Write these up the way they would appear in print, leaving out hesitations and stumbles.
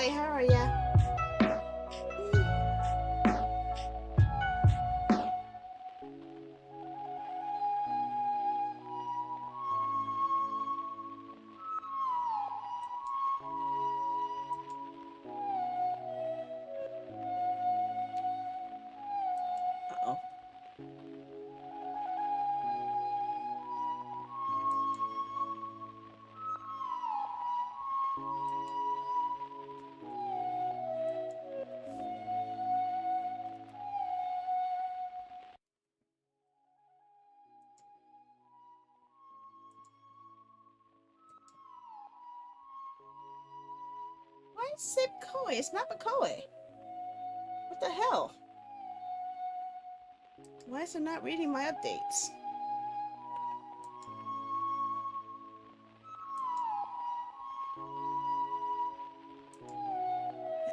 Hey, how are ya? Uh-oh. Why is it Koi? It's not Koi. What the hell? Why is it not reading my updates?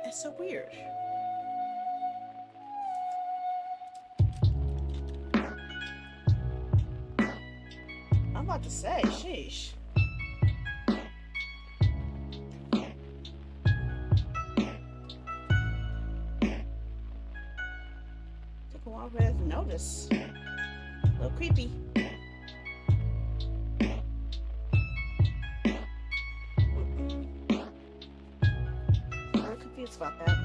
It's so weird. I'm about to say, sheesh. Took a while for us to notice. A little creepy. I'm confused about that.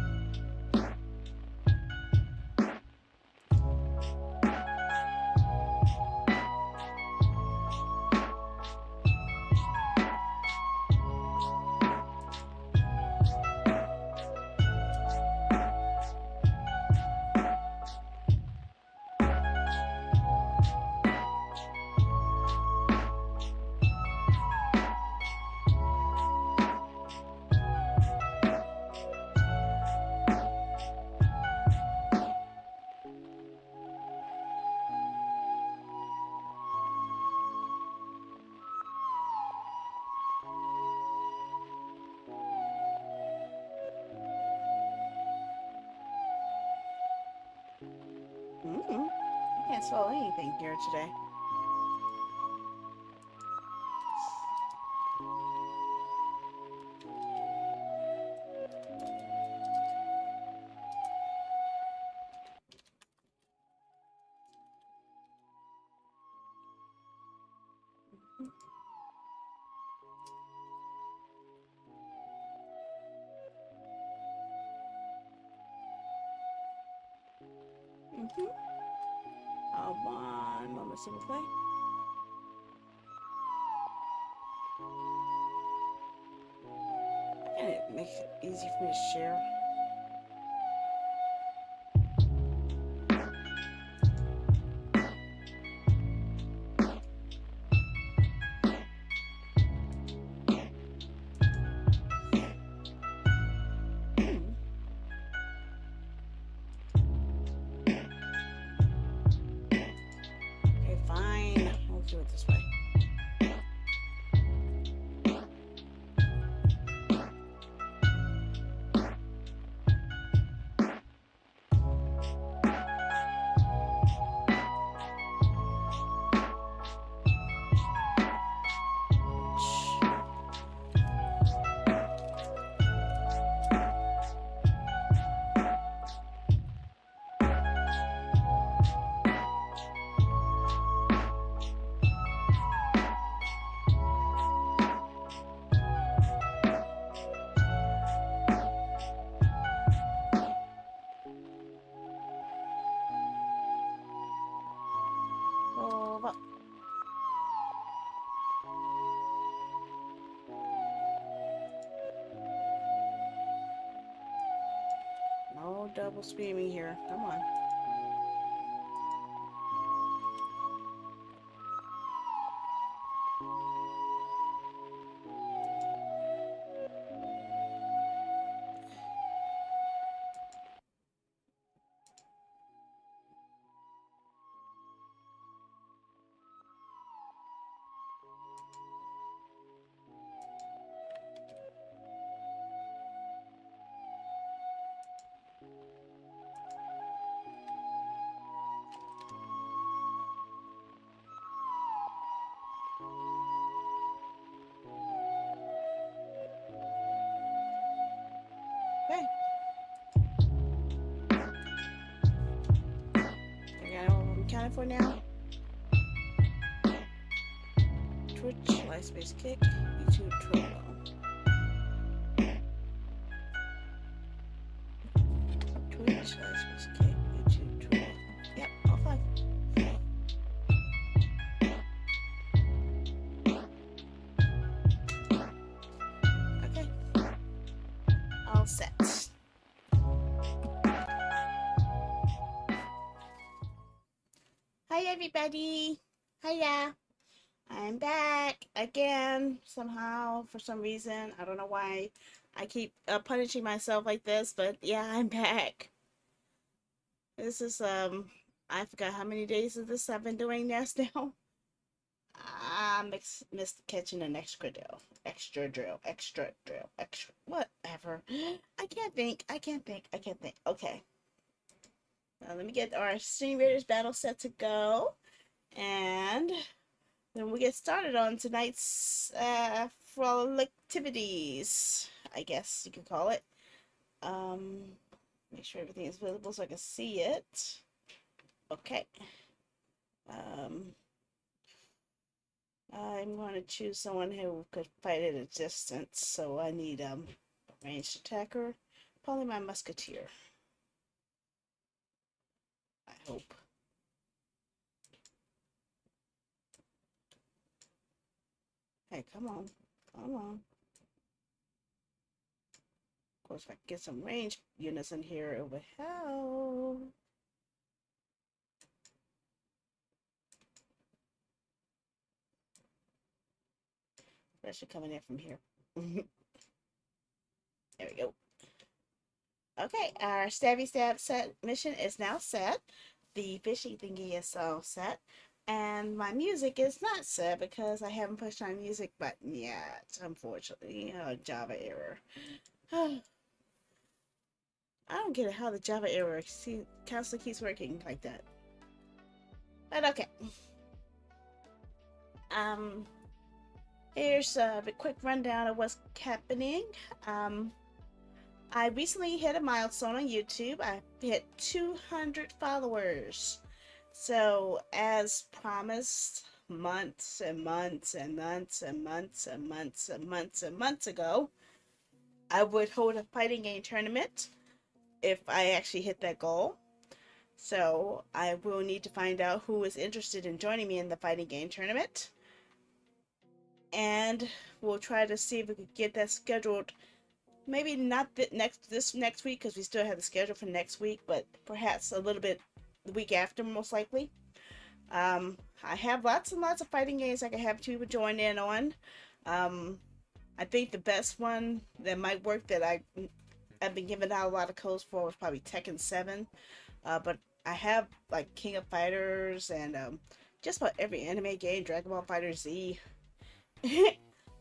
I can't spell anything here today. One moment, s'il vous plaît. And it makes it easy for me to share. Okay, fine. We'll do it this way. Over. No double screaming here. Come on. accounted for now? Twitch, Livespace Kick, YouTube Trovo. Twitch, Livespace Kick, YouTube Trovo. Yep, all fine. Okay. All set. Hi everybody. Hiya. I'm back again somehow for some reason. I don't know why I keep punishing myself like this, but yeah, I'm back. This is I forgot how many days of this I've been doing this now. I missed catching an extra drill, whatever. I can't think. Okay. Now let me get our Stream Raiders battle set to go, and then we'll get started on tonight's frolic activities, I guess you could call it. Make sure everything is visible so I can see it. Okay. I'm going to choose someone who could fight at a distance, so I need a ranged attacker. Probably my musketeer. I hope. Hey, come on. Come on. Of course, if I can get some ranged units in here, it would help. Especially coming in from here. There we go. Okay, our Stabby Stab set mission is now set. The fishing thingy is all set. And my music is not set because I haven't pushed my music button yet, unfortunately. Java error. I don't get how the Java error constantly keeps working like that. But okay. Here's a quick rundown of what's happening. I recently hit a milestone on YouTube. I hit 200 followers. So, as promised, months and months and months and months and months and months and months ago, I would hold a fighting game tournament if I actually hit that goal. So, I will need to find out who is interested in joining me in the fighting game tournament. And we'll try to see if we could get that scheduled. Maybe not this next week because we still have the schedule for next week, but perhaps a little bit the week after, most likely. I have lots and lots of fighting games I can have people join in on. I think the best one that might work that I've been giving out a lot of codes for was probably Tekken 7. But I have like King of Fighters and just about every anime game, Dragon Ball FighterZ.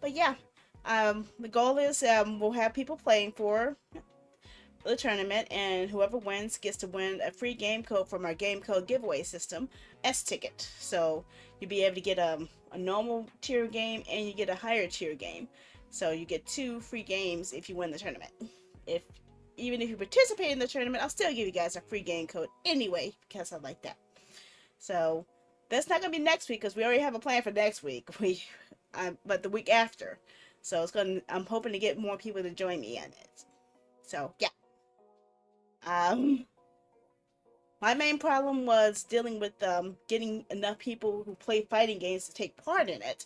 But yeah, the goal is we'll have people playing for the tournament, and whoever wins gets to win a free game code from our game code giveaway system, S-Ticket. So you'll be able to get a normal tier game and you get a higher tier game. So you get 2 free games if you win the tournament. Even if you participate in the tournament, I'll still give you guys a free game code anyway because I like that. So that's not gonna be next week because we already have a plan for next week. But the week after. So I'm hoping to get more people to join me in it. So yeah. My main problem was dealing with getting enough people who play fighting games to take part in it.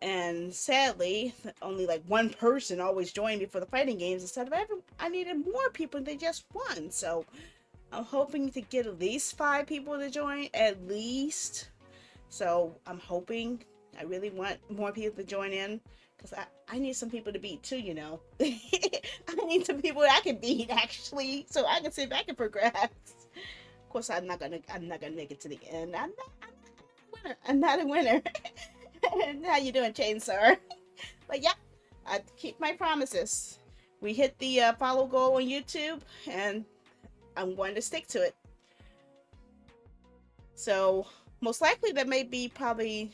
And sadly, only like one person always joined me for the fighting games instead of I needed more people than just one. So I'm hoping to get at least 5 people to join, at least. So I'm hoping, I really want more people to join in. Because I need some people to beat too, you know. I need some people that I can beat actually, so I can sit back and progress. Of course, I'm not gonna make it to the end. I'm not a winner. How you doing, Chainsaw? But yeah, I keep my promises. We hit the follow goal on YouTube, and I'm going to stick to it. So most likely that may be probably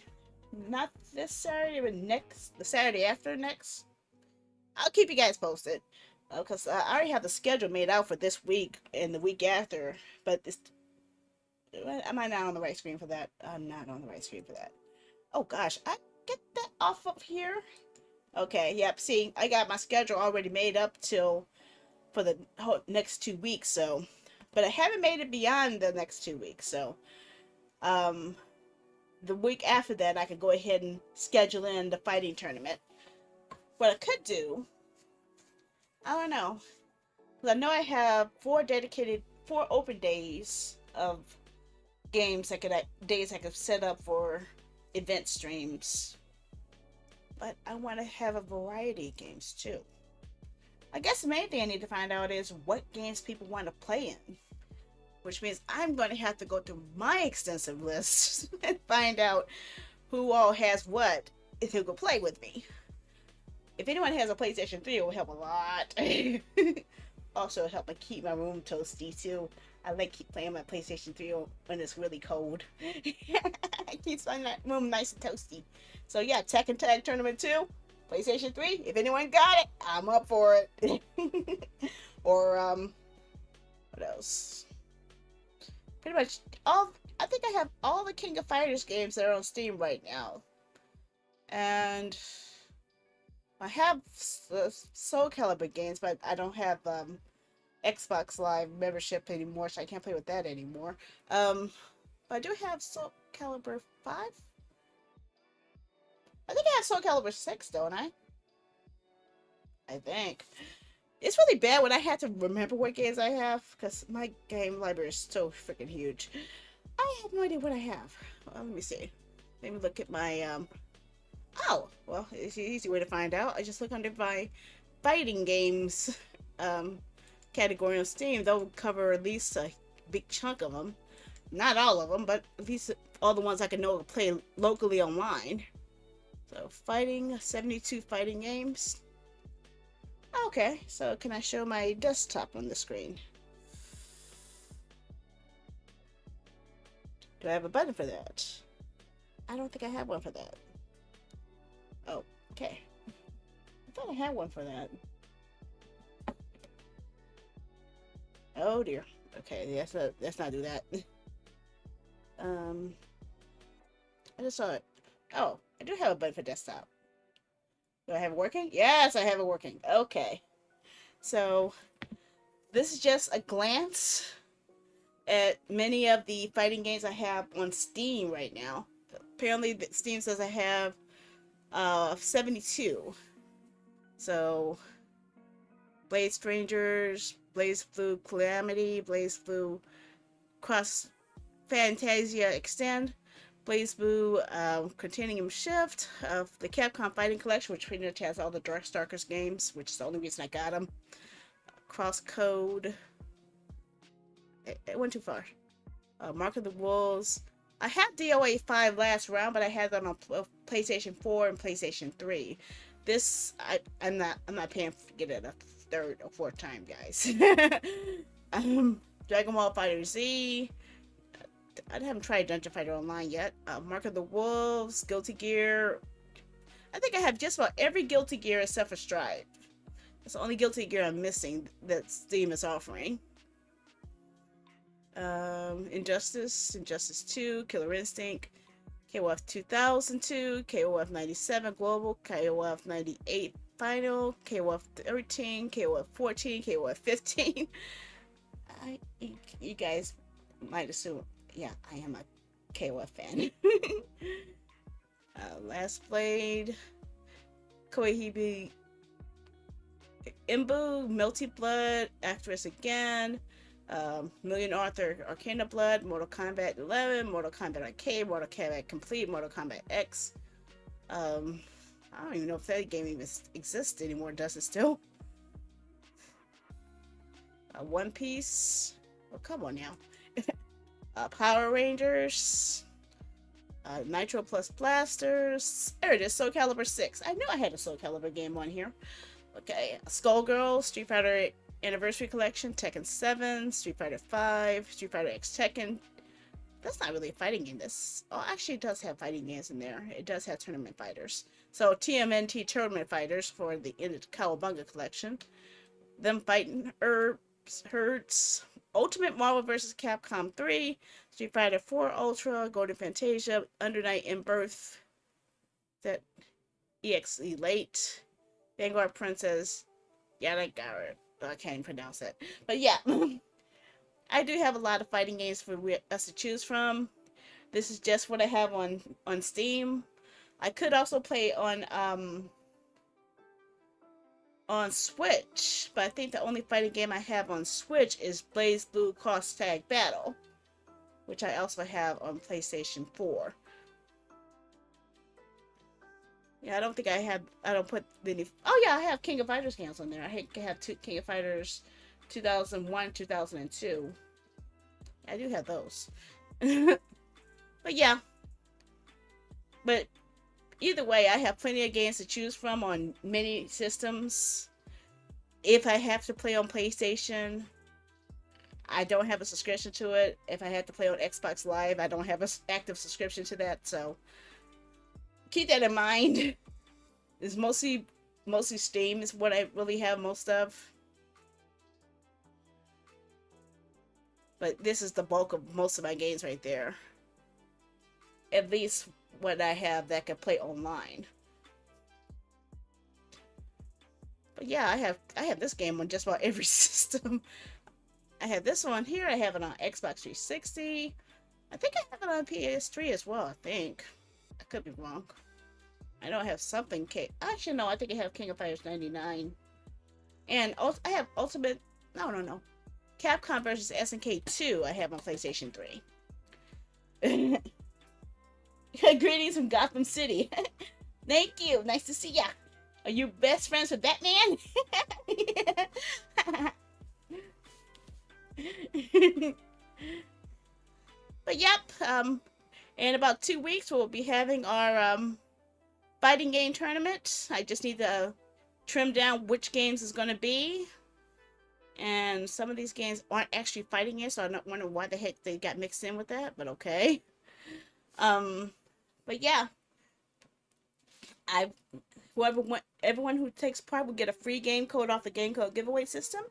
not this Saturday, but the Saturday after next. I'll keep you guys posted because I already have the schedule made out for this week and the week after. But Am I not on the right screen for that? I'm not on the right screen for that. Oh gosh, I get that off of here. Okay, yep. See, I got my schedule already made up till for the whole next 2 weeks. So, but I haven't made it beyond the next 2 weeks. So, um, the week after that, I could go ahead and schedule in the fighting tournament. What I could do, I don't know. 'Cause I know I have 4 open days of games days I could set up for event streams. But I want to have a variety of games too. I guess the main thing I need to find out is what games people want to play in, which means I'm going to have to go through my extensive list and find out who all has what if who will play with me. If anyone has a PlayStation 3, it will help a lot. Also, help me keep my room toasty too. I like keep playing my PlayStation 3 when it's really cold. It keeps my room nice and toasty. So yeah, Tekken Tag Tournament 2, PlayStation 3. If anyone got it, I'm up for it. Or what else? Pretty much all. I think I have all the King of Fighters games that are on Steam right now, and I have Soul Calibur games, but I don't have Xbox Live membership anymore, so I can't play with that anymore. But I do have Soul Calibur 5. I think I have Soul Calibur 6, don't I? I think. It's really bad when I have to remember what games I have, because my game library is so freaking huge. I have no idea what I have. Well, let me see. Let me look at my, Oh! Well, it's an easy way to find out. I just look under my fighting games, category on Steam. They'll cover at least a big chunk of them. Not all of them, but at least all the ones I can know to play locally online. So, fighting, 72 fighting games. Okay, so can I show my desktop on the screen? Do I have a button for that? I don't think I have one for that. Oh, okay. I thought I had one for that. Oh dear. Okay, let's not do that. I just saw it. Oh, I do have a button for desktop. Do I have it working? Yes, I have it working. Okay. So, this is just a glance at many of the fighting games I have on Steam right now. Apparently, Steam says I have 72. So, BlazBlue Calamity, BlazBlue Cross Fantasia Extend, BlazBlue Continuum Shift of the Capcom Fighting Collection, which pretty much has all the Darkstalkers games, which is the only reason I got them. Crosscode. It went too far. Mark of the Wolves. I had DOA 5 last round, but I had them on PlayStation 4 and PlayStation 3. This I'm not paying to get it a third or fourth time, guys. Dragon Ball Fighter Z. I haven't tried Dungeon Fighter Online yet. Mark of the Wolves, Guilty Gear. I think I have just about every Guilty Gear except for Strive. It's the only Guilty Gear I'm missing that Steam is offering. Injustice 2, Killer Instinct, KOF 2002, KOF 97 Global, KOF 98 Final, KOF 13, KOF 14, KOF 15. You guys might assume, yeah, I am a KOF fan. Last Blade, Koihibi Imbu, Melty Blood, Actress Again, Million Arthur Arcana Blood, Mortal Kombat 11, Mortal Kombat Arcade, Mortal Kombat Complete, Mortal Kombat X. I don't even know if that game even exists anymore. Does it still? One Piece. Oh, come on now. Power Rangers. Nitro Plus Blasters. There it is, Soul Calibur 6. I knew I had a Soul Calibur game on here. Okay, Skullgirl, Street Fighter Anniversary Collection, Tekken 7, Street Fighter 5, Street Fighter X Tekken. That's not really a fighting game. Actually, it does have fighting games in there. It does have tournament fighters. So, TMNT Tournament Fighters for the Cowabunga Collection. Them Fighting Herds, Ultimate Marvel vs. Capcom 3, Street Fighter 4 Ultra, Golden Fantasia, Under Night in Birth, that EXE Late, Vanguard Princess, Yadagara. I can't even pronounce it. But yeah, I do have a lot of fighting games for us to choose from. This is just what I have on Steam. I could also play on Switch, but I think the only fighting game I have on Switch is BlazBlue Cross Tag Battle, which I also have on PlayStation 4. Yeah, I don't think I don't put any. Oh yeah, I have King of Fighters games on there. I have two King of Fighters 2001, 2002. I do have those. But yeah, but either way, I have plenty of games to choose from on many systems. If I have to play on PlayStation, I don't have a subscription to it. If I have to play on Xbox Live, I don't have an active subscription to that. So keep that in mind. It's mostly Steam is what I really have most of. But this is the bulk of most of my games right there. At least what I have that can play online. But yeah, I have this game on just about every system. I have this one here. I have it on Xbox 360. I think I have it on PS3 as well. I think I could be wrong. I know I have something. Actually, no. I think I have King of Fighters 99, and I have Ultimate. No. Capcom versus SNK 2. I have on PlayStation 3. Greetings from Gotham City. Thank you. Nice to see ya. Are you best friends with Batman? But yep, in about 2 weeks we'll be having our fighting game tournament. I just need to trim down which games is going to be. And some of these games aren't actually fighting games, so I'm not wondering why the heck they got mixed in with that, but okay. But yeah, everyone who takes part will get a free game code off the game code giveaway system,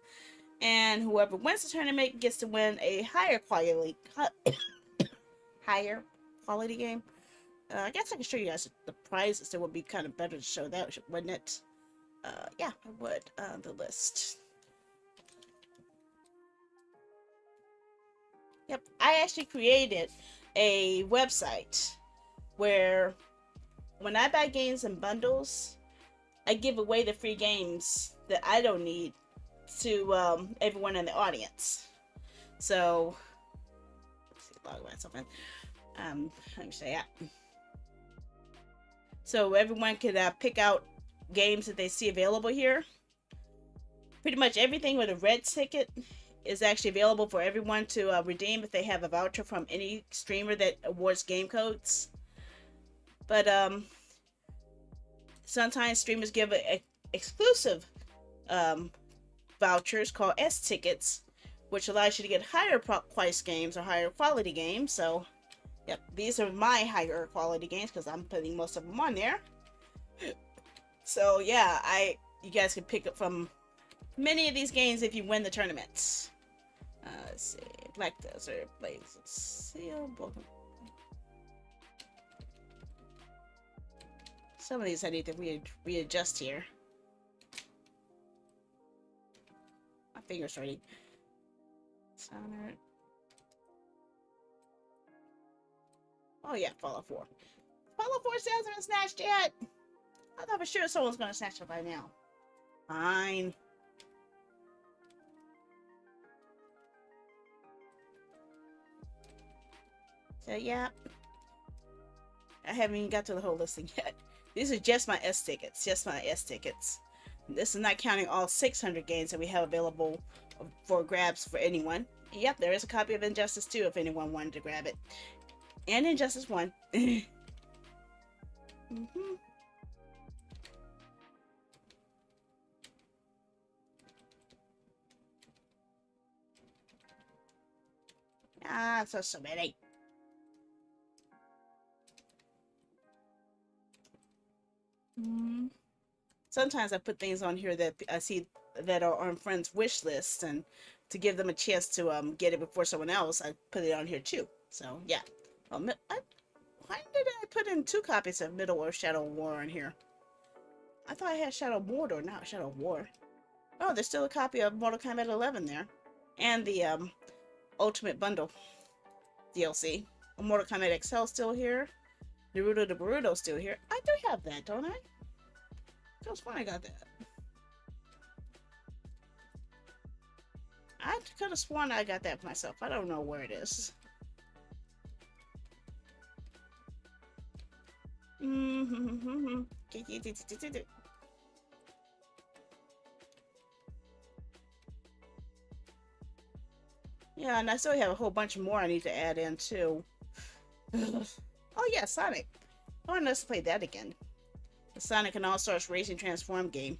and whoever wins the tournament gets to win a higher quality game. I guess I can show you guys the prizes. It would be kind of better to show that, wouldn't it? Yeah, I would. The list. Yep, I actually created a website where when I buy games in bundles, I give away the free games that I don't need to everyone in the audience. So, let's see, log on something. Let me say that. So everyone could pick out games that they see available here. Pretty much everything with a red ticket is actually available for everyone to redeem if they have a voucher from any streamer that awards game codes. But sometimes streamers give exclusive vouchers called S tickets, which allows you to get higher price games or higher quality games. So, yep, these are my higher quality games because I'm putting most of them on there. So yeah, you guys can pick up from many of these games if you win the tournaments. Let's see, Black Desert, Blaze Seal, some of these I need to readjust here. My finger's hurting. Sound. Oh yeah, Fallout 4. Fallout 4 still hasn't been snatched yet. I thought for sure someone's gonna snatch it by now. Fine. So yeah, I haven't even got to the whole listing yet. These are just my S tickets. Just my S tickets. This is not counting all 600 games that we have available for grabs for anyone. Yep, there is a copy of Injustice 2 if anyone wanted to grab it. And Injustice 1. Ah, so many. Sometimes I put things on here that I see that are on friends' wish lists, and to give them a chance to get it before someone else, I put it on here too. So yeah. Why did I put in 2 copies of Middle Earth Shadow War in here? I thought I had Shadow Mordor, not Shadow War. Oh, there's still a copy of Mortal Kombat 11 there. And the Ultimate Bundle DLC. Mortal Kombat XL still here. Naruto the Boruto still here. I do have that, don't I? That was when I got that. I could have sworn I got that myself. I don't know where it is. Yeah, and I still have a whole bunch more I need to add in too. Oh yeah, Sonic. I want us to play that again. The Sonic and All-Stars Racing Transform game.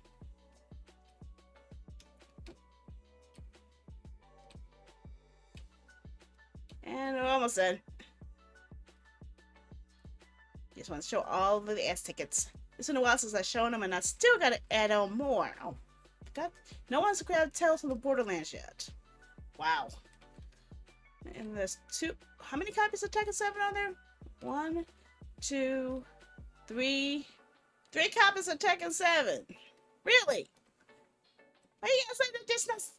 And we're almost done. Just want to show all of the S tickets. It's been a while since I've shown them, and I still got to add on more. Oh, God. No one's grabbed Tales from the Borderlands yet. Wow. And there's how many copies of Tekken 7 are there? 1, 2, 3. 3 copies of Tekken 7. Really? Why you guys let it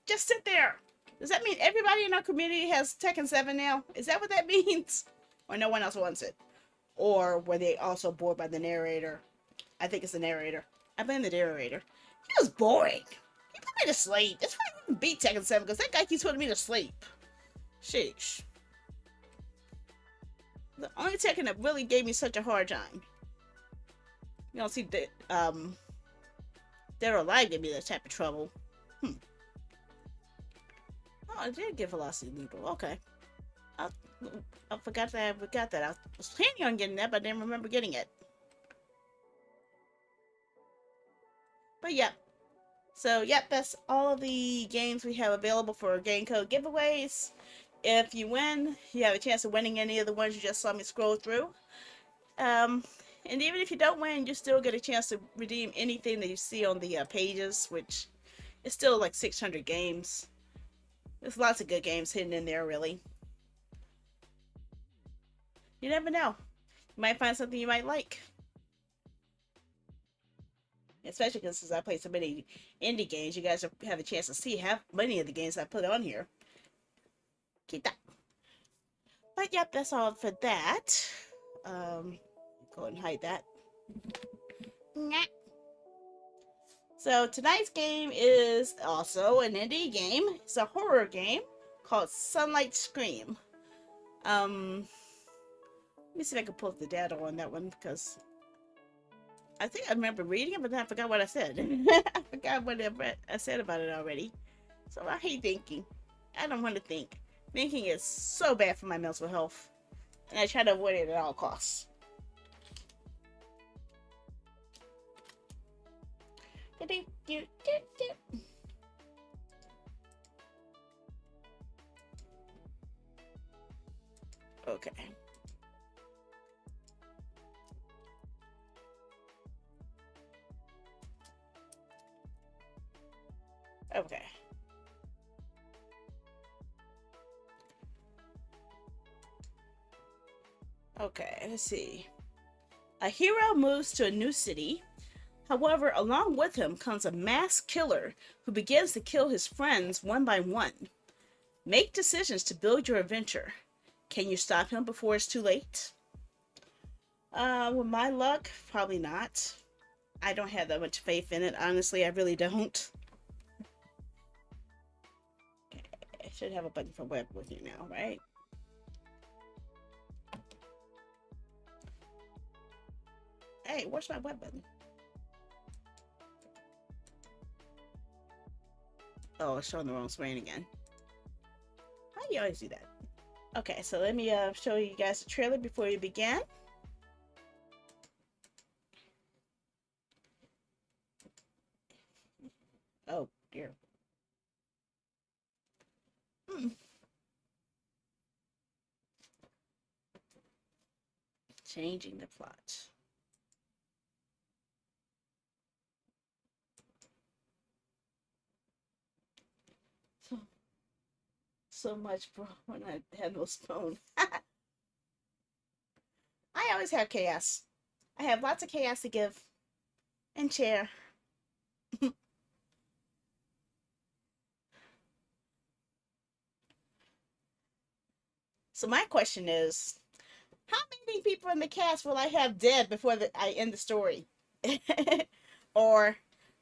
just sit there? Does that mean everybody in our community has Tekken 7 now? Is that what that means? Or no one else wants it? Or were they also bored by the narrator? I think it's the narrator. I blame the narrator. He was boring. He put me to sleep. That's why I didn't beat Tekken 7, because that guy keeps putting me to sleep. Sheesh. The only Tekken that really gave me such a hard time. You don't see that, Dead or Alive gave me that type of trouble. Oh, I did get Velocity Lethal. Okay. I forgot that I got that. I was planning on getting that, but I didn't remember getting it. But yeah. So, yep, that's all of the games we have available for game code giveaways. If you win, you have a chance of winning any of the ones you just saw me scroll through. And even if you don't win, you still get a chance to redeem anything that you see on the pages, which is still like 600 games. There's lots of good games hidden in there, really. You never know. You might find something you might like. Especially because since I play so many indie games, you guys have a chance to see how many of the games I put on here. Keep that. But yep, that's all for that. Go ahead and hide that. So tonight's game is also an indie game. It's a horror game called Sunlight Scream. Let me see if I can pull up the data on that one, because I think I remember reading it, but then I forgot what I said. I forgot what I said about it already. So I hate thinking. I don't want to think. Thinking is so bad for my mental health, and I try to avoid it at all costs. Okay. Okay. Okay, let's see. A hero moves to a new city. However, along with him comes a mass killer who begins to kill his friends one by one. Make decisions to build your adventure. Can you stop him before it's too late? With my luck, probably not. I don't have that much faith in it, honestly. I really don't. Okay, I should have a button for web with you now, right? Hey, where's my web button? Oh, it's showing the wrong screen again. Why do you always do that? Okay, so let me show you guys the trailer before we begin. Oh, dear. Changing the plot. So, so much, bro, when I had no spoon. I always have chaos. I have lots of chaos to give and share. So my question is, how many people in the cast will I have dead before I end the story? Or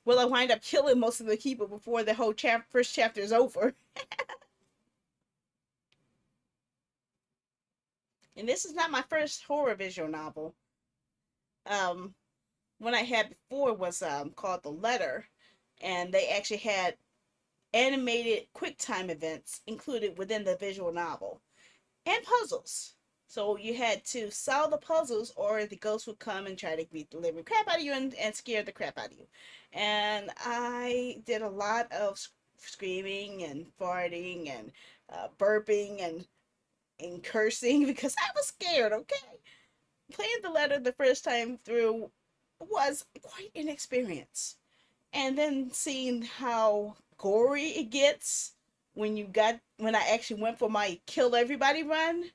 will I wind up killing most of the people before the whole first chapter is over? And this is not my first horror visual novel. Um, One I had before was called The Letter, and they actually had animated QuickTime events included within the visual novel and puzzles. So you had to solve the puzzles, or the ghost would come and try to beat the living crap out of you and scare the crap out of you. And I did a lot of screaming and farting and burping and cursing because I was scared, okay? Playing the letter the first time through was quite an experience. And then seeing how gory it gets when I actually went for my kill everybody run.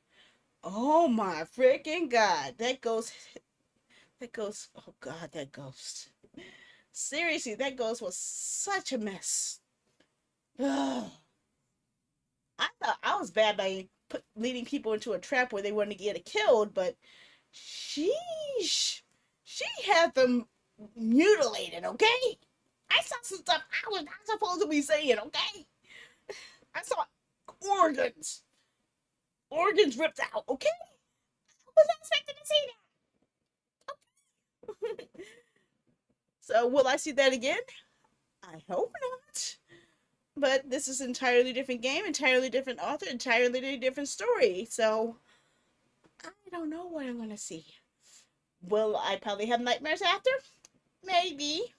Oh my freaking god. That goes oh god, that ghost. Seriously, that ghost was such a mess. Ugh. I thought I was bad by leading people into a trap where they wanted to get killed, but sheesh. She had them mutilated, okay? I saw some stuff I was not supposed to be saying, okay? I saw organs. Organs ripped out, okay? I was not expecting to see that. So, will I see that again? I hope not. But this is an entirely different game, entirely different author, entirely different story. So, I don't know what I'm going to see. Will I probably have nightmares after? Maybe.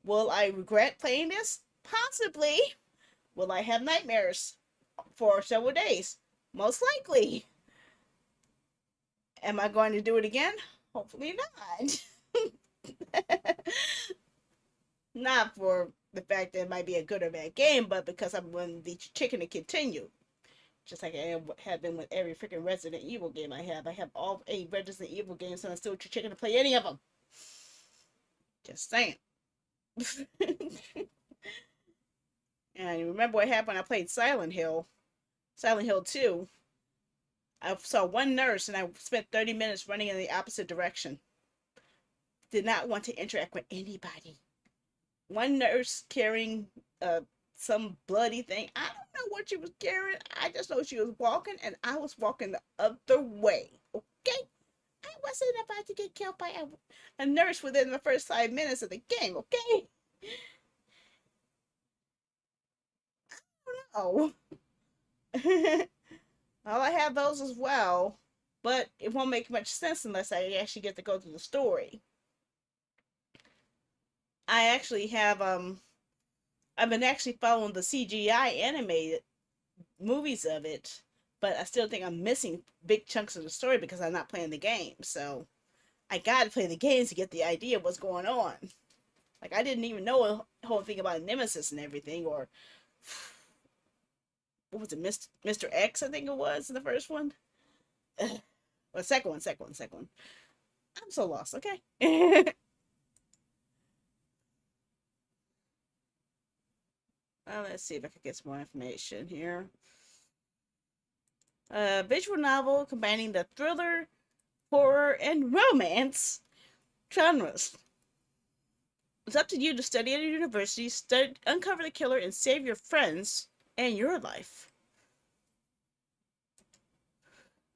Will I regret playing this? Possibly. Will I have nightmares for several days? Most likely. Am I going to do it again? Hopefully not. Not for the fact that it might be a good or bad game, but because I'm willing the chicken to continue. Just like I have been with every freaking Resident Evil game I have. I have all 8 Resident Evil games, and I'm still chicken to play any of them. Just saying. And you remember what happened when I played Silent Hill? Silent Hill 2. I saw one nurse and I spent 30 minutes running in the opposite direction. Did not want to interact with anybody. One nurse carrying some bloody thing. I don't know what she was carrying. I just know she was walking and I was walking the other way. Okay? I wasn't about to get killed by a nurse within the first 5 minutes of the game. Okay? Oh. Well, I have those as well, but it won't make much sense unless I actually get to go through the story. I actually have I've been actually following the CGI animated movies of it, but I still think I'm missing big chunks of the story because I'm not playing the game. So I gotta play the games to get the idea of what's going on. Like I didn't even know a whole thing about Nemesis and everything, or what was it, Mr. X? I think it was in the first one. Well, second one. I'm so lost. Okay. Let's see if I can get some more information here. A visual novel combining the thriller, horror, and romance genres. It's up to you to study at a university, uncover the killer, and save your friends and your life.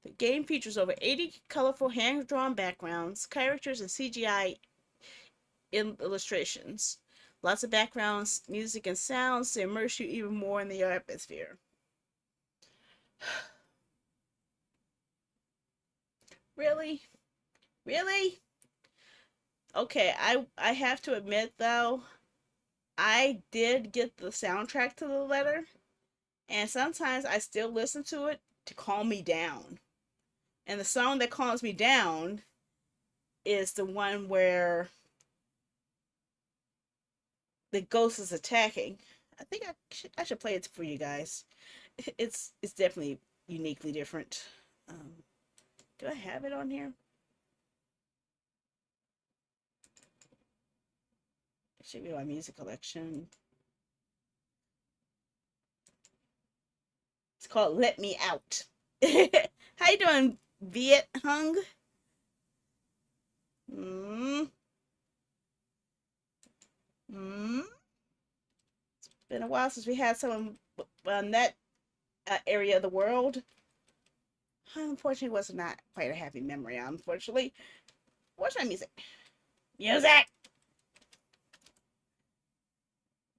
The game features over 80 colorful hand-drawn backgrounds, characters, and CGI illustrations. Lots of backgrounds, music, and sounds to immerse you even more in the atmosphere. Really? Really? Okay, I have to admit though, I did get the soundtrack to the letter, and sometimes I still listen to it to calm me down. And the song that calms me down is the one where the ghost is attacking. I think I should play it for you guys. It's definitely uniquely different. Do I have it on here? It should be my music collection. It's called Let Me Out. How you doing, Viet Hung? Mm, mm. Been a while since we had someone on that area of the world. Unfortunately, was not quite a happy memory. Unfortunately, what's my music? Music.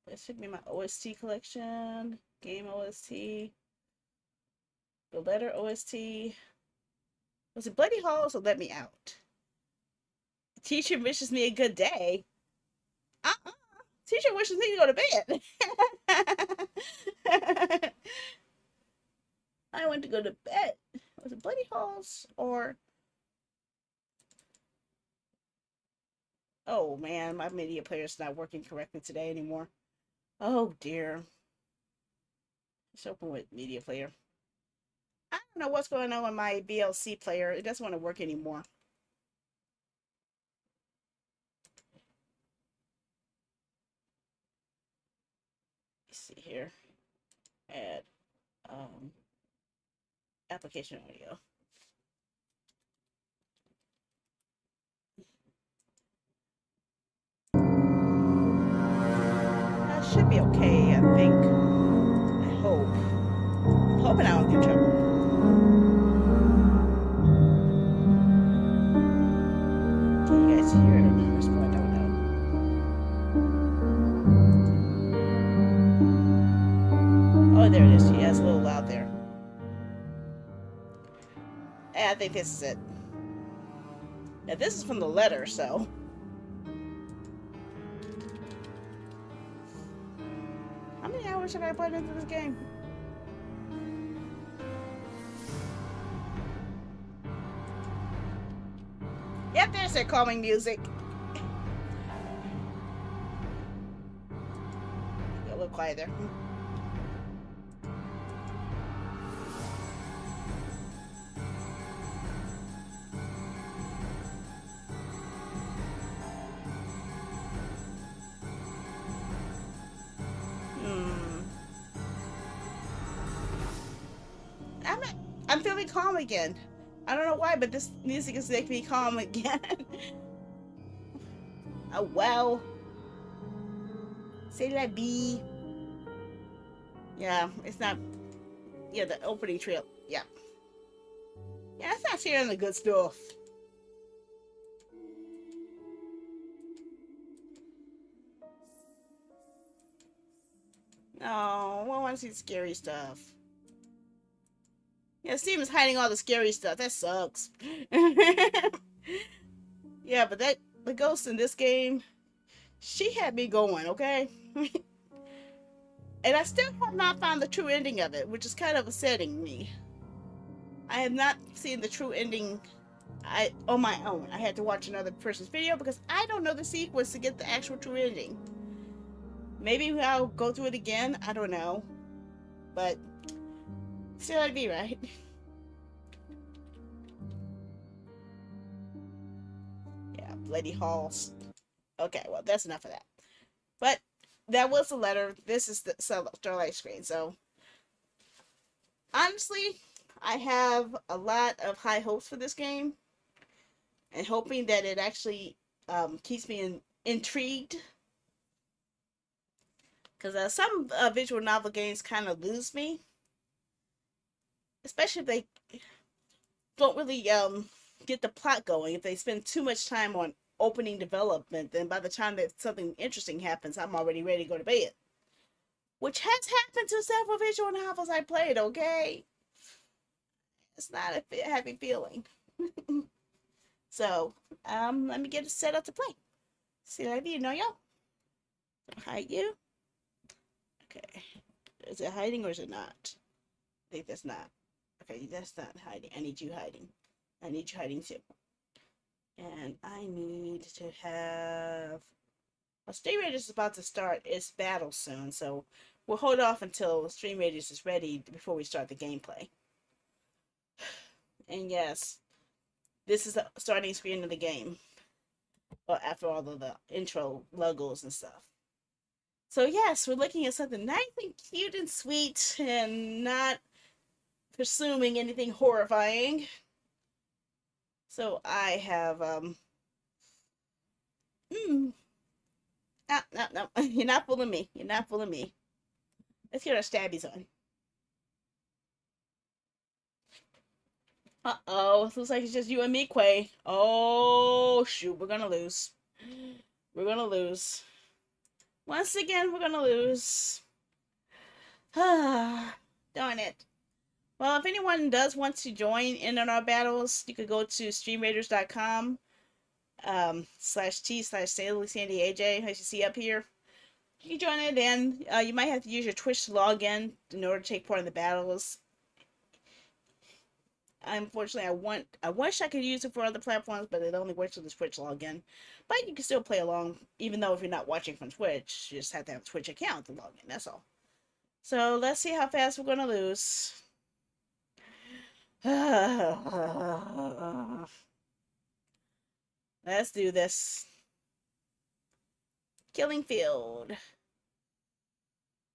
This should be my OST collection. Game OST. The letter OST. Was it Bloody Halls or Let Me Out? Teacher wishes me a good day. Uh-uh. Teacher wishes me to go to bed. I went to go to bed. Was it Bloody Halls or... Oh man, my media player's not working correctly today anymore. Oh dear. Let's open with media player. I don't know what's going on with my VLC player. It doesn't want to work anymore. Let's see here. Add application audio. That should be okay, I think. I hope. I'm hoping I don't get in trouble. Can you guys hear it? First of all, I don't know. Oh, there it is. Yeah, it's a little loud there. I think this is it. Now, this is from the letter, so. How many hours have I put into this game? Yep, there's their calming music. A little quiet there. I'm feeling calm again. I don't know why, but this music is making me calm again. Oh well. C'est la vie. Yeah, it's not. Yeah, the opening trail. Yeah. Yeah, it's not sharing the good stuff. No, I want to see scary stuff. Yeah, Steven's hiding all the scary stuff. That sucks. Yeah, but the ghost in this game, she had me going, okay? And I still have not found the true ending of it, which is kind of upsetting me. I have not seen the true ending on my own. I had to watch another person's video because I don't know the sequence to get the actual true ending. Maybe I'll go through it again. I don't know. But still I'd be right. Yeah, Bloody Halls. Okay, well, that's enough of that. But that was the letter. This is the Starlight screen. So, honestly, I have a lot of high hopes for this game. And hoping that it actually keeps me intrigued. Because some visual novel games kind of lose me. Especially if they don't really get the plot going. If they spend too much time on opening development, then by the time that something interesting happens, I'm already ready to go to bed. Which has happened to several visual novels I played, okay? It's not a happy feeling. So, let me get it set up to play. See la vie, no yo? Hide you? Okay. Is it hiding or is it not? I think that's not. Okay, that's not hiding. I need you hiding. I need you hiding too. And I need to have... Well, Stay Raiders is about to start its battle soon, so we'll hold off until Stream Raiders is ready before we start the gameplay. And yes, this is the starting screen of the game. Well, after all of the intro logos and stuff. So yes, we're looking at something nice and cute and sweet and not presuming anything horrifying. So I have no, you're not fooling me. You're not fooling me. Let's get our stabbies on. Uh-oh, looks like it's just you and me, Quay. Oh shoot, we're gonna lose. We're gonna lose. Once again, we're gonna lose. Darn it. Well, if anyone does want to join in on our battles, you could go to streamraiders.com /T/SallySandyAJ, as you see up here. You can join it in. You might have to use your Twitch to log in order to take part in the battles. Unfortunately, I wish I could use it for other platforms, but it only works with the Twitch login. But you can still play along, even though if you're not watching from Twitch, you just have to have a Twitch account to log in. That's all. So let's see how fast we're gonna lose. Let's do this. Killing field.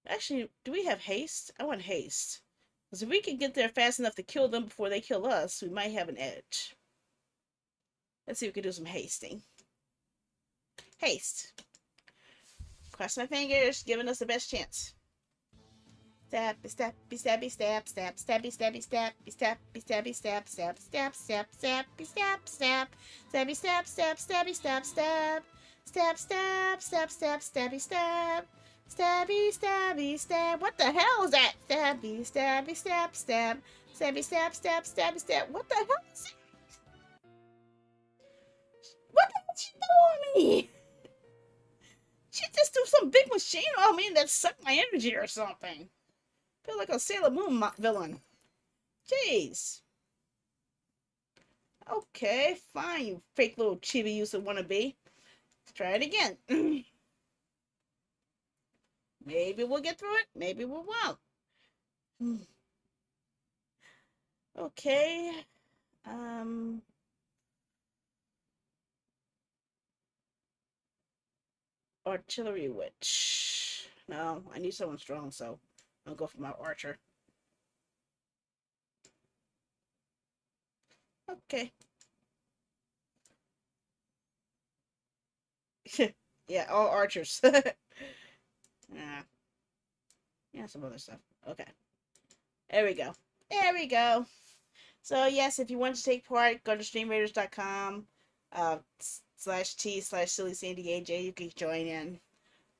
Actually, do we have haste? I want haste. Because if we can get there fast enough to kill them before they kill us, we might have an edge. Let's see if we can do some hasting. Haste. Cross my fingers, giving us the best chance. Stab, stab, stabby, stab, stab, stabby, stabby, stab, stab, stabby, stab, stab, stab, stab, stab, stab, stab, stabby, stab, stab, stabby, stab, stab, stab, stab, stab, stab, stabby, stab. Stabby, stabby, stab. What the hell is that? Stabby, stabby, stab, stab. Stabby, stab, stab, stabby, stab. What the hell is it? What the hell she doing on me? She just threw some big machine on me that sucked my energy or something. Feel like a Sailor Moon villain. Jeez. Okay, fine, you fake little chibi you wanna be. Let's try it again. Maybe we'll get through it. Maybe we won't. Okay. Artillery witch. No, I need someone strong, so I'll go for my archer. Okay. Yeah, all archers. Yeah. Yeah, some other stuff. Okay. There we go. There we go. So, yes, if you want to take part, go to streamraiders.com /T/SillySandyAJ. You can join in.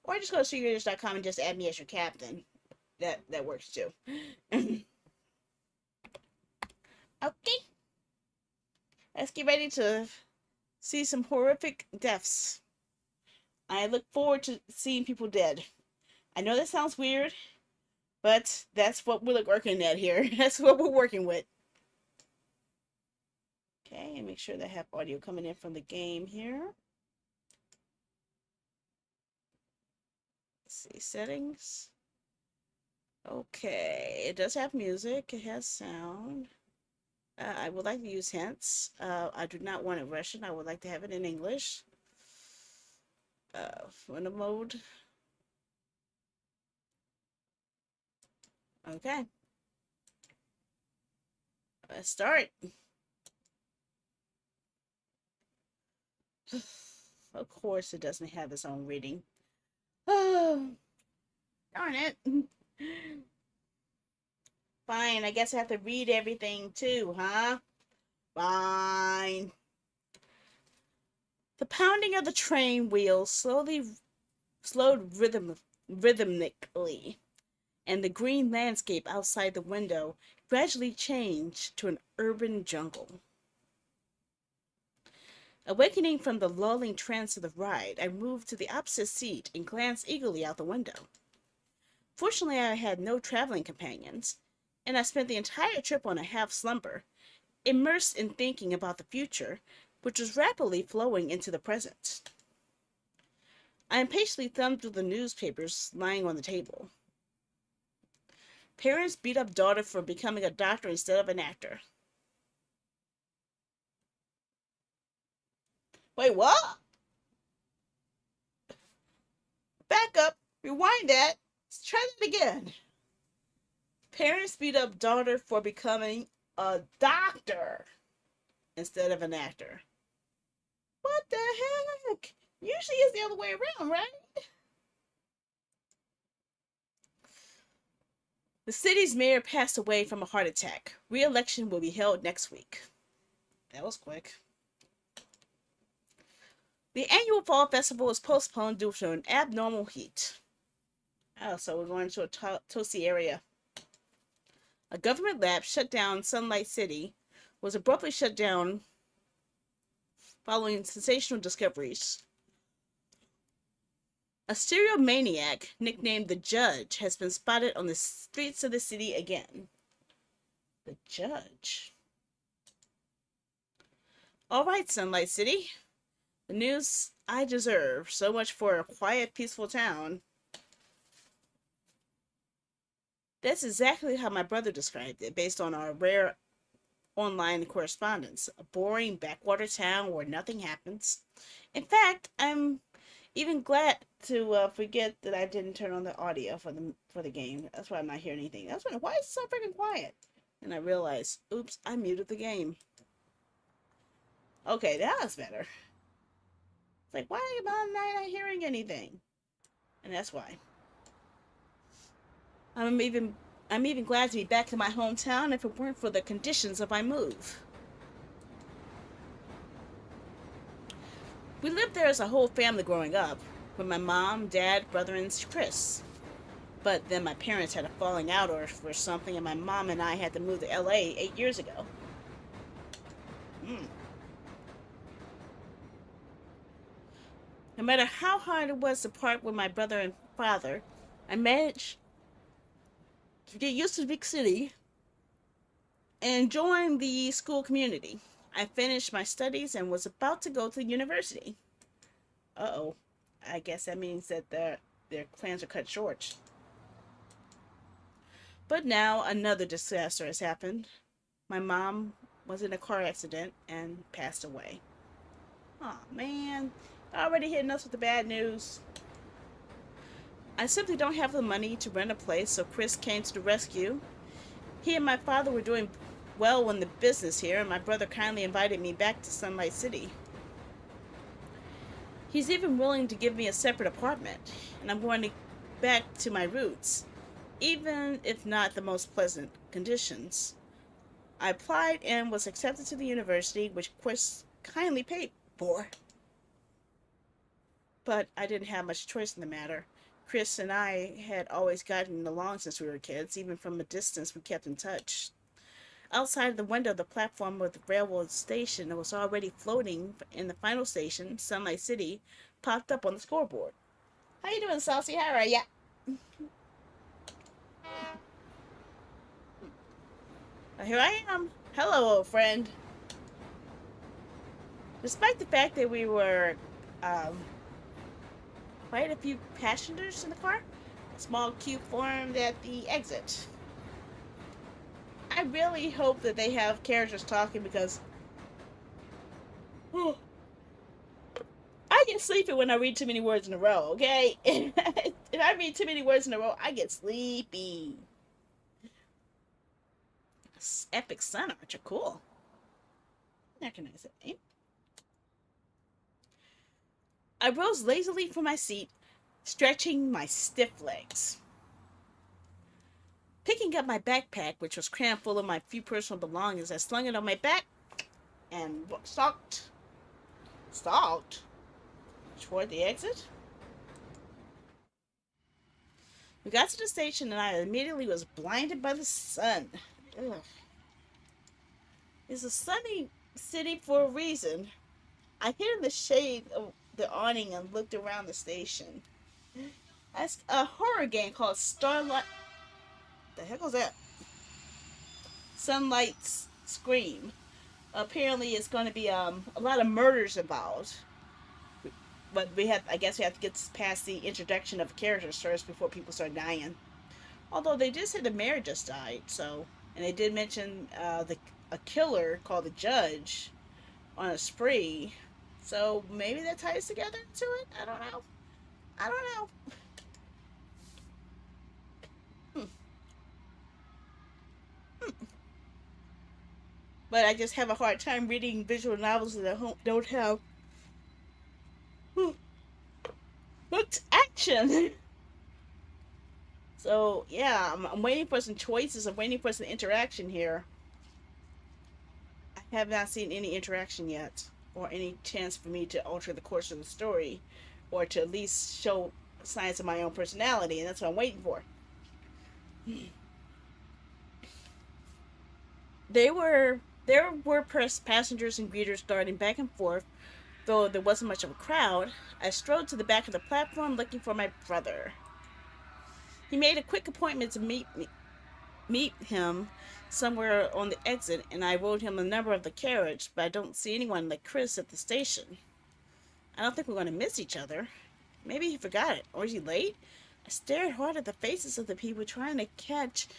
Or just go to streamraiders.com and just add me as your captain. That works too. Okay. Let's get ready to see some horrific deaths. I look forward to seeing people dead. I know that sounds weird, but that's what we're working at here. That's what we're working with. Okay, and make sure that I have audio coming in from the game here. Let's see, settings. Okay, it does have music. It has sound. I would like to use hints. I do not want it Russian. I would like to have it in English. Window mode. Okay. Let's start. Of course, it doesn't have its own reading. Oh, darn it. Fine, I guess I have to read everything too, huh? Fine. The pounding of the train wheels slowed rhythmically, and the green landscape outside the window gradually changed to an urban jungle. Awakening from the lulling trance of the ride, I moved to the opposite seat and glanced eagerly out the window. Fortunately, I had no traveling companions, and I spent the entire trip on a half slumber, immersed in thinking about the future, which was rapidly flowing into the present. I impatiently thumbed through the newspapers lying on the table. Parents beat up daughter for becoming a doctor instead of an actor. Wait, what? Back up. Rewind that. Let's try that again. Parents beat up daughter for becoming a doctor instead of an actor. What the heck? Usually it's the other way around, right? The city's mayor passed away from a heart attack. Re-election will be held next week. That was quick. The annual fall festival is postponed due to an abnormal heat. Oh, so we're going to a toasty area. A government lab shut down Sunlight City was abruptly shut down following sensational discoveries. A serial maniac nicknamed the Judge has been spotted on the streets of the city again. The Judge. All right, Sunlight City. The news I deserve. So much for a quiet, peaceful town. That's exactly how my brother described it, based on our rare online correspondence. A boring backwater town where nothing happens. In fact, I'm even glad to forget that I didn't turn on the audio for the game. That's why I'm not hearing anything. That's why it's so freaking quiet. And I realized, oops, I muted the game. Okay, that's better. It's like, why am I not hearing anything? And that's why. I'm even glad to be back in my hometown if it weren't for the conditions of my move. We lived there as a whole family growing up, with my mom, dad, brother, and Chris. But then my parents had a falling out or something, and my mom and I had to move to LA 8 years ago. No matter how hard it was to part with my brother and father, I managed to get used to the big city and join the school community. I finished my studies and was about to go to university. Uh-oh. I guess that means that their plans are cut short. But now another disaster has happened. My mom was in a car accident and passed away. Oh man, already hitting us with the bad news. I simply don't have the money to rent a place, so Chris came to the rescue. He and my father were doing well in the business here, and my brother kindly invited me back to Sunlight City. He's even willing to give me a separate apartment, and I'm going back to my roots, even if not the most pleasant conditions. I applied and was accepted to the university, which Chris kindly paid for. But I didn't have much choice in the matter. Chris and I had always gotten along since we were kids. Even from a distance, we kept in touch. Outside the window of the platform of the railroad station that was already floating in the final station, Sunlight City, popped up on the scoreboard. How you doing, Saucy? How are ya? Here I am. Hello, old friend. Despite the fact that we were quite a few passengers in the car, a small queue formed at the exit. I really hope that they have characters talking because I get sleepy when I read too many words in a row, okay? If I read too many words in a row, I get sleepy. Epic Sun Archer, cool. I recognize that name. I rose lazily from my seat, stretching my stiff legs. Picking up my backpack, which was crammed full of my few personal belongings, I slung it on my back and stalked toward the exit. We got to the station and I immediately was blinded by the sun. Ugh. It's a sunny city for a reason. I hid in the shade of the awning and looked around the station. That's a horror game called Starlight. The heck was that? Sunlight's Scream. Apparently, it's going to be a lot of murders involved. But I guess we have to get past the introduction of the characters first before people start dying. Although they did say the mayor just died, so, and they did mention the a killer called the Judge on a spree, so maybe that ties together to it. I don't know. I don't know. Hmm. Hmm. But I just have a hard time reading visual novels that don't have hooked action. So yeah, I'm waiting for some choices. I'm waiting for some interaction here. I have not seen any interaction yet, or any chance for me to alter the course of the story, or to at least show signs of my own personality, and that's what I'm waiting for. There were passengers and greeters darting back and forth, though there wasn't much of a crowd. I strode to the back of the platform looking for my brother. He made a quick appointment to meet him somewhere on the exit, and I wrote him the number of the carriage, but I don't see anyone like Chris at the station. I don't think we're going to miss each other. Maybe he forgot it, or is he late? I stared hard at the faces of the people trying to catch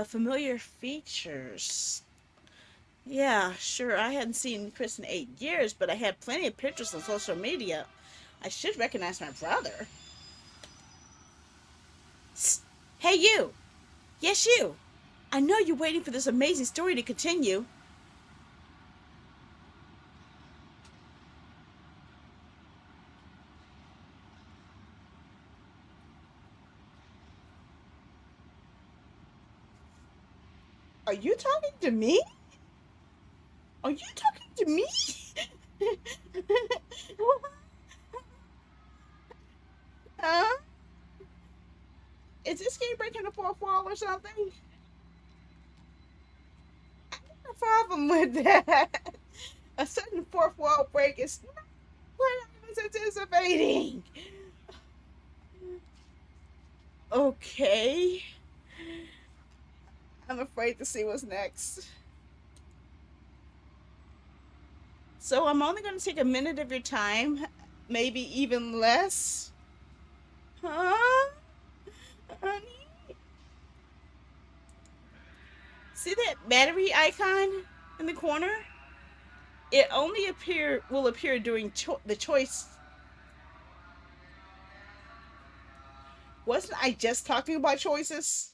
familiar features. Yeah, sure, I hadn't seen Chris in 8 years, but I had plenty of pictures on social media. I should recognize my brother. Hey, you! Yes, you! I know you're waiting for this amazing story to continue. Are you talking to me? Are you talking to me? Huh? Is this game breaking the fourth wall or something? The problem with that. A sudden fourth wall break is not what I was anticipating. Okay. I'm afraid to see what's next. So I'm only going to take a minute of your time, maybe even less. Huh? Honey? See that battery icon in the corner? It only will appear during the choice. Wasn't I just talking about choices?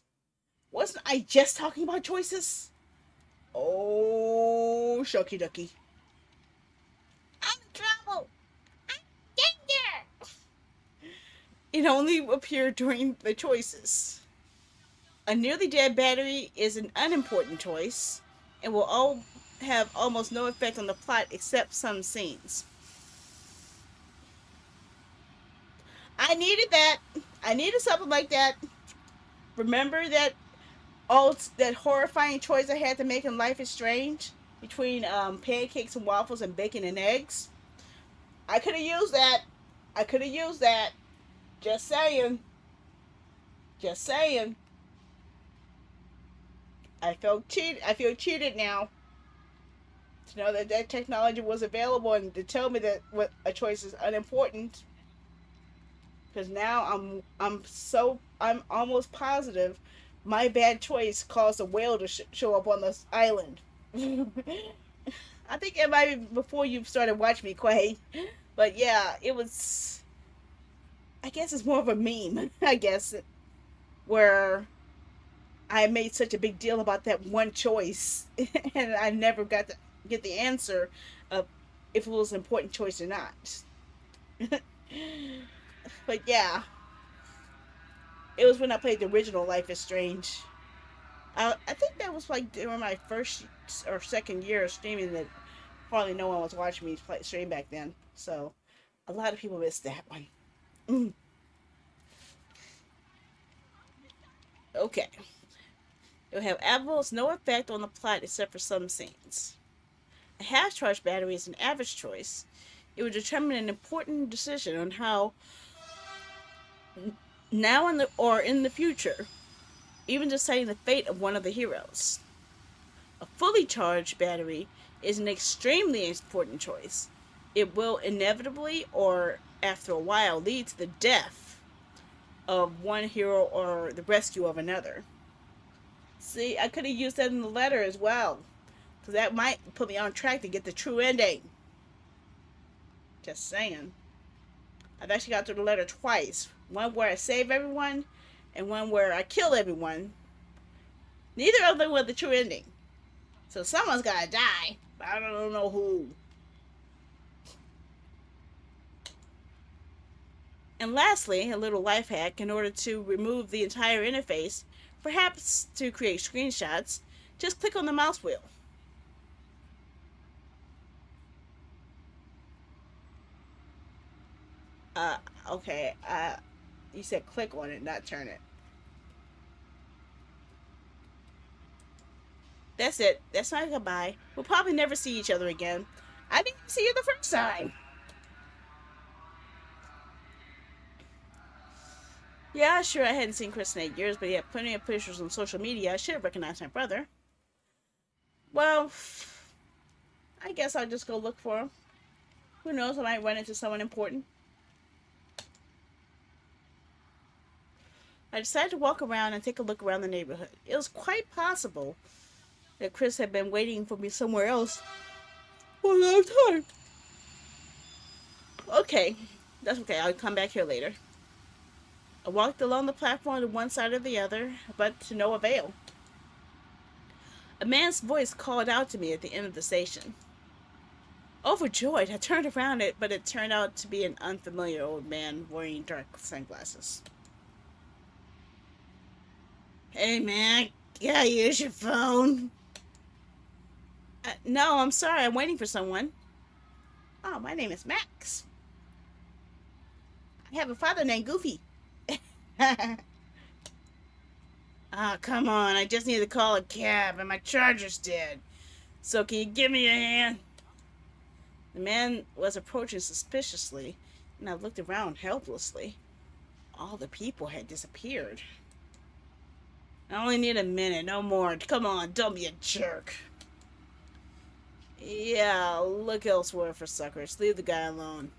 Wasn't I just talking about choices? Oh, shucky ducky. I'm in trouble. I'm danger. It only appeared during the choices. A nearly dead battery is an unimportant choice and will all have almost no effect on the plot except some scenes. I needed that. I needed something like that. Remember that that horrifying choice I had to make in Life is Strange between pancakes and waffles and bacon and eggs? I could have used that. I could have used that. Just saying. Just saying. I felt cheated. I feel cheated now to know that that technology was available and to tell me that what a choice is unimportant. Because now I'm almost positive my bad choice caused a whale to show up on this island. I think it might be before you started watching me, Quay. But yeah, it was. I guess it's more of a meme. I guess where I made such a big deal about that one choice, and I never got to get the answer of if it was an important choice or not. But yeah, it was when I played the original Life is Strange. I think that was like during my first or second year of streaming that probably no one was watching me play stream back then. So a lot of people missed that one. Mm, okay. It will have almost no effect on the plot except for some scenes. A half charged battery is an average choice. It would determine an important decision on how now in the future, even deciding the fate of one of the heroes. A fully charged battery is an extremely important choice. It will inevitably or after a while lead to the death of one hero or the rescue of another. See, I could have used that in the letter as well, because that might put me on track to get the true ending. Just saying. I've actually got through the letter twice. One where I save everyone, and one where I kill everyone. Neither of them were the true ending. So someone's gotta die. But I don't know who. And lastly, a little life hack in order to remove the entire interface, perhaps to create screenshots, just click on the mouse wheel. Uh, okay, you said click on it, not turn it. That's it. That's my goodbye. We'll probably never see each other again. I didn't see you the first time. Yeah, sure, I hadn't seen Chris in 8 years, but he had plenty of pictures on social media. I should have recognized my brother. Well, I guess I'll just go look for him. Who knows, I might run into someone important. I decided to walk around and take a look around the neighborhood. It was quite possible that Chris had been waiting for me somewhere else for a long time. Okay, that's okay. I'll come back here later. I walked along the platform to one side or the other, but to no avail. A man's voice called out to me at the end of the station. Overjoyed, I turned around but it turned out to be an unfamiliar old man wearing dark sunglasses. Hey man, gotta use your phone. No, I'm sorry, I'm waiting for someone. Oh, my name is Max. I have a father named Goofy. Ah, come on, I just need to call a cab and my charger's dead. So can you give me a hand? The man was approaching suspiciously, and I looked around helplessly. All the people had disappeared. I only need a minute, no more. Come on, don't be a jerk. Yeah, look elsewhere for suckers. Leave the guy alone.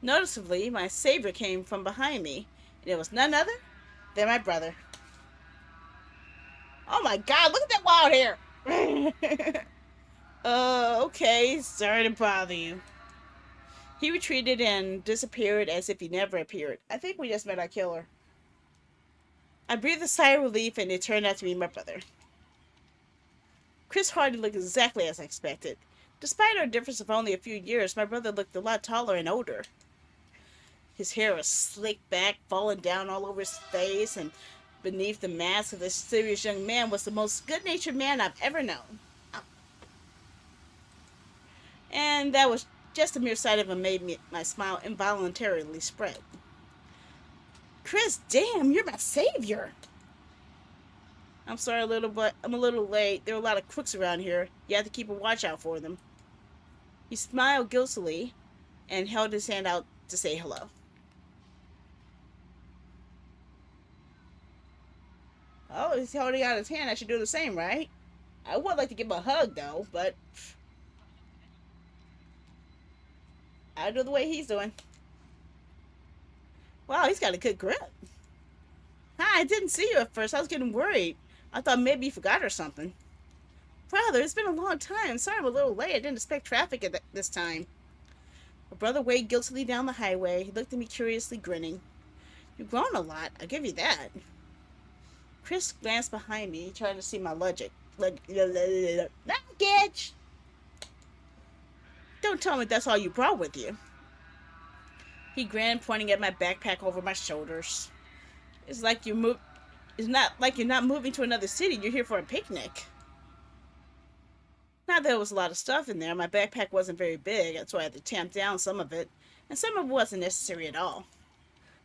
Noticeably, my savior came from behind me, and it was none other than my brother. Oh my god, look at that wild hair! Okay, sorry to bother you. He retreated and disappeared as if he never appeared. I think we just met our killer. I breathed a sigh of relief, and it turned out to be my brother. Chris Hardy looked exactly as I expected. Despite our difference of only a few years, my brother looked a lot taller and older. His hair was slicked back, falling down all over his face, and beneath the mask of this serious young man was the most good-natured man I've ever known. And that was just the mere sight of him made my smile involuntarily spread. Chris, damn, you're my savior. I'm sorry, but I'm a little late. There are a lot of crooks around here. You have to keep a watch out for them. He smiled guiltily and held his hand out to say hello. Oh, he's holding out his hand. I should do the same, right? I would like to give him a hug, though, but I'll do the way he's doing. Wow, he's got a good grip. Hi, I didn't see you at first. I was getting worried. I thought maybe you forgot or something. Brother, it's been a long time. Sorry I'm a little late. I didn't expect traffic at this time. My brother waved guiltily down the highway. He looked at me curiously, grinning. You've grown a lot. I'll give you that. Chris glanced behind me, trying to see my logic. Luggage! Don't tell me that's all you brought with you. He grinned, pointing at my backpack over my shoulders. It's not like you're not moving to another city. You're here for a picnic. Now there was a lot of stuff in there. My backpack wasn't very big, that's why I had to tamp down some of it, and some of it wasn't necessary at all.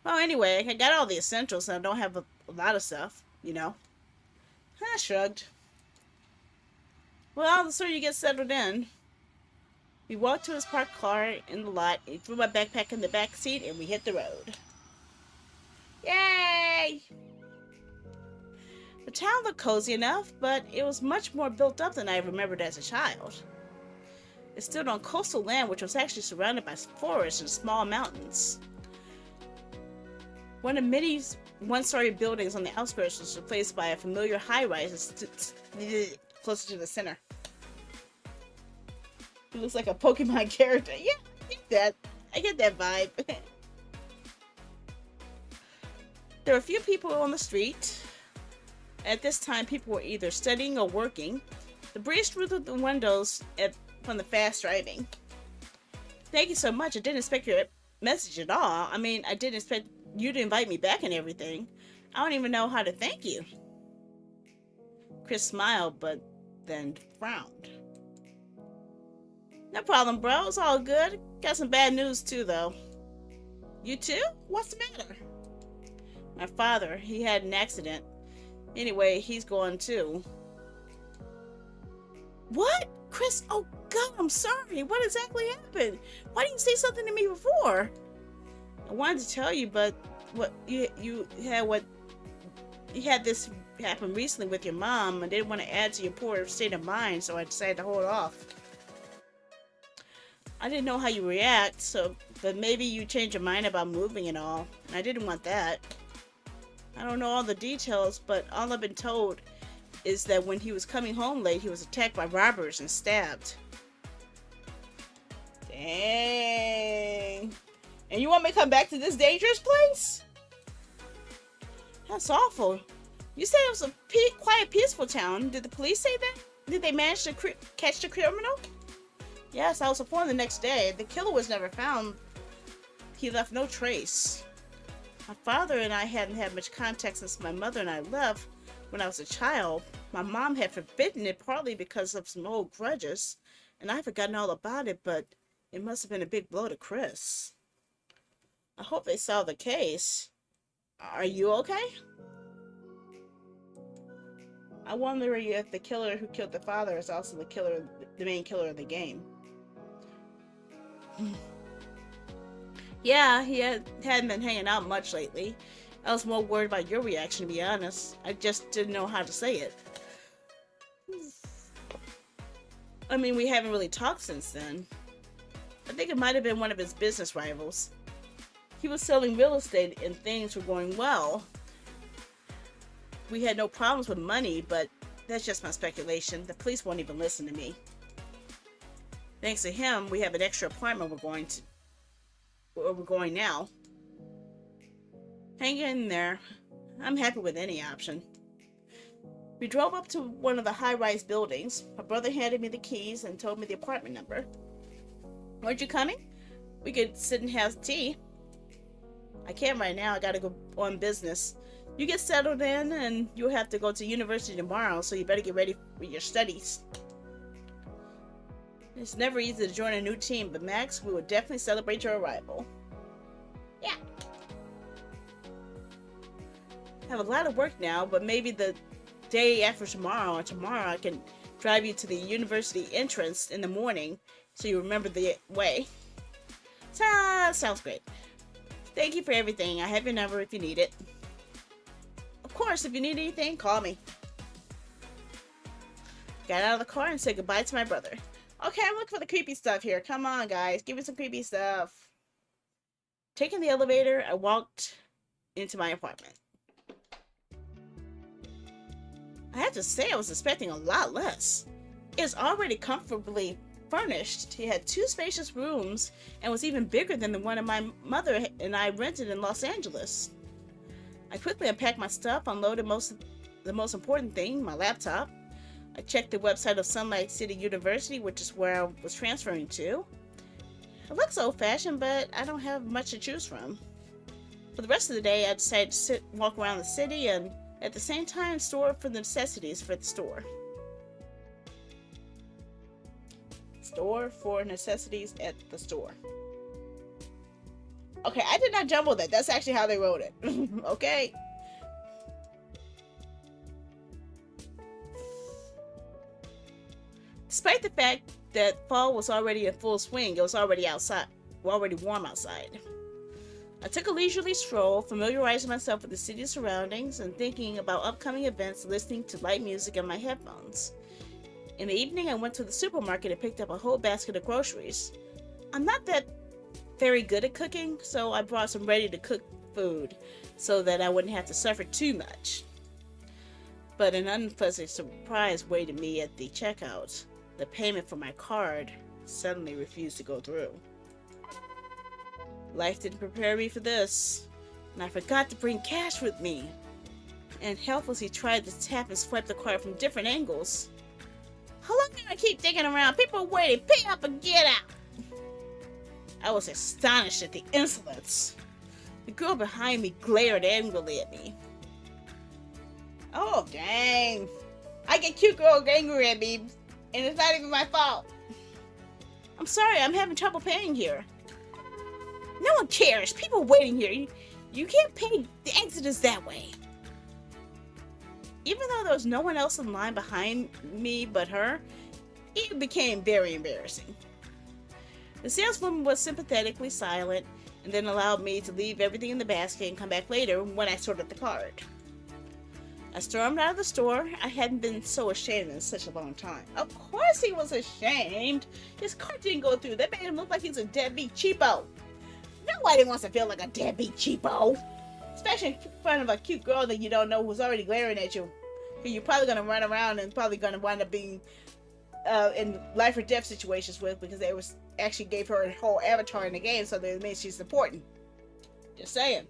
Well, anyway, I got all the essentials, and I don't have a lot of stuff, you know. I shrugged. Well, the sooner you get settled in. We walked to his parked car in the lot, he threw my backpack in the back seat, and we hit the road. Yay! The town looked cozy enough, but it was much more built up than I remembered as a child. It stood on coastal land which was actually surrounded by forests and small mountains. One of many one-story buildings on the outskirts was replaced by a familiar high-rise closer to the center. He looks like a Pokemon character. Yeah, I get that vibe. There were a few people on the street. At this time, people were either studying or working. The breeze through the windows from the fast driving. Thank you so much. I didn't expect your message at all. I mean, I didn't expect you to invite me back and everything. I don't even know how to thank you. Chris smiled, but then frowned. No problem, bro. It's all good. Got some bad news, too, though. You too? What's the matter? My father, he had an accident. Anyway, he's gone, too. What? Chris, oh God, I'm sorry. What exactly happened? Why didn't you say something to me before? I wanted to tell you, but you had this happen recently with your mom. I didn't want to add to your poor state of mind, so I decided to hold off. I didn't know how you react, but maybe you changed your mind about moving and all. And I didn't want that. I don't know all the details, but all I've been told is that when he was coming home late, he was attacked by robbers and stabbed. Dang. And you want me to come back to this dangerous place? That's awful. You said it was a quiet, peaceful town. Did the police say that? Did they manage to catch the criminal? Yes, I was informed the next day. The killer was never found. He left no trace. My father and I hadn't had much contact since my mother and I left when I was a child. My mom had forbidden it partly because of some old grudges, and I've forgotten all about it, but it must have been a big blow to Chris. I hope they solve the case. Are you okay? I wonder if the killer who killed the father is also the main killer of the game. Yeah, he hadn't been hanging out much lately. I was more worried about your reaction, to be honest. I just didn't know how to say it. I mean, we haven't really talked since then. I think it might have been one of his business rivals. He was selling real estate and things were going well. We had no problems with money, but that's just my speculation. The police won't even listen to me. Thanks to him, we have an extra apartment we're going now. Hang in there. I'm happy with any option. We drove up to one of the high-rise buildings. My brother handed me the keys and told me the apartment number. Weren't you coming? We could sit and have tea. I can't right now. I gotta go on business. You get settled in and you'll have to go to university tomorrow, so you better get ready for your studies. It's never easy to join a new team, but Max, we will definitely celebrate your arrival. Yeah. I have a lot of work now, but maybe the day after tomorrow or tomorrow I can drive you to the university entrance in the morning so you remember the way. Sounds great. Thank you for everything. I have your number if you need it. Of course, if you need anything, call me. Got out of the car and said goodbye to my brother. Okay, I'm looking for the creepy stuff here. Come on, guys. Give me some creepy stuff. Taking the elevator, I walked into my apartment. I have to say, I was expecting a lot less. It was already comfortably furnished. It had 2 spacious rooms and was even bigger than the one my mother and I rented in Los Angeles. I quickly unpacked my stuff, unloaded the most important thing, my laptop. I checked the website of Sunlight City University, which is where I was transferring to. It looks old-fashioned, but I don't have much to choose from. For the rest of the day, I decided to walk around the city and at the same time store for the necessities for the store. Store for necessities at the store. Okay, I did not jumble that. That's actually how they wrote it. Okay. Despite the fact that fall was already in full swing, it was already warm outside. I took a leisurely stroll, familiarizing myself with the city's surroundings and thinking about upcoming events, listening to light music in my headphones. In the evening, I went to the supermarket and picked up a whole basket of groceries. I'm not that very good at cooking, so I brought some ready-to-cook food so that I wouldn't have to suffer too much. But an unpleasant surprise waited me at the checkout. The payment for my card suddenly refused to go through. Life didn't prepare me for this, and I forgot to bring cash with me. And helplessly tried to tap and swipe the card from different angles. How long can I keep digging around? People are waiting. Pay up and get out! I was astonished at the insolence. The girl behind me glared angrily at me. Oh, dang. I get cute girls angry at me, and it's not even my fault. I'm sorry, I'm having trouble paying here. No one cares. People waiting here. You can't pay. The exit is that way. Even though there was no one else in line behind me but her, it became very embarrassing. The saleswoman was sympathetically silent and then allowed me to leave everything in the basket and come back later when I sorted the card. I stormed out of the store. I hadn't been so ashamed in such a long time. Of course he was ashamed. His card didn't go through. That made him look like he's a deadbeat cheapo. Nobody wants to feel like a deadbeat cheapo. Especially in front of a cute girl that you don't know who's already glaring at you. Who you're probably going to run around and probably going to wind up being in life or death situations with, because they was actually gave her a whole avatar in the game, so that means she's important. Just saying.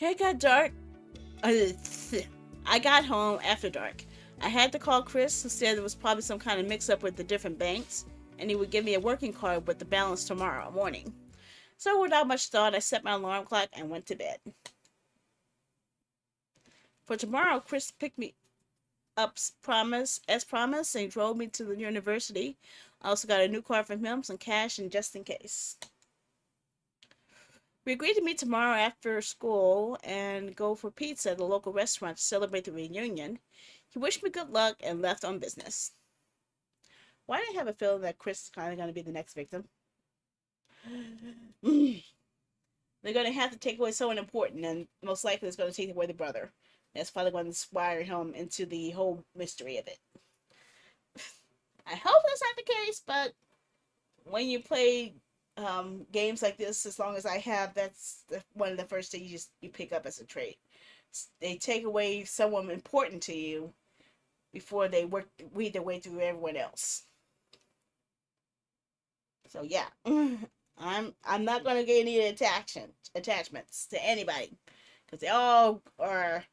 It got dark. I got home after dark. I had to call Chris, who said there was probably some kind of mix-up with the different banks, and he would give me a working card with the balance tomorrow morning. So without much thought, I set my alarm clock and went to bed. For tomorrow, Chris picked me up as promised, and drove me to the university. I also got a new car from him, some cash, and just in case. We agreed to meet tomorrow after school and go for pizza at a local restaurant to celebrate the reunion. He wished me good luck and left on business. Why do I have a feeling that Chris is kind of going to be the next victim? They're going to have to take away someone important, and most likely it's going to take away the brother. That's probably going to inspire him into the whole mystery of it. I hope that's not the case, but when you play games like this, as long as I have, that's one of the first things you pick up as a trait. They take away someone important to you before they weed their way through everyone else. So yeah, I'm not gonna get any attachments to anybody, because they all are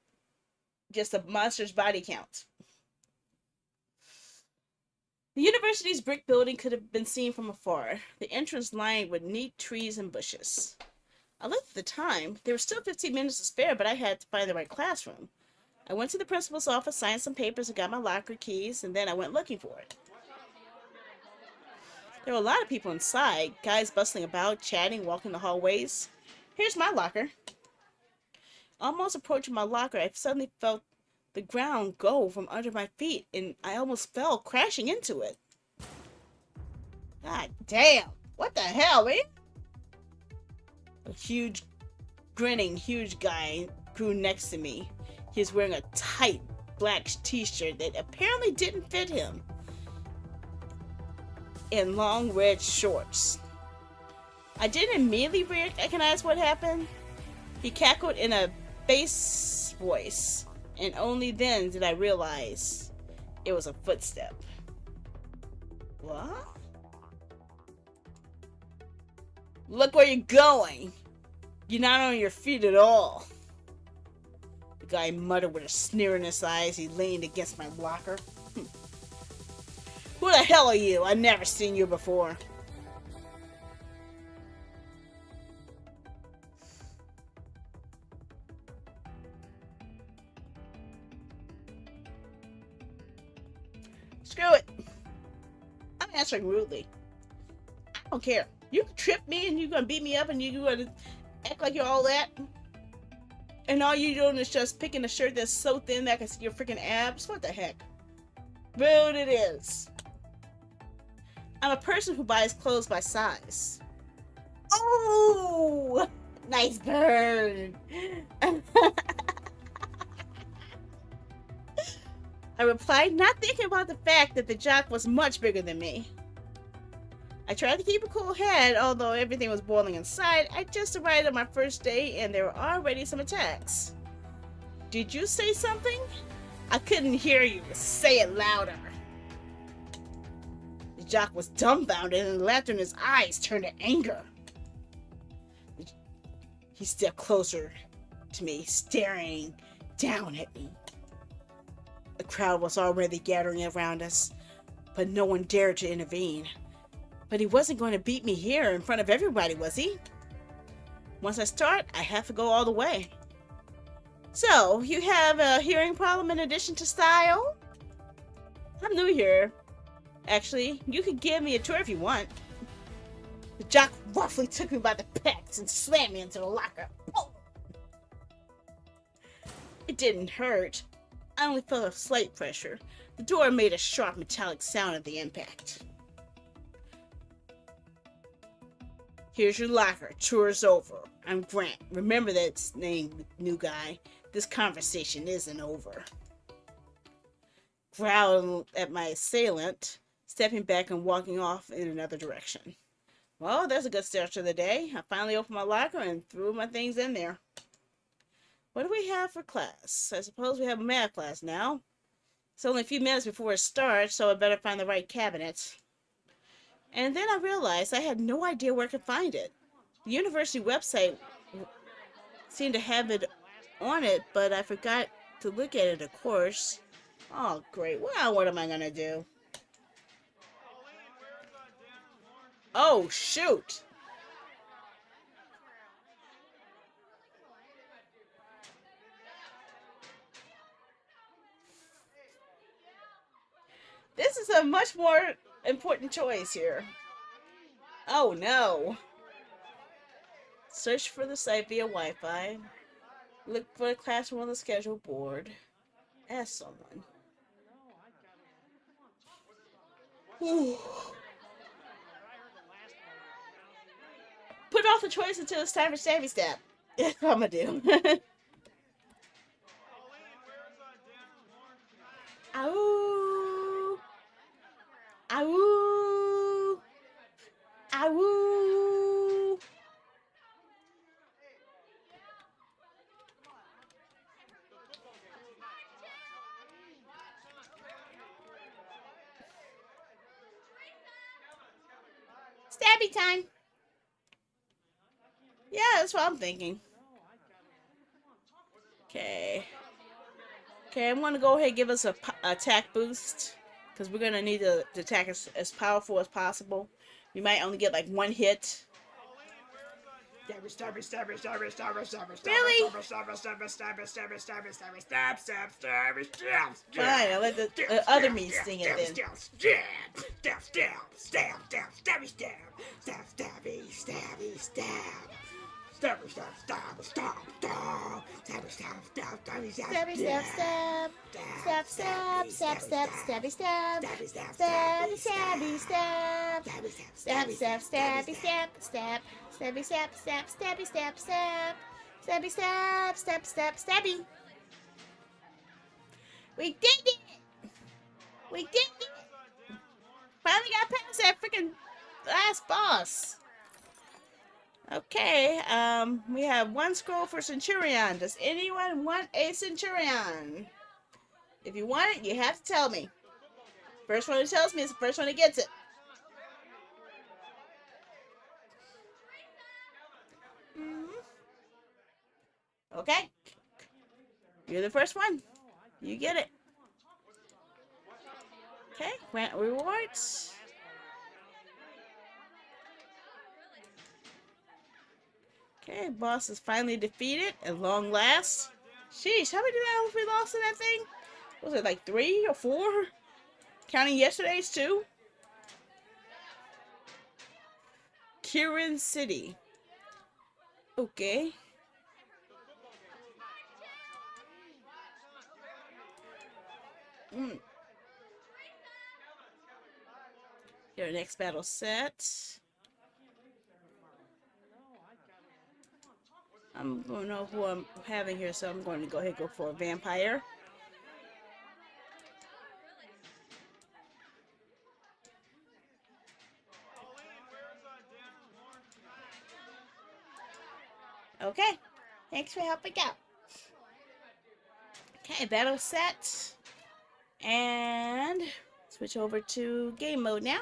just a monster's body count. The university's brick building could have been seen from afar, the entrance lined with neat trees and bushes. I looked at the time. There were still 15 minutes to spare, but I had to find the right classroom. I went to the principal's office, signed some papers, and got my locker keys, and then I went looking for it. There were a lot of people inside, guys bustling about, chatting, walking the hallways. Here's my locker. Almost approaching my locker, I suddenly felt the ground go from under my feet, and I almost fell crashing into it. God damn! What the hell, man? A grinning huge guy grew next to me. He was wearing a tight black t-shirt that apparently didn't fit him, and long red shorts. I didn't immediately recognize what happened. He cackled in a bass voice, and only then did I realize it was a footstep. What? Look where you're going. You're not on your feet at all. The guy muttered with a sneer in his eyes. He leaned against my locker. Who the hell are you? I've never seen you before. Screw it. I'm answering rudely. I don't care. You can trip me and you're going to beat me up and you're going to act like you're all that. And all you're doing is just picking a shirt that's so thin that I can see your freaking abs. What the heck? Rude it is. I'm a person who buys clothes by size. Oh! Nice burn. I replied, not thinking about the fact that the jock was much bigger than me. I tried to keep a cool head, although everything was boiling inside. I just arrived on my first day and there were already some attacks. Did you say something? I couldn't hear you. Say it louder. Jacques was dumbfounded and the laughter in his eyes turned to anger. He stepped closer to me, staring down at me. The crowd was already gathering around us, but no one dared to intervene. But he wasn't going to beat me here in front of everybody, was he? Once I start, I have to go all the way. So, you have a hearing problem in addition to style? I'm new here. Actually, you could give me a tour if you want. The jock roughly took me by the pecs and slammed me into the locker. Oh! It didn't hurt. I only felt a slight pressure. The door made a sharp metallic sound at the impact. Here's your locker. Tour's over. I'm Grant. Remember that name, new guy. This conversation isn't over. Growled at my assailant, stepping back and walking off in another direction. Well, that's a good start to the day. I finally opened my locker and threw my things in there. What do we have for class? I suppose we have a math class now. It's only a few minutes before it starts, so I better find the right cabinet. And then I realized I had no idea where I could find it. The university website seemed to have it on it, but I forgot to look at it, of course. Oh, great. Well, what am I going to do? Oh, shoot. This is a much more important choice here. Oh, no. Search for the site via Wi-Fi. Look for the classroom on the schedule board. Ask someone. Ooh. Put off the choice until it's time for Stabby Stab. That's what I'm gonna do. Ow! Ow! Ow! Stabby time! Yeah, that's what I'm thinking. Okay. Okay, I'm gonna go ahead and give us a attack boost. Because we're gonna need to attack as powerful as possible. We might only get like one hit. Really? Fine, I'll let the other me sing it then. Stabby, stab, stab, stab, stab. Stabby, stab, stab, stabby, stab. Stabby, stab, stab. Stab, stab, stab, stab, stabby, stab. Stabby, stabby, stab. Stabby, stab, stabby, stab, stab. Stabby, stab, stab, stabby, stab, stab. Stabby, stab, stab, stab, stabby. We did it! We did it! Finally got past that freaking last boss. Okay, we have one scroll for Centurion. Does anyone want a Centurion? If you want it, you have to tell me. First one who tells me is the first one who gets it. Okay. You're the first one. You get it. Okay, grant rewards. Okay, boss is finally defeated at long last. Sheesh, how many rounds we lost in that thing? Was it like 3 or 4? Counting yesterday's too? Kirin City. Okay. Your next battle set. I'm going to know who I'm having here, so I'm going to go ahead and go for a vampire. Okay. Thanks for helping out. Okay, battle set. And switch over to game mode now.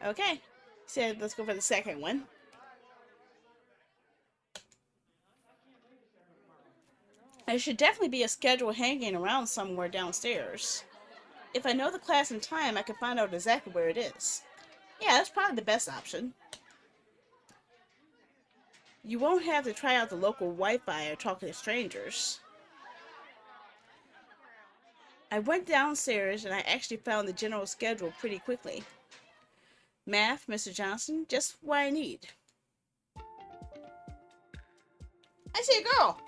Okay. So let's go for the second one. There should definitely be a schedule hanging around somewhere downstairs. If I know the class in time, I can find out exactly where it is. Yeah, that's probably the best option. You won't have to try out the local Wi-Fi or talk to strangers. I went downstairs and I actually found the general schedule pretty quickly. Math, Mr. Johnson, just what I need. I see a girl!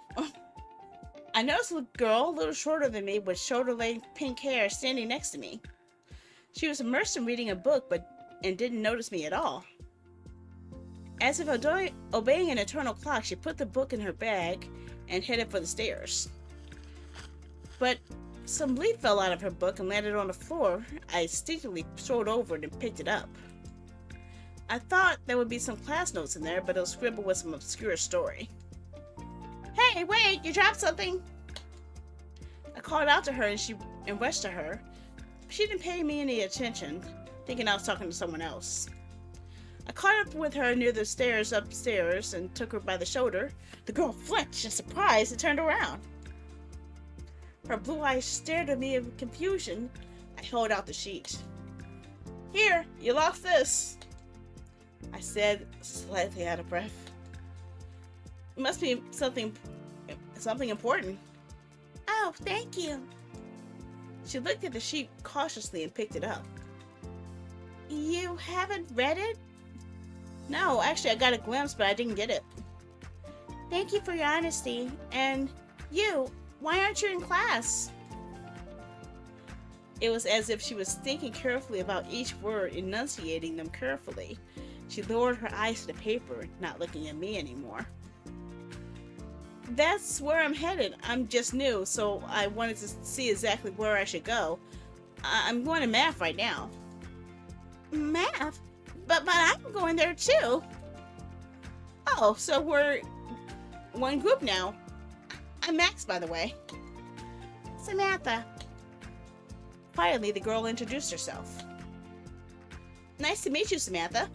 I noticed a girl, a little shorter than me, with shoulder-length pink hair standing next to me. She was immersed in reading a book, and didn't notice me at all. As if obeying an eternal clock, she put the book in her bag and headed for the stairs. But some leaf fell out of her book and landed on the floor. I instinctively strolled over it and picked it up. I thought there would be some class notes in there, but it was scribbled with some obscure story. Hey, wait, you dropped something! I called out to her and rushed to her. She didn't pay me any attention, thinking I was talking to someone else. I caught up with her near the stairs upstairs and took her by the shoulder. The girl flinched in surprise and turned around. Her blue eyes stared at me in confusion. I held out the sheet. Here, you lost this, I said, slightly out of breath. It must be something important. Oh, thank you. She looked at the sheet cautiously and picked it up. You haven't read it? No, actually I got a glimpse, but I didn't get it. Thank you for your honesty. And you, why aren't you in class? It was as if she was thinking carefully about each word, enunciating them carefully. She lowered her eyes to the paper, not looking at me anymore. That's where I'm headed. I'm just new, so I wanted to see exactly where I should go. I'm going to math right now. Math? But I'm going there too. Oh, so we're one group now. I'm Max, by the way. Samantha. Quietly, the girl introduced herself. Nice to meet you, Samantha.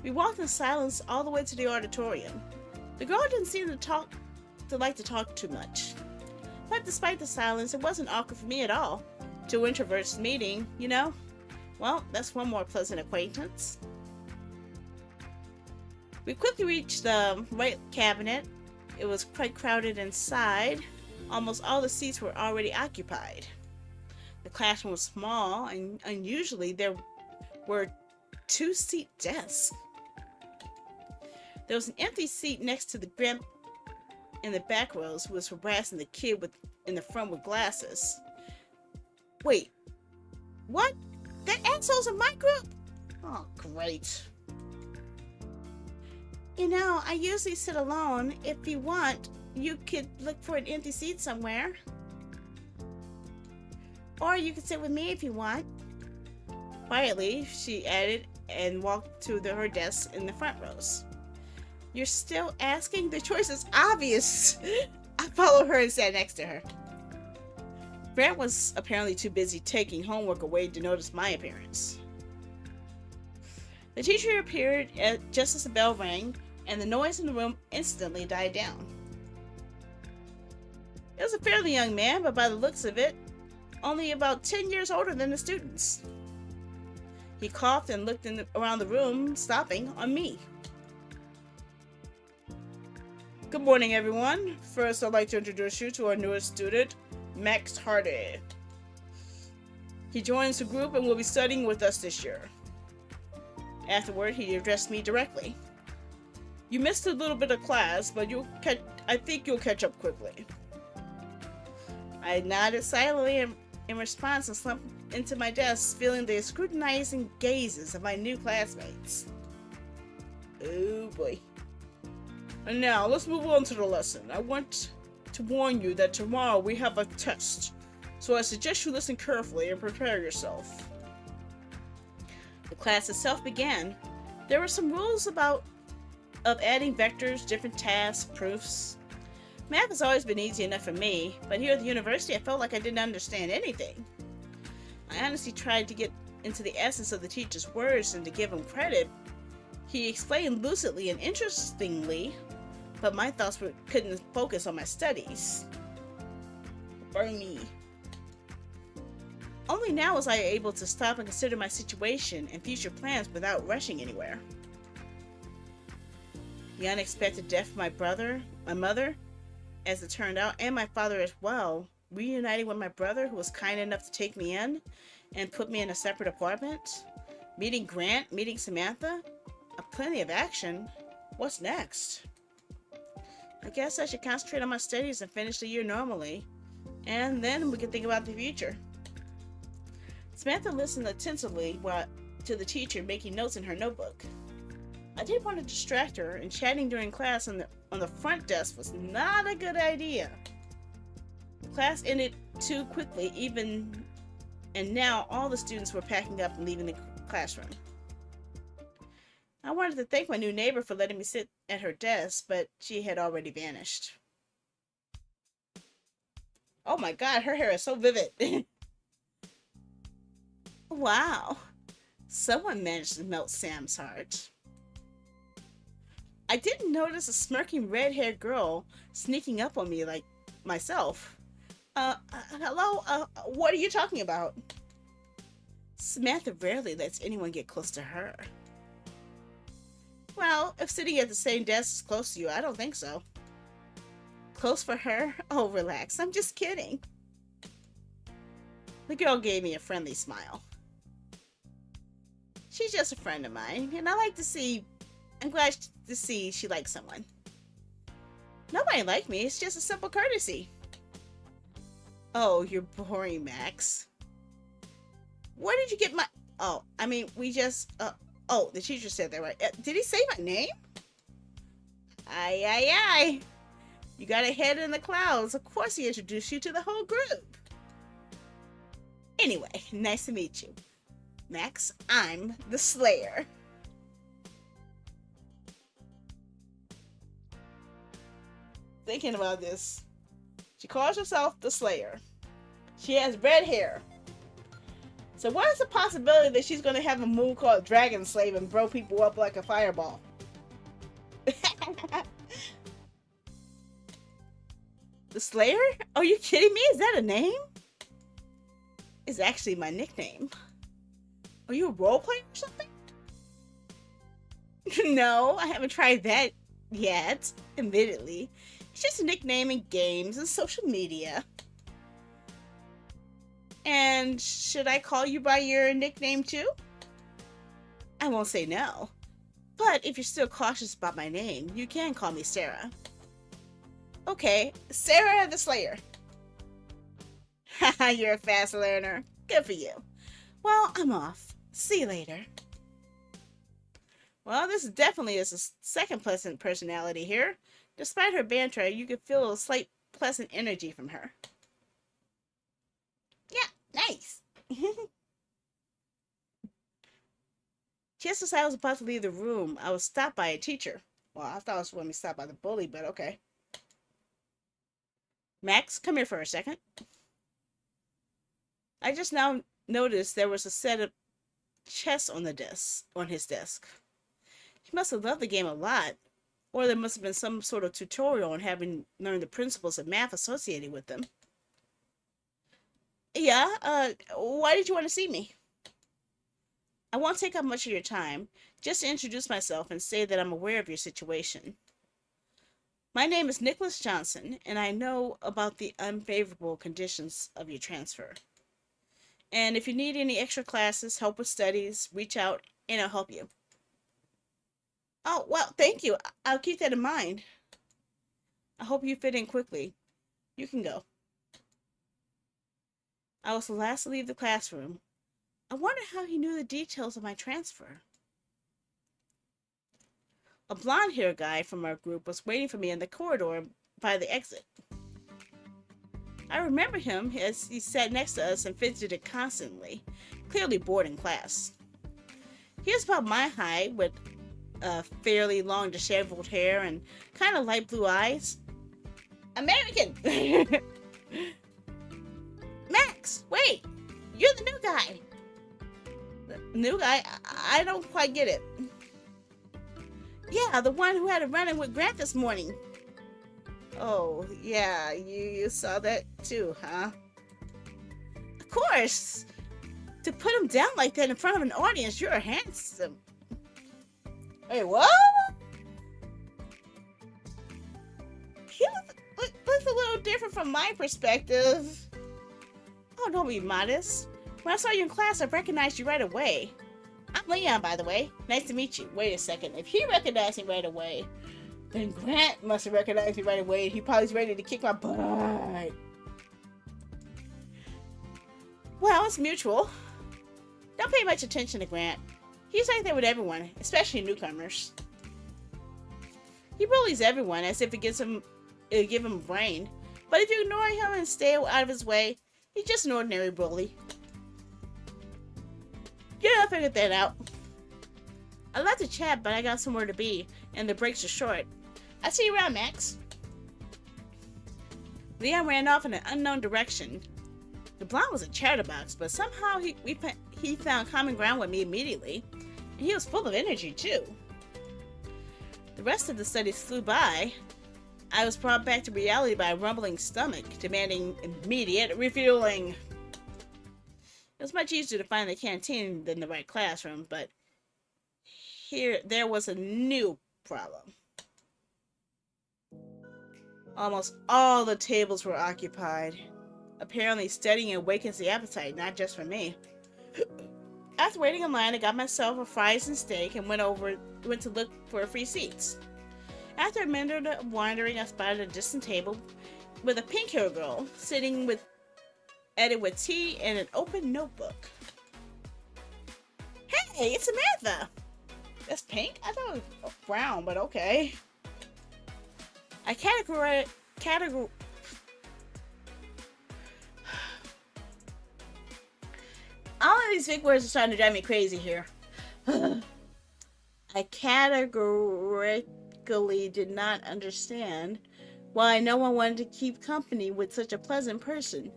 We walked in silence all the way to the auditorium. The girl didn't seem to like to talk too much. But despite the silence, it wasn't awkward for me at all. Two introverts meeting, you know? Well, that's one more pleasant acquaintance. We quickly reached the right cabinet. It was quite crowded inside. Almost all the seats were already occupied. The classroom was small, and unusually there were 2-seat desks. There was an empty seat next to the grandpa in the back rows who was harassing the kid in the front with glasses. Wait, what? That asshole's in my group? Oh, great. You know, I usually sit alone. If you want, you could look for an empty seat somewhere. Or you could sit with me if you want. Quietly, she added and walked to her desk in the front rows. You're still asking? The choice is obvious. I followed her and sat next to her. Grant was apparently too busy taking homework away to notice my appearance. The teacher appeared just as the bell rang, and the noise in the room instantly died down. It was a fairly young man, but by the looks of it, only about 10 years older than the students. He coughed and looked around the room, stopping on me. Good morning, everyone. First, I'd like to introduce you to our newest student, Max Hardy. He joins the group and will be studying with us this year. Afterward, he addressed me directly. You missed a little bit of class, but I think you'll catch up quickly. I nodded silently in response and slumped into my desk, feeling the scrutinizing gazes of my new classmates. Oh boy. And now, let's move on to the lesson. I want to warn you that tomorrow we have a test, so I suggest you listen carefully and prepare yourself. The class itself began. There were some rules of adding vectors, different tasks, proofs. Math has always been easy enough for me, but here at the university I felt like I didn't understand anything. I honestly tried to get into the essence of the teacher's words and to give him credit. He explained lucidly and interestingly, but my thoughts couldn't focus on my studies. Burn me. Only now was I able to stop and consider my situation and future plans without rushing anywhere. The unexpected death of my mother, as it turned out, and my father as well, reuniting with my brother who was kind enough to take me in and put me in a separate apartment, meeting Grant, meeting Samantha, plenty of action. What's next? I guess I should concentrate on my studies and finish the year normally, and then we can think about the future. Samantha listened attentively to the teacher making notes in her notebook. I didn't want to distract her, and chatting during class on the front desk was not a good idea. Class ended too quickly, and now all the students were packing up and leaving the classroom. I wanted to thank my new neighbor for letting me sit at her desk, but she had already vanished. Oh my god, her hair is so vivid. Wow, someone managed to melt Sam's heart. I didn't notice a smirking red-haired girl sneaking up on me like myself. Hello? What are you talking about? Samantha rarely lets anyone get close to her. Well, if sitting at the same desk is close to you, I don't think so. Close for her? Oh, relax. I'm just kidding. The girl gave me a friendly smile. She's just a friend of mine, and I'm glad to see she likes someone. Nobody liked me. It's just a simple courtesy. Oh, you're boring, Max. Where did you get my... Oh, I mean, we just... Oh, the teacher said that right. Did he say my name? Aye. You got a head in the clouds. Of course he introduced you to the whole group. Anyway, nice to meet you. Max, I'm the Slayer. Thinking about this. She calls herself the Slayer. She has red hair. So what is the possibility that she's going to have a move called Dragon Slave and blow people up like a fireball? The Slayer? Are you kidding me? Is that a name? It's actually my nickname. Are you a role player or something? No, I haven't tried that yet, admittedly. It's just a nickname in games and social media. And should I call you by your nickname too? I won't say no. But if you're still cautious about my name, you can call me Sarah. Okay, Sarah the Slayer. Haha, you're a fast learner. Good for you. Well, I'm off. See you later. Well, this definitely is a second pleasant personality here. Despite her banter, you could feel a slight pleasant energy from her. Yeah, nice. Just as I was about to leave the room, I was stopped by a teacher. Well, I thought it was when we stopped by the bully, but okay. Max, come here for a second. I just now noticed there was a set of chess on his desk. He must have loved the game a lot, or there must have been some sort of tutorial on having learned the principles of math associated with them. Yeah, why did you want to see me? I won't take up much of your time. Just to introduce myself and say that I'm aware of your situation. My name is Nicholas Johnson, and I know about the unfavorable conditions of your transfer. And if you need any extra classes, help with studies, reach out, and I'll help you. Oh, well, thank you. I'll keep that in mind. I hope you fit in quickly. You can go. I was the last to leave the classroom. I wonder how he knew the details of my transfer. A blonde-haired guy from our group was waiting for me in the corridor by the exit. I remember him as he sat next to us and fidgeted constantly, clearly bored in class. He was about my height with fairly long disheveled hair and kind of light blue eyes. American! Max, wait! You're the new guy! The new guy? I don't quite get it. Yeah, the one who had a run-in with Grant this morning. Oh, yeah, you saw that too, huh? Of course! To put him down like that in front of an audience, you're handsome. Wait, what? He looks a little different from my perspective. Oh, don't be modest. When I saw you in class, I recognized you right away. I'm Leon, by the way. Nice to meet you. Wait a second. If he recognized me right away, then Grant must have recognized me right away. He probably's ready to kick my butt. Well, it's mutual. Don't pay much attention to Grant. He's like that with everyone, especially newcomers. He bullies everyone as if it'll give him a brain. But if you ignore him and stay out of his way, he's just an ordinary bully. Yeah, I figured that out. I'd love to chat, but I got somewhere to be, and the breaks are short. I'll see you around, Max. Leon ran off in an unknown direction. The blonde was a chatterbox, but somehow he found common ground with me immediately. And he was full of energy, too. The rest of the studies flew by. I was brought back to reality by a rumbling stomach, demanding immediate refueling. It was much easier to find the canteen than the right classroom, but there was a new problem. Almost all the tables were occupied. Apparently, studying awakens the appetite, not just for me. After waiting in line, I got myself a fries and steak and went to look for free seats. After a minute of wandering, I spotted a distant table with a pink-haired girl sitting at it with tea and an open notebook. Hey, it's Samantha! That's pink? I thought it was brown, but okay. All of these big words are starting to drive me crazy here. I categorically did not understand why no one wanted to keep company with such a pleasant person.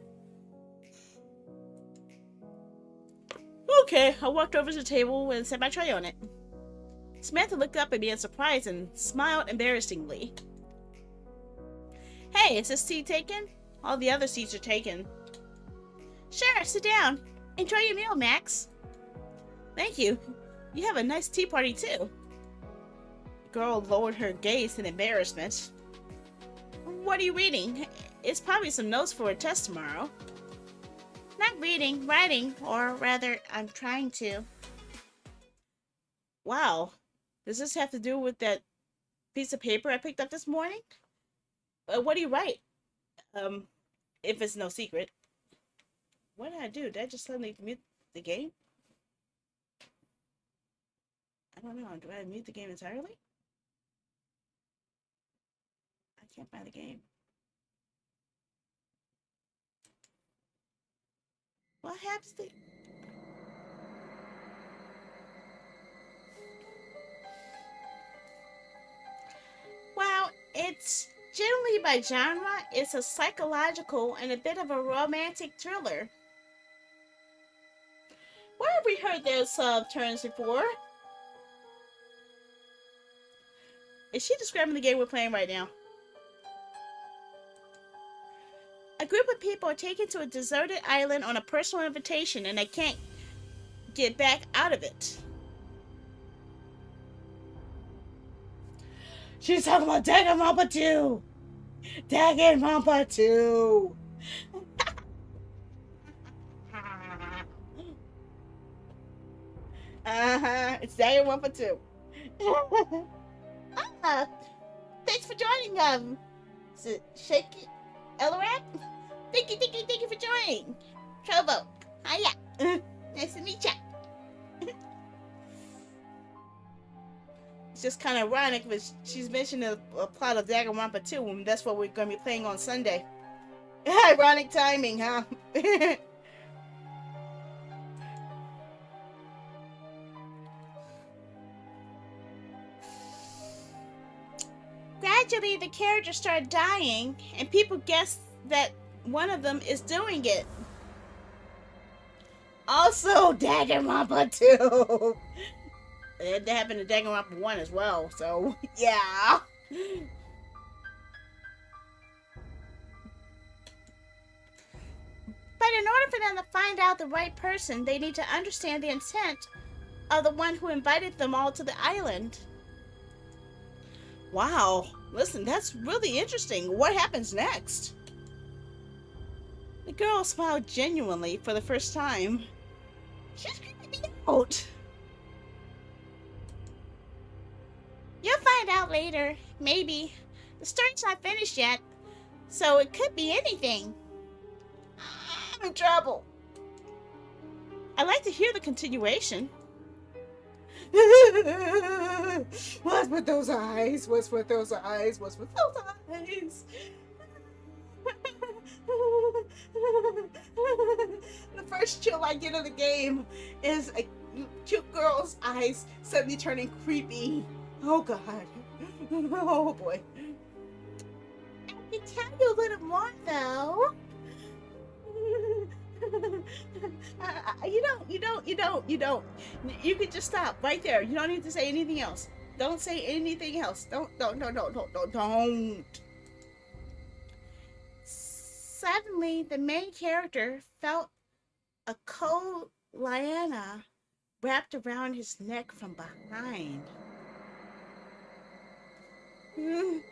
Okay, I walked over to the table and set my tray on it. Samantha looked up at me in surprise and smiled embarrassingly. Hey, is this seat taken? All the other seats are taken. Sure, sit down. Enjoy your meal, Max. Thank you. You have a nice tea party, too. The girl lowered her gaze in embarrassment. What are you reading? It's probably some notes for a test tomorrow. Not reading, writing, or rather, I'm trying to. Wow. Does this have to do with that piece of paper I picked up this morning? What do you write? If it's no secret. What did I do? Did I just suddenly mute the game? I don't know. Do I mute the game entirely? I can't find the game. What happens to... Wow, it's generally by genre, it's a psychological and a bit of a romantic thriller. Where have we heard those terms before? Is she describing the game we're playing right now? A group of people are taken to a deserted island on a personal invitation and they can't get back out of it. She's talking about Danganronpa 2! Danganronpa 2! It's Danganronpa 2. Thanks for joining, Shaky Elorap? Thank you for joining. Trovo, hiya. Nice to meet ya. It's just kind of ironic, but she's mentioned a plot of Danganronpa 2, and that's what we're going to be playing on Sunday. Ironic timing, huh? Gradually, the characters start dying, and people guess that one of them is doing it. Also, Danganronpa 2. It happened to Danganronpa 1 as well, so yeah. But in order for them to find out the right person, they need to understand the intent of the one who invited them all to the island. Wow, listen, that's really interesting. What happens next? The girl smiled genuinely for the first time. She's creeping me out. You'll find out later. Maybe. The story's not finished yet, so it could be anything. I'm in trouble. I'd like to hear the continuation. What's with those eyes? What's with those eyes? What's with those eyes? The first chill I get of the game is a cute girl's eyes suddenly turning creepy. Oh god. Oh boy. I can tell you a little more though. You don't. You can just stop right there. You don't need to say anything else. Don't say anything else. Don't. Suddenly, the main character felt a cold liana wrapped around his neck from behind. Nani?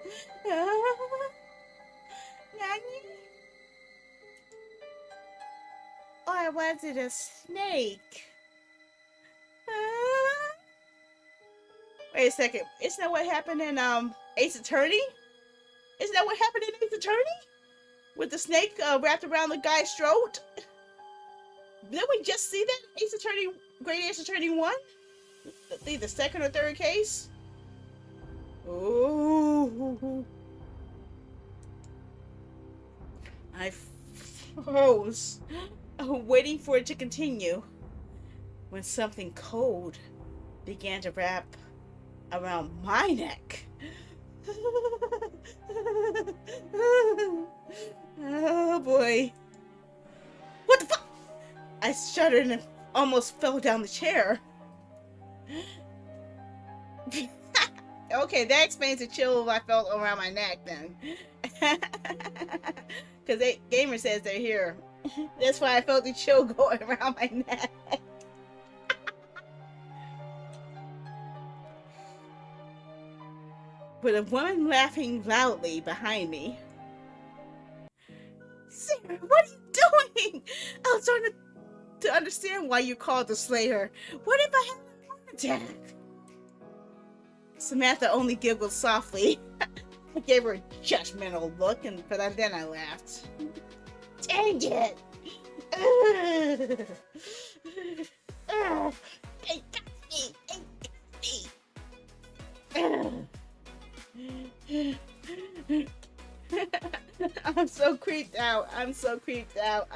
Or was it a snake? Wait a second. Isn't that what happened in Ace Attorney? Isn't that what happened in Ace Attorney? With the snake wrapped around the guy's throat? Didn't we just see that in Ace Attorney, Great Ace Attorney 1? The second or third case? Ooh. I froze, waiting for it to continue, when something cold began to wrap around my neck. Oh boy. What the fuck? I shuddered and almost fell down the chair. Okay, that explains the chill I felt around my neck then. Because Gamer says they're here. That's why I felt the chill going around my neck. With a woman laughing loudly behind me. Sarah, what are you doing? I was starting to understand why you called the Slayer. What if I had a heart attack? Samantha only giggled softly. I gave her a judgmental look, but then I laughed. Dang it! It got me! It got me! I'm so creeped out. I'm so creeped out.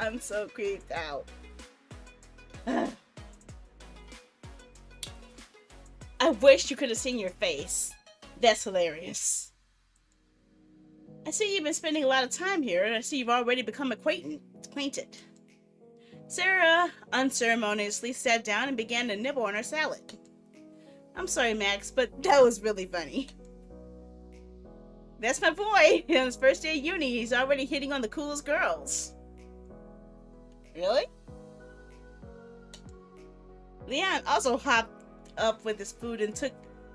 I wish you could have seen your face. That's hilarious. I see you've been spending a lot of time here, and I see you've already become acquainted. Sarah unceremoniously sat down and began to nibble on her salad. I'm sorry, Max, but that was really funny. That's my boy. On his first day of uni, he's already hitting on the coolest girls. Really? Leon also hopped up with his food and took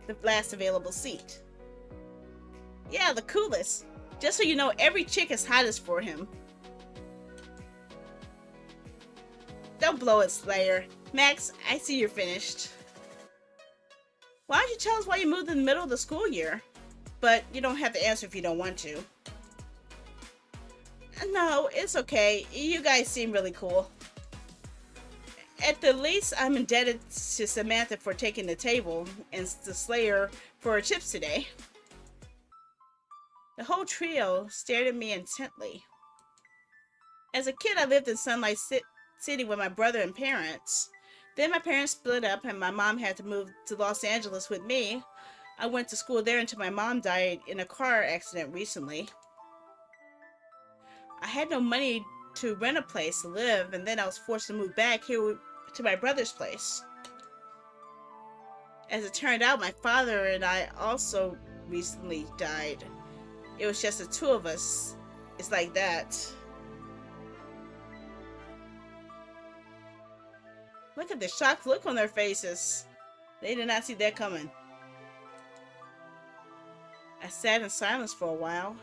the last available seat. Yeah, the coolest. Just so you know, every chick is hottest for him. Don't blow it, Slayer. Max, I see you're finished. Why don't you tell us why you moved in the middle of the school year? But you don't have to answer if you don't want to. No, it's okay. You guys seem really cool. At the least, I'm indebted to Samantha for taking the table and the Slayer for her chips today. The whole trio stared at me intently. As a kid, I lived in Sunlight City with my brother and parents. Then my parents split up and my mom had to move to Los Angeles with me. I went to school there until my mom died in a car accident recently. I had no money to rent a place to live, and then I was forced to move back here to my brother's place. As it turned out, my father and I also recently died. It was just the two of us. It's like that. Look at the shocked look on their faces. They did not see that coming. I sat in silence for a while,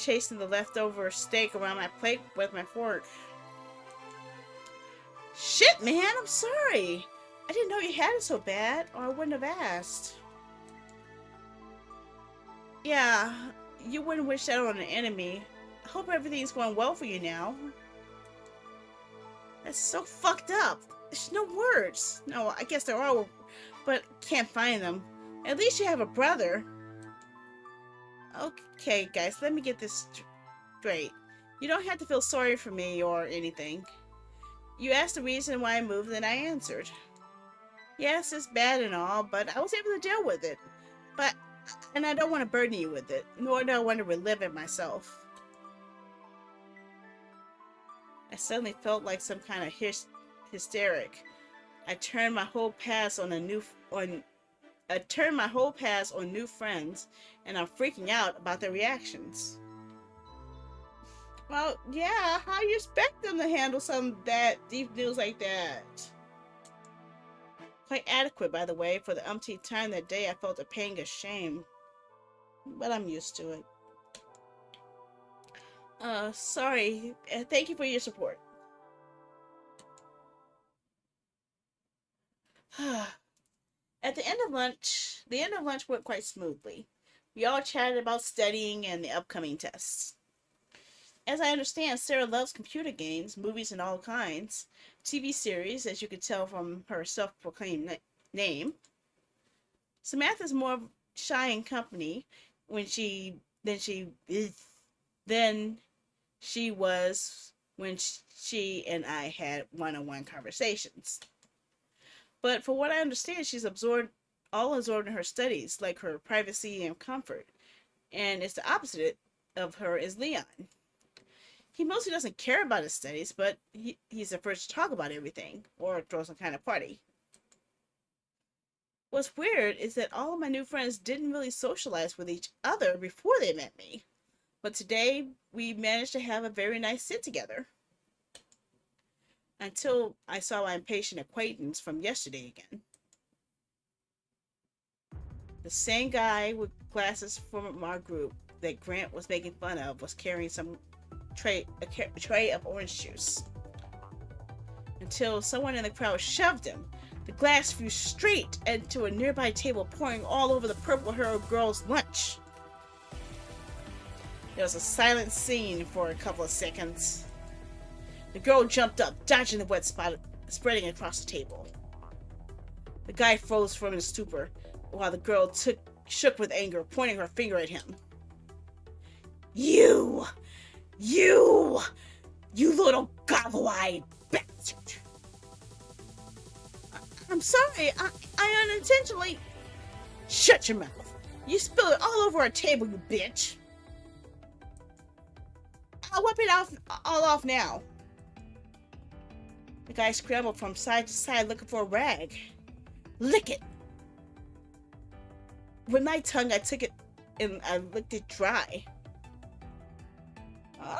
chasing the leftover steak around my plate with my fork. Shit, man, I'm sorry. I didn't know you had it so bad, or I wouldn't have asked. Yeah, you wouldn't wish that on an enemy. I hope everything's going well for you now. That's so fucked up. There's no words. No, I guess there are, but can't find them. At least you have a brother. Okay, guys, let me get this straight. You don't have to feel sorry for me or anything. You asked the reason why I moved, and I answered. Yes, it's bad and all, but I was able to deal with it. And I don't want to burden you with it, nor do I want to relive it myself. I suddenly felt like some kind of hysteric. I turned my whole past on new friends, and I'm freaking out about their reactions. Well, yeah, how you expect them to handle some that deep news like that? Quite adequate, by the way. For the umpteenth time that day, I felt a pang of shame. But I'm used to it. Sorry. Thank you for your support. At the end of lunch went quite smoothly. We all chatted about studying and the upcoming tests. As I understand, Sarah loves computer games, movies and all kinds, TV series, as you could tell from her self-proclaimed name. Samantha's more shy in company than she was when she and I had one-on-one conversations. But for what I understand, she's all absorbed in her studies, like her privacy and comfort. And it's the opposite of her is Leon. He mostly doesn't care about his studies, but he's the first to talk about everything, or throw some kind of party. What's weird is that all of my new friends didn't really socialize with each other before they met me. But today, we managed to have a very nice sit together. Until I saw my impatient acquaintance from yesterday again. The same guy with glasses from our group that Grant was making fun of was carrying a tray of orange juice. Until someone in the crowd shoved him. The glass flew straight into a nearby table, pouring all over the purple-haired girl's lunch. There was a silent scene for a couple of seconds. The girl jumped up, dodging the wet spot spreading across the table. The guy froze from his stupor, while the girl shook with anger, pointing her finger at him. You little goggle-eyed bastard! I'm sorry, I unintentionally... Shut your mouth! You spilled it all over our table, you bitch! I'll wipe it all off now. The guy scrambled from side to side looking for a rag. Lick it! With my tongue, I took it and I licked it dry. Huh?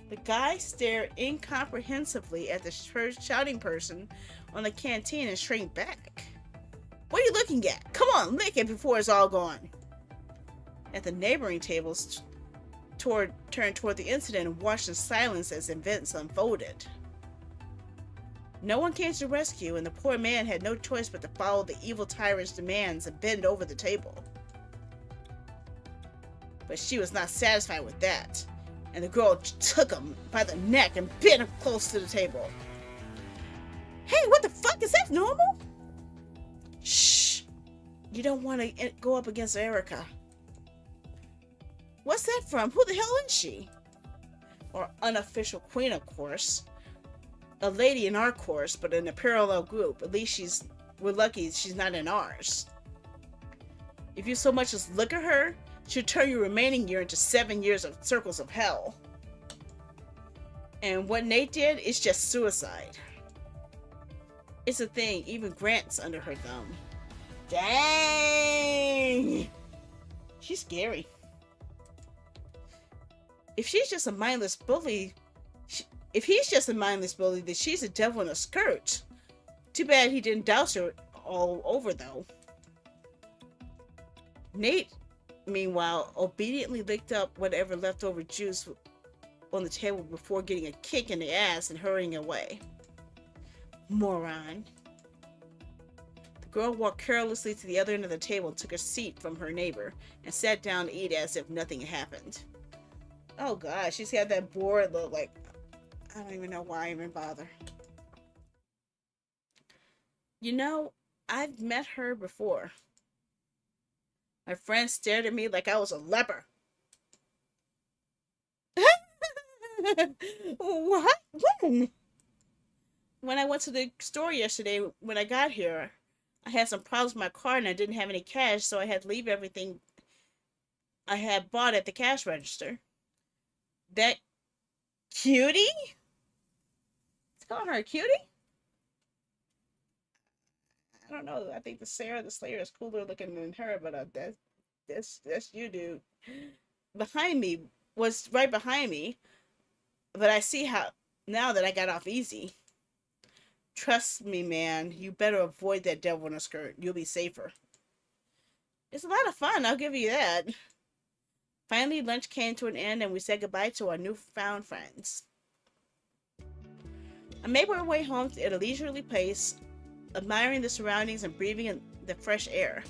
The guy stared incomprehensively at the shouting person on the canteen and shrank back. What are you looking at? Come on, lick it before it's all gone. At the neighboring tables, turned toward the incident and watched in silence as events unfolded. No one came to the rescue, and the poor man had no choice but to follow the evil tyrant's demands and bend over the table. But she was not satisfied with that, and the girl took him by the neck and bent him close to the table. Hey, what the fuck? Is that normal? Shh! You don't want to go up against Erica. What's that from? Who the hell is she? Our unofficial queen, of course. A lady in our course, but in a parallel group. At least she's we're lucky she's not in ours. If you so much as look at her, she'll turn your remaining year into 7 years of circles of hell. And what Nate did is just suicide. It's a thing, even Grant's under her thumb. Dang! She's scary. If she's just a mindless bully, if he's just a mindless bully, then she's a devil in a skirt. Too bad he didn't douse her all over, though. Nate, meanwhile, obediently licked up whatever leftover juice on the table before getting a kick in the ass and hurrying away. Moron. The girl walked carelessly to the other end of the table and took a seat from her neighbor and sat down to eat as if nothing had happened. Oh gosh, she's got that bored look, like, I don't even know why I even bother. You know, I've met her before. My friend stared at me like I was a leper. What? When? When I went to the store yesterday, when I got here, I had some problems with my card and I didn't have any cash, so I had to leave everything I had bought at the cash register. That cutie? It's calling her a cutie? I don't know. I think the Sarah the Slayer is cooler looking than her, but that's you, dude. Behind me was right behind me, but I see how now that I got off easy. Trust me, man. You better avoid that devil in a skirt. You'll be safer. It's a lot of fun, I'll give you that. Finally, lunch came to an end and we said goodbye to our newfound friends. I made my way home at a leisurely pace, admiring the surroundings and breathing in the fresh air.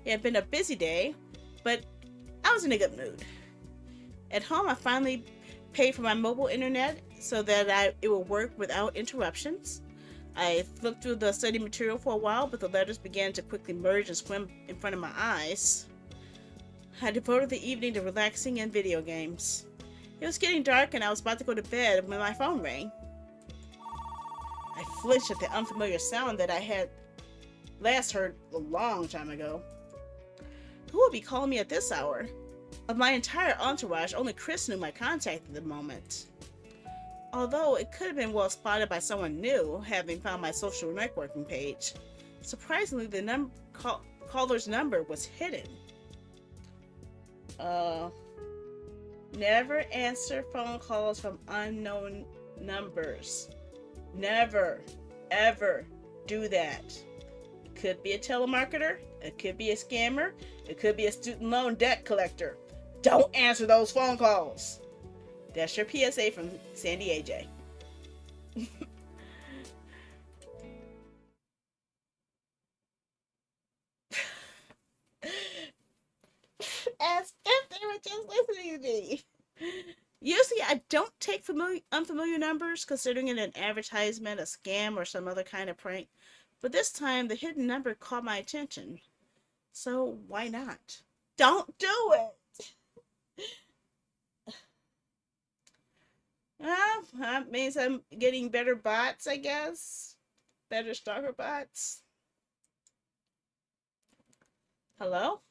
It had been a busy day, but I was in a good mood. At home, I finally paid for my mobile internet so that it would work without interruptions. I flipped through the study material for a while, but the letters began to quickly merge and swim in front of my eyes. I devoted the evening to relaxing and video games. It was getting dark and I was about to go to bed when my phone rang. I flinched at the unfamiliar sound that I had last heard a long time ago. Who would be calling me at this hour? Of my entire entourage, only Chris knew my contact at the moment. Although it could have been well spotted by someone new, having found my social networking page. Surprisingly, the caller's number was hidden. Never answer phone calls from unknown numbers. Never, ever do that. It could be a telemarketer, it could be a scammer, it could be a student loan debt collector. Don't answer those phone calls. That's your PSA from Sandy AJ. As if they were just listening to me. Usually I don't take unfamiliar numbers, considering it an advertisement, a scam, or some other kind of prank. But this time, the hidden number caught my attention. So why not? Don't do it! Well, that means I'm getting better bots, I guess. Better stalker bots. Hello?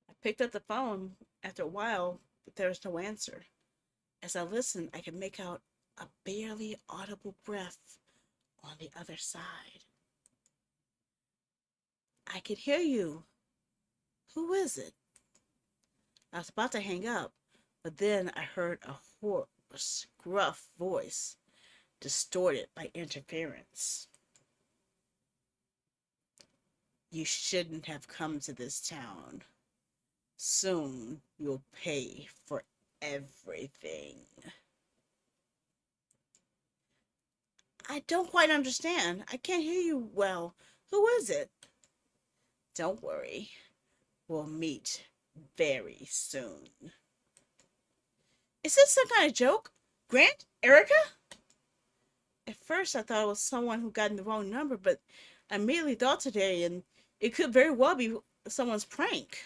I picked up the phone after a while, but there was no answer. As I listened, I could make out a barely audible breath on the other side. I could hear you. Who is it? I was about to hang up, but then I heard a hoarse, gruff voice, distorted by interference. You shouldn't have come to this town. Soon you'll pay for everything. I don't quite understand. I can't hear you well. Who is it? Don't worry. We'll meet very soon. Is this some kind of joke? Grant? Erica? At first I thought it was someone who got in the wrong number, but I immediately thought today, and it could very well be someone's prank.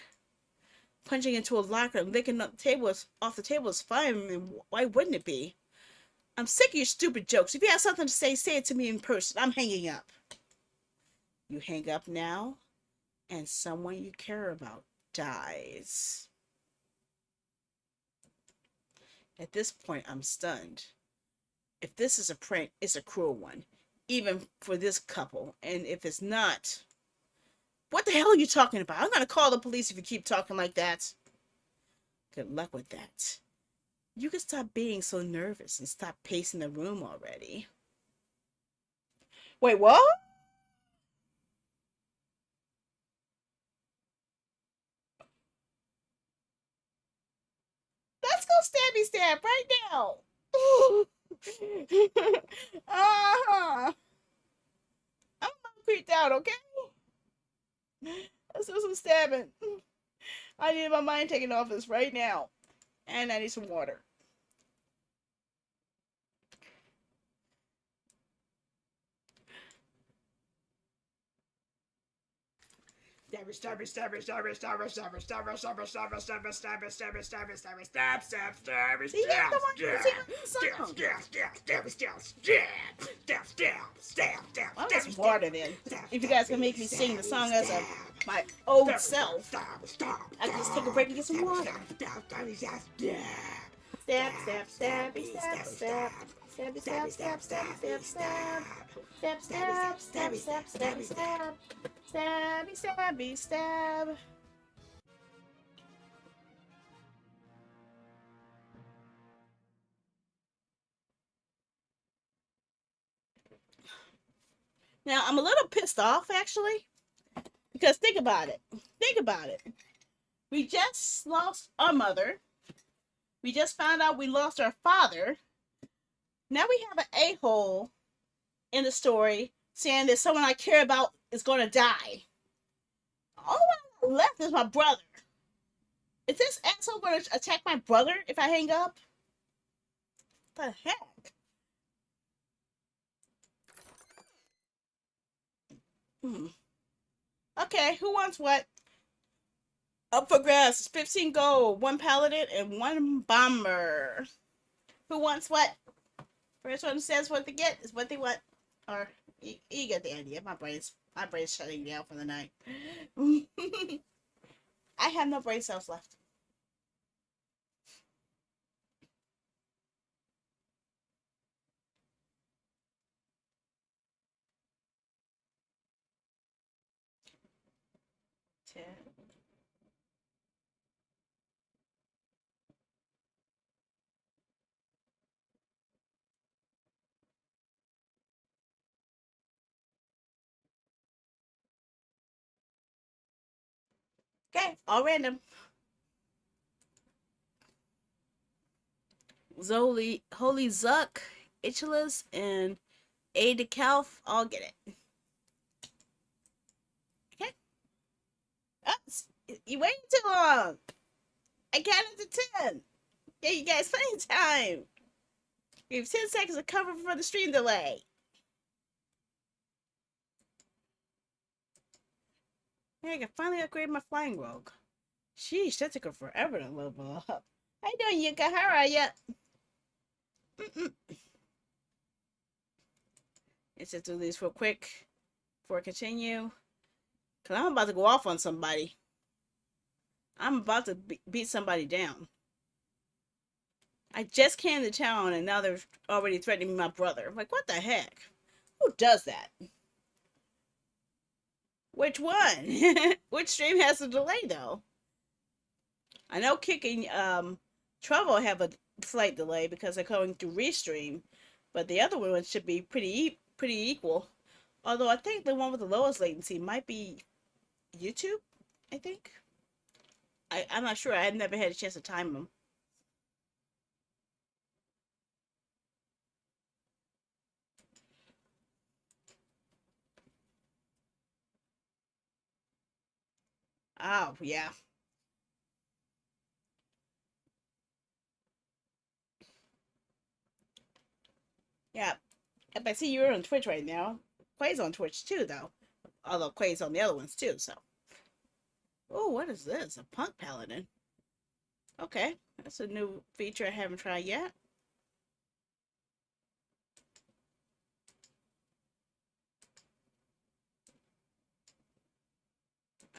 Punching into a locker and licking off the table is fine. I mean, why wouldn't it be? I'm sick of your stupid jokes. If you have something to say, say it to me in person. I'm hanging up. You hang up now, and someone you care about dies. At this point, I'm stunned. If this is a prank, it's a cruel one, even for this couple. And if it's not, what the hell are you talking about? I'm going to call the police if you keep talking like that. Good luck with that. You can stop being so nervous and stop pacing the room already. Wait, what? Let's go stabby stab right now. uh-huh. I'm creeped out, okay? Let's do some stabbing. I need my mind taken off this right now. And I need some water. Stabby, stabby, stabby, stabby, stabby, stabby, stabby, stabby, stabby, stabby, stabby, stabby, stabby, stabby, stab, stab, stabby, See, that's the one stab, singing the song. Well, that's water then. If you guys can make me sing the song as a my old self, I can just take a break and get some water. Stab, stab, stabby, stab, stab. Stabby, stab, stab, stab, stab, stab. Stab, stab, stab, stab, stab, stab. Stabby, stabby, stab. Now, I'm a little pissed off, actually, because think about it. Think about it. We just lost our mother. We just found out we lost our father. Now we have an a-hole in the story saying that someone I care about is going to die. All one left is my brother. Is this asshole going to attack my brother if I hang up? What the heck? Okay, who wants what? Up for grabs. 15 gold, 1 paladin, and 1 bomber. Who wants what? First one says what they get is what they want. Or you get the idea. My brain's shutting down for the night. I have no brain cells left. Okay, all random. Zoli, Holy Zuck, Ichilus, and A de Calf all get it. Okay. You waiting too long. I counted to 10. Yeah, you guys, plenty of time. We have 10 seconds to cover for the stream delay. Hey, I can finally upgrade my flying rogue. Sheesh, that took her forever to level up. How you doing, Yuka? How are ya? Let's just do this real quick before I continue. Because I'm about to go off on somebody. I'm about to beat somebody down. I just came to town and now they're already threatening my brother. Like, what the heck? Who does that? Which one? Which stream has a delay, though? I know Kicking Trouble have a slight delay because they're going to restream, but the other one should be pretty equal. Although I think the one with the lowest latency might be YouTube, I think. I'm not sure. I've never had a chance to time them. Oh, yeah. Yeah. If I see you're on Twitch right now, Quay's on Twitch too, though. Although Quay's on the other ones too, so. Oh, what is this? A punk paladin. Okay, that's a new feature I haven't tried yet.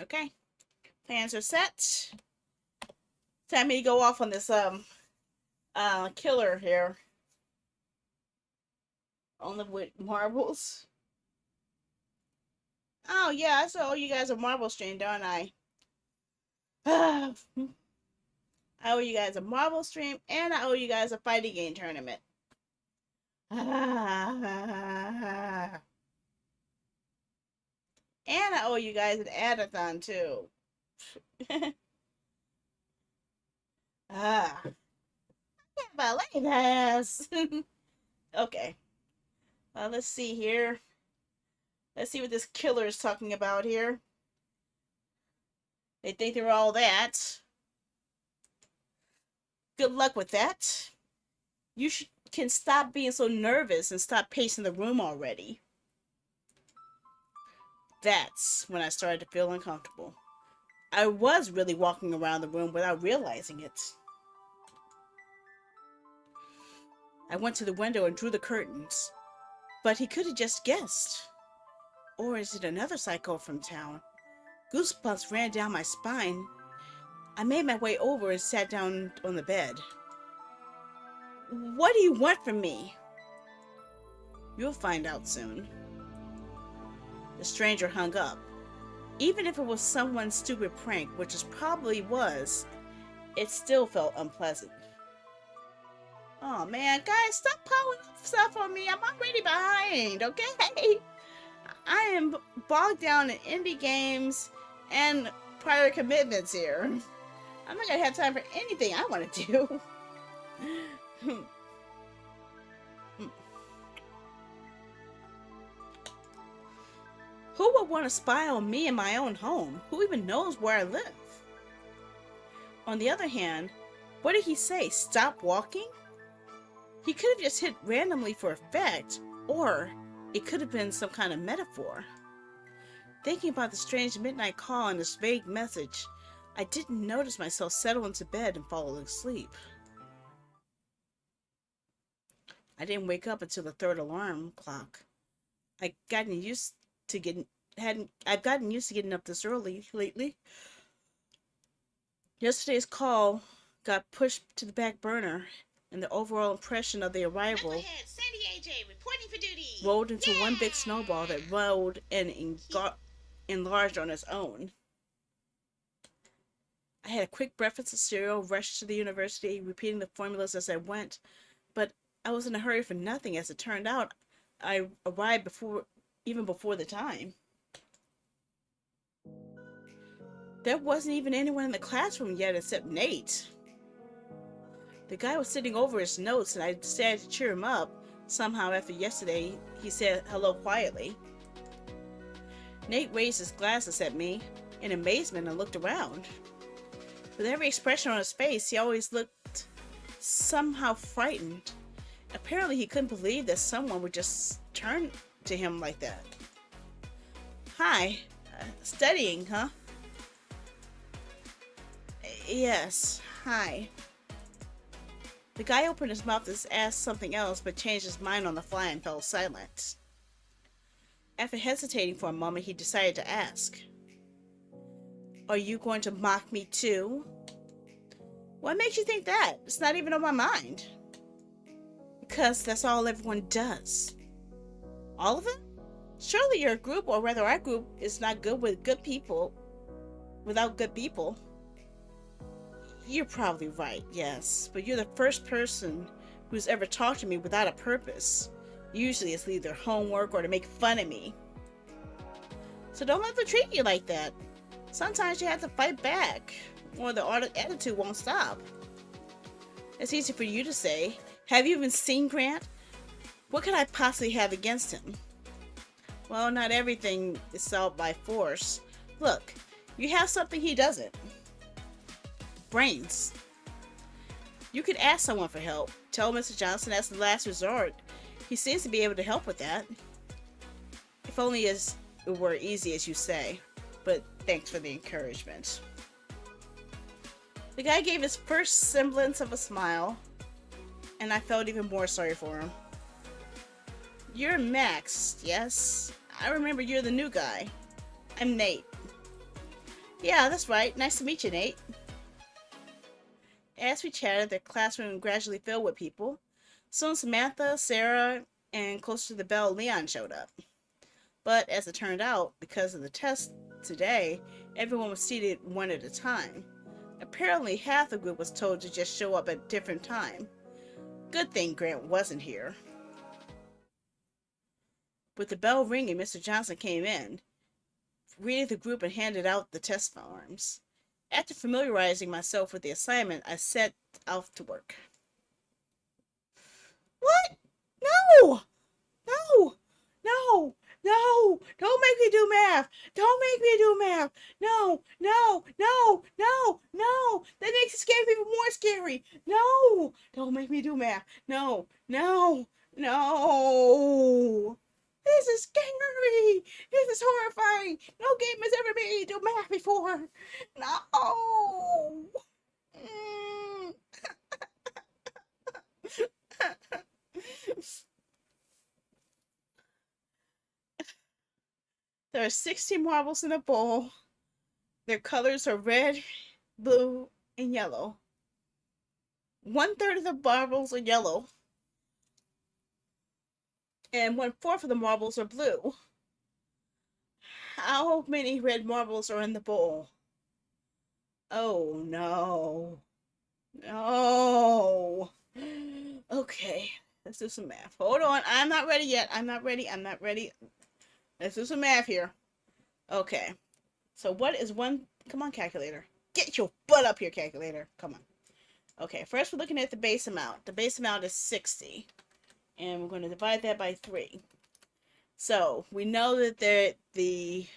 Okay. Plans are set. Time me to go off on this killer here. Only with marbles. Oh yeah, I saw you guys a marble stream, don't I? I owe you guys a marble stream and I owe you guys a fighting game tournament. And I owe you guys an adathon too. Ah, I can't believe this. Okay. Let's see here. Let's see what this killer is talking about here. They think they're all that. Good luck with that. You can stop being so nervous and stop pacing the room already. That's when I started to feel uncomfortable. I was really walking around the room without realizing it. I went to the window and drew the curtains. But he could have just guessed. Or is it another psycho from town? Goosebumps ran down my spine. I made my way over and sat down on the bed. What do you want from me? You'll find out soon. The stranger hung up. Even if it was someone's stupid prank, which it probably was, it still felt unpleasant. Oh man, guys, stop piling stuff on me. I'm already behind, okay? I am bogged down in indie games and prior commitments here. I'm not gonna have time for anything I want to do. Who would want to spy on me in my own home? Who even knows where I live? On the other hand, what did he say? Stop walking? He could have just hit randomly for effect, or it could have been some kind of metaphor. Thinking about the strange midnight call and this vague message, I didn't notice myself settle into bed and fall asleep. I didn't wake up until the third alarm clock. I've gotten used to getting up this early lately. Yesterday's call got pushed to the back burner, and the overall impression of the arrival rolled into one big snowball that rolled and enlarged on its own. I had a quick breakfast of cereal, rushed to the university, repeating the formulas as I went, but I was in a hurry for nothing. As it turned out, I arrived even before the time. There wasn't even anyone in the classroom yet except Nate. The guy was sitting over his notes, and I decided to cheer him up. Somehow, after yesterday, he said hello quietly. Nate raised his glasses at me in amazement and looked around. With every expression on his face, he always looked somehow frightened. Apparently, he couldn't believe that someone would just turn to him like that. Hi, studying, huh? Yes, hi. The guy opened his mouth to ask something else, but changed his mind on the fly and fell silent. After hesitating for a moment, he decided to ask, "Are you going to mock me too?" What makes you think that? It's not even on my mind. Because that's all everyone does. All of them? Surely your group, or rather our group, is not good with good people without good people. You're probably right, yes, but you're the first person who's ever talked to me without a purpose. Usually it's either homework or to make fun of me. So don't let them treat you like that. Sometimes you have to fight back, or the attitude won't stop. It's easy for you to say. Have you even seen Grant? What could I possibly have against him? Well, not everything is solved by force. Look, you have something he doesn't. Brains. You could ask someone for help. Tell Mr. Johnson that's the last resort. He seems to be able to help with that. If only it were easy as you say. But thanks for the encouragement. The guy gave his first semblance of a smile, and I felt even more sorry for him. You're Max, yes? I remember you're the new guy. I'm Nate. Yeah, that's right. Nice to meet you, Nate. As we chatted, the classroom gradually filled with people. Soon Samantha, Sarah, and close to the bell, Leon showed up. But as it turned out, because of the test today, everyone was seated one at a time. Apparently, half the group was told to just show up at a different time. Good thing Grant wasn't here. With the bell ringing, Mr. Johnson came in, greeted the group, and handed out the test forms. After familiarizing myself with the assignment, I set out to work. What? No! No! No! No! Don't make me do math! Don't make me do math! No! No! No! No! No! That makes the scary even more scary! No! Don't make me do math! No! No! No! This is scary! This is horrifying! No game has ever made me do math before! No! Mm. There are 60 marbles in a bowl. Their colors are red, blue, and yellow. 1/3 of the marbles are yellow, and 1/4 of the marbles are blue. How many red marbles are in the bowl? Oh no. No. Okay, let's do some math. Hold on, I'm not ready yet. I'm not ready. I'm not ready. Let's do some math here. Okay, so what is one? Come on, calculator. Get your butt up here, calculator. Come on. Okay, first we're looking at the base amount. The base amount is 60. And we're going to divide that by 3. So we know that the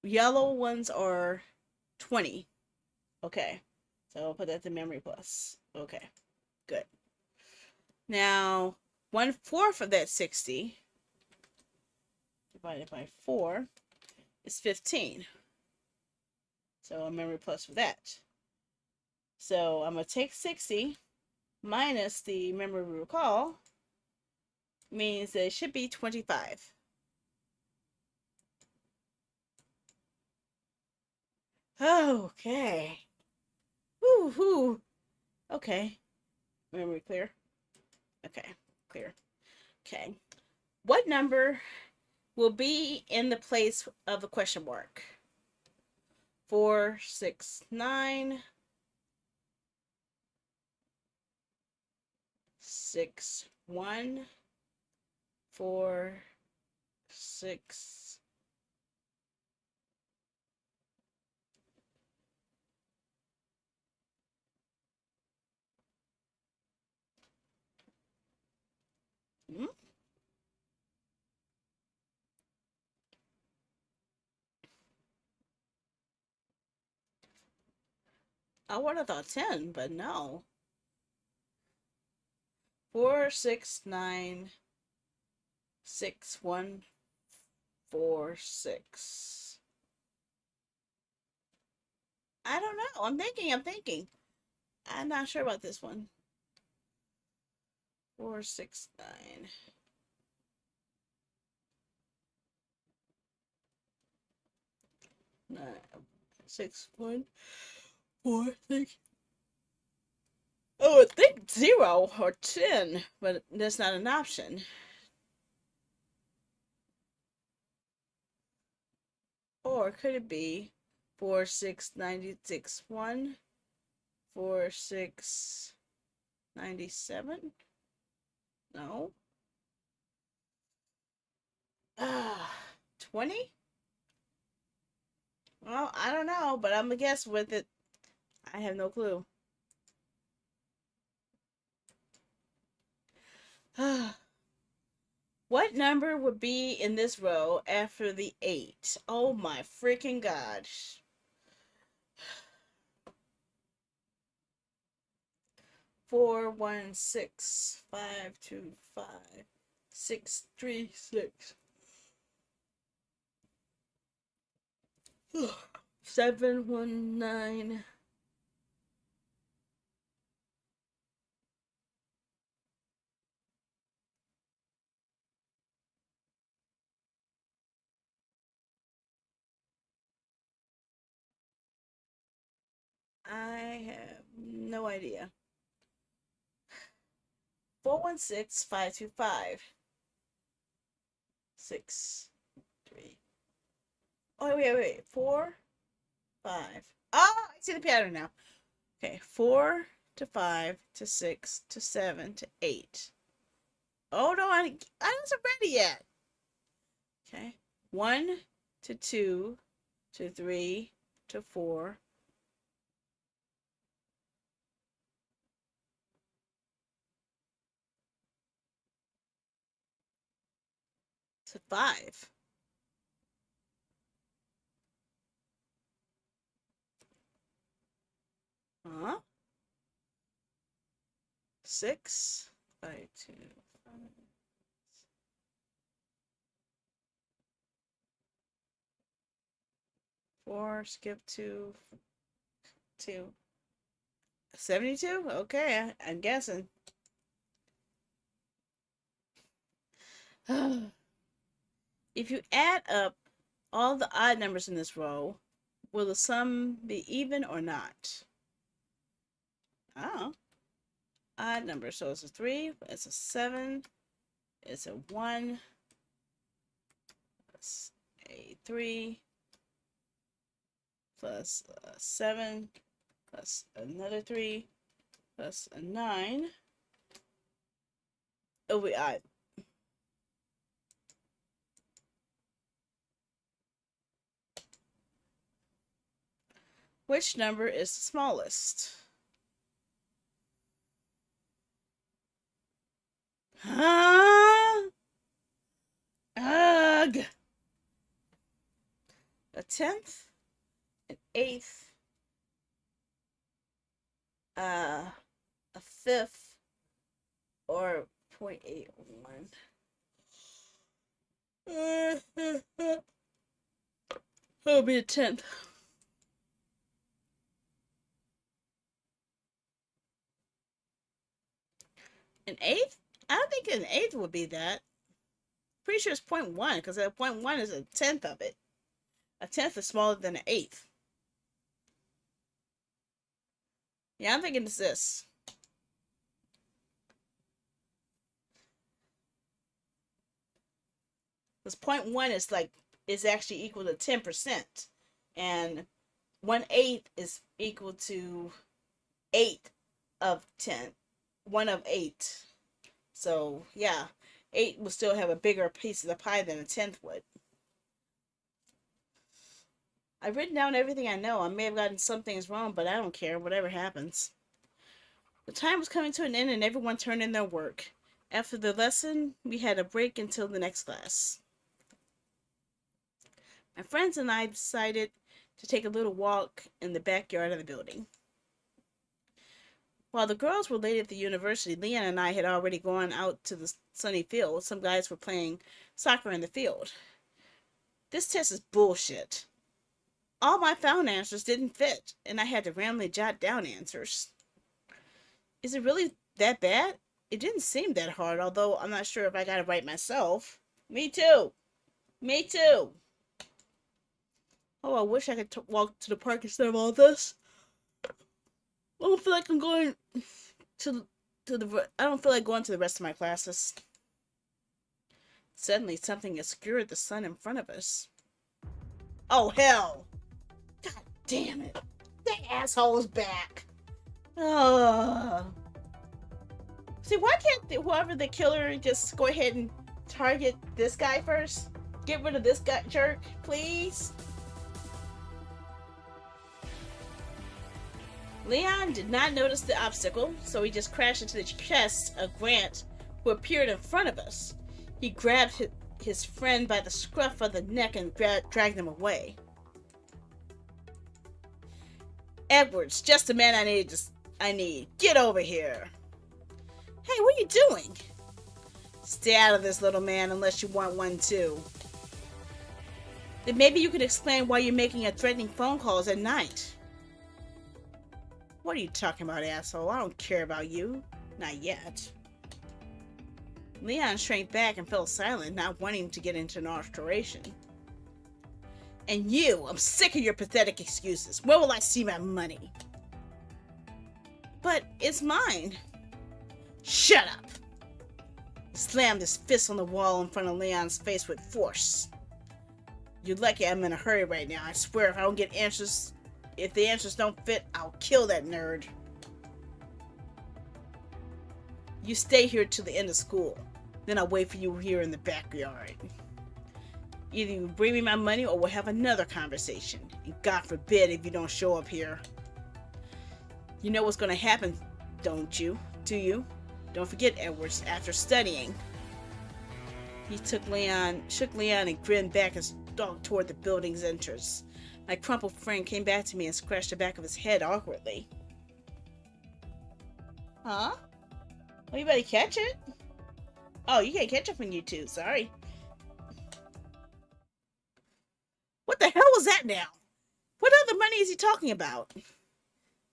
yellow ones are 20. Okay, so I'll put that to memory plus. Okay, good. Now, 1/4 of that 60 divided by 4 is 15. So a memory plus for that. So I'm going to take 60 minus the memory recall, means that it should be 25. Okay. Whoo hoo. Okay. Memory clear. Okay. Clear. Okay. What number will be in the place of a question mark? 4, 6, 9, 6, 1, 4, 6. Hmm? I would have thought 10, but no. 4, 6, 9, 6, 1, 4, 6. I don't know. I'm thinking. I'm not sure about this one. 4, 6, 9. 9, 6, 1, 4, 6. Oh, I think 0 or 10, but that's not an option. Or could it be 4, 6, 96, 1, 4, 6, 97? No. 20? Well, I don't know, but I'm gonna guess with it. I have no clue. What number would be in this row after the 8? Oh my freaking gosh. 4, 1, 6, 5, 2, 5, 6, 3, 6. 7, 1, 9. have no idea. 416525. 6, 3. Oh, wait. 4, 5. Oh, I see the pattern now. Okay, 4 to 5 to 6 to 7 to 8. Oh no, I wasn't ready yet. Okay, 1 to 2 to 3 to 4 to 5. Huh? 6, 5, 2, 5. 4, skip 2, 2. 72? Okay, I'm guessing. If you add up all the odd numbers in this row, will the sum be even or not? Oh. Odd number. So it's a 3, it's a 7, it's a 1, plus a 3, plus a 7, plus another 3, plus a 9. It'll be odd. Which number is the smallest? Huh? Ugh. A 10th, an 8th, a 5th, or 0.81. It'll be a 10th. An 8th? I don't think an 8th would be that. Pretty sure it's 0.1 because a 0.1 is a 10th of it. A 10th is smaller than an 8th. Yeah, I'm thinking it's this. Because 0.1 is actually equal to 10%. And 1/8 is equal to 8 of 10. 1 of 8. So, yeah. 8 will still have a bigger piece of the pie than a 10th would. I've written down everything I know. I may have gotten some things wrong, but I don't care. Whatever happens. The time was coming to an end and everyone turned in their work. After the lesson, we had a break until the next class. My friends and I decided to take a little walk in the backyard of the building. While the girls were late at the university, Leon and I had already gone out to the sunny field. Some guys were playing soccer in the field. This test is bullshit. All my found answers didn't fit, and I had to randomly jot down answers. Is it really that bad? It didn't seem that hard, although I'm not sure if I got it right myself. Me too. Me too. Oh, I wish I could walk to the park instead of all this. I don't feel like I'm going to the. I don't feel like going to the rest of my classes. Suddenly, something obscured the sun in front of us. Oh hell! God damn it! That asshole is back. See, why can't whoever the killer just go ahead and target this guy first? Get rid of this guy jerk, please. Leon did not notice the obstacle, so he just crashed into the chest of Grant, who appeared in front of us. He grabbed his friend by the scruff of the neck and dragged him away. Edwards, just the man I need. Get over here. Hey, what are you doing? Stay out of this, little man, unless you want one too. Then maybe you could explain why you're making a threatening phone calls at night. What are you talking about, asshole? I don't care about you. Not yet. Leon shrank back and fell silent, not wanting to get into an altercation. And you, I'm sick of your pathetic excuses. Where will I see my money? But it's mine. Shut up! He slammed his fist on the wall in front of Leon's face with force. You're lucky I'm in a hurry right now. I swear if I don't get answers, if the answers don't fit, I'll kill that nerd. You stay here till the end of school. Then I'll wait for you here in the backyard. Either you bring me my money or we'll have another conversation. And God forbid if you don't show up here. You know what's going to happen, don't you? Do you? Don't forget, Edwards, after studying. He shook Leon and grinned back and stalked toward the building's entrance. My crumpled friend came back to me and scratched the back of his head awkwardly. Huh? Well, you better catch it. Oh, you can't catch up on YouTube. Sorry. What the hell was that now? What other money is he talking about?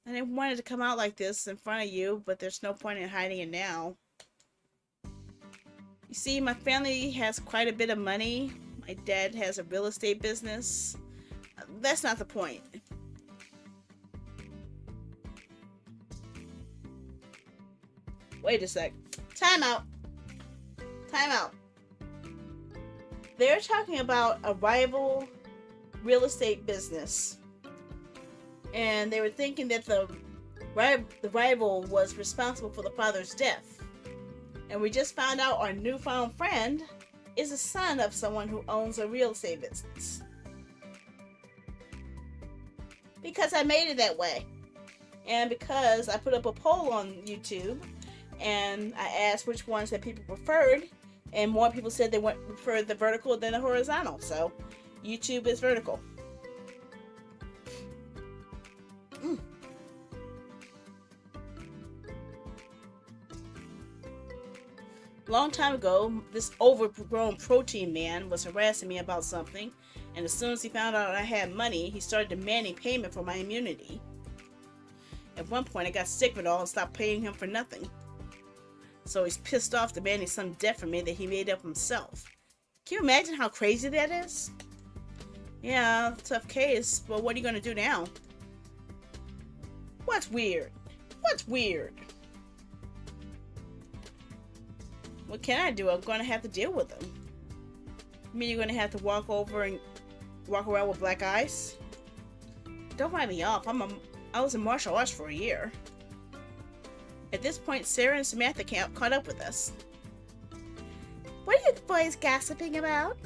I didn't want it to come out like this in front of you, but there's no point in hiding it now. You see, my family has quite a bit of money. My dad has a real estate business. That's not the point. Wait a sec. Time out. Time out. They're talking about a rival real estate business. And they were thinking that the rival was responsible for the father's death. And we just found out our newfound friend is the son of someone who owns a real estate business. Because I made it that way. And because I put up a poll on YouTube and I asked which ones that people preferred, and more people said they preferred the vertical than the horizontal. So YouTube is vertical. Long time ago, this overgrown protein man was harassing me about something, and as soon as he found out I had money, he started demanding payment for my immunity. At one point, I got sick of it all and stopped paying him for nothing. So he's pissed off, demanding some debt from me that he made up himself. Can you imagine how crazy that is? Yeah, tough case, but what are you going to do now? What's weird? What's weird? What can I do? I'm going to have to deal with him. You mean you're going to have to walk around with black eyes? Don't write me off. I was in martial arts for a year. At this point, Sarah and Samantha caught up with us. What are you boys gossiping about?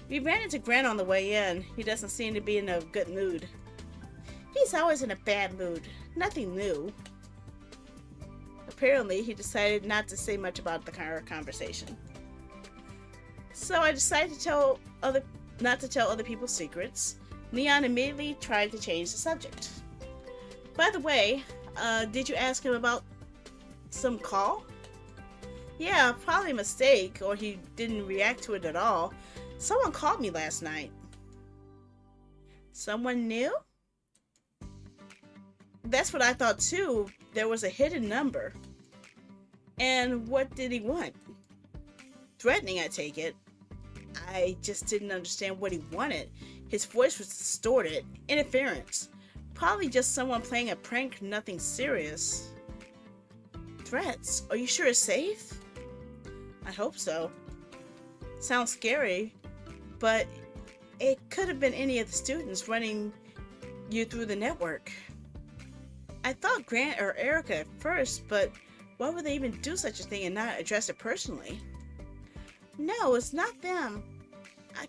We ran into Grant on the way in. He doesn't seem to be in a good mood. He's always in a bad mood. Nothing new. Apparently, he decided not to say much about the conversation. So I decided not to tell other people's secrets. Leon immediately tried to change the subject. By the way, did you ask him about some call? Yeah, probably a mistake, or he didn't react to it at all. Someone called me last night. Someone new? That's what I thought too. There was a hidden number. And what did he want? Threatening, I take it. I just didn't understand what he wanted. His voice was distorted. Interference. Probably just someone playing a prank, nothing serious. Threats? Are you sure it's safe? I hope so. Sounds scary, but it could have been any of the students running you through the network. I thought Grant or Erica at first, but why would they even do such a thing and not address it personally? No, it's not them.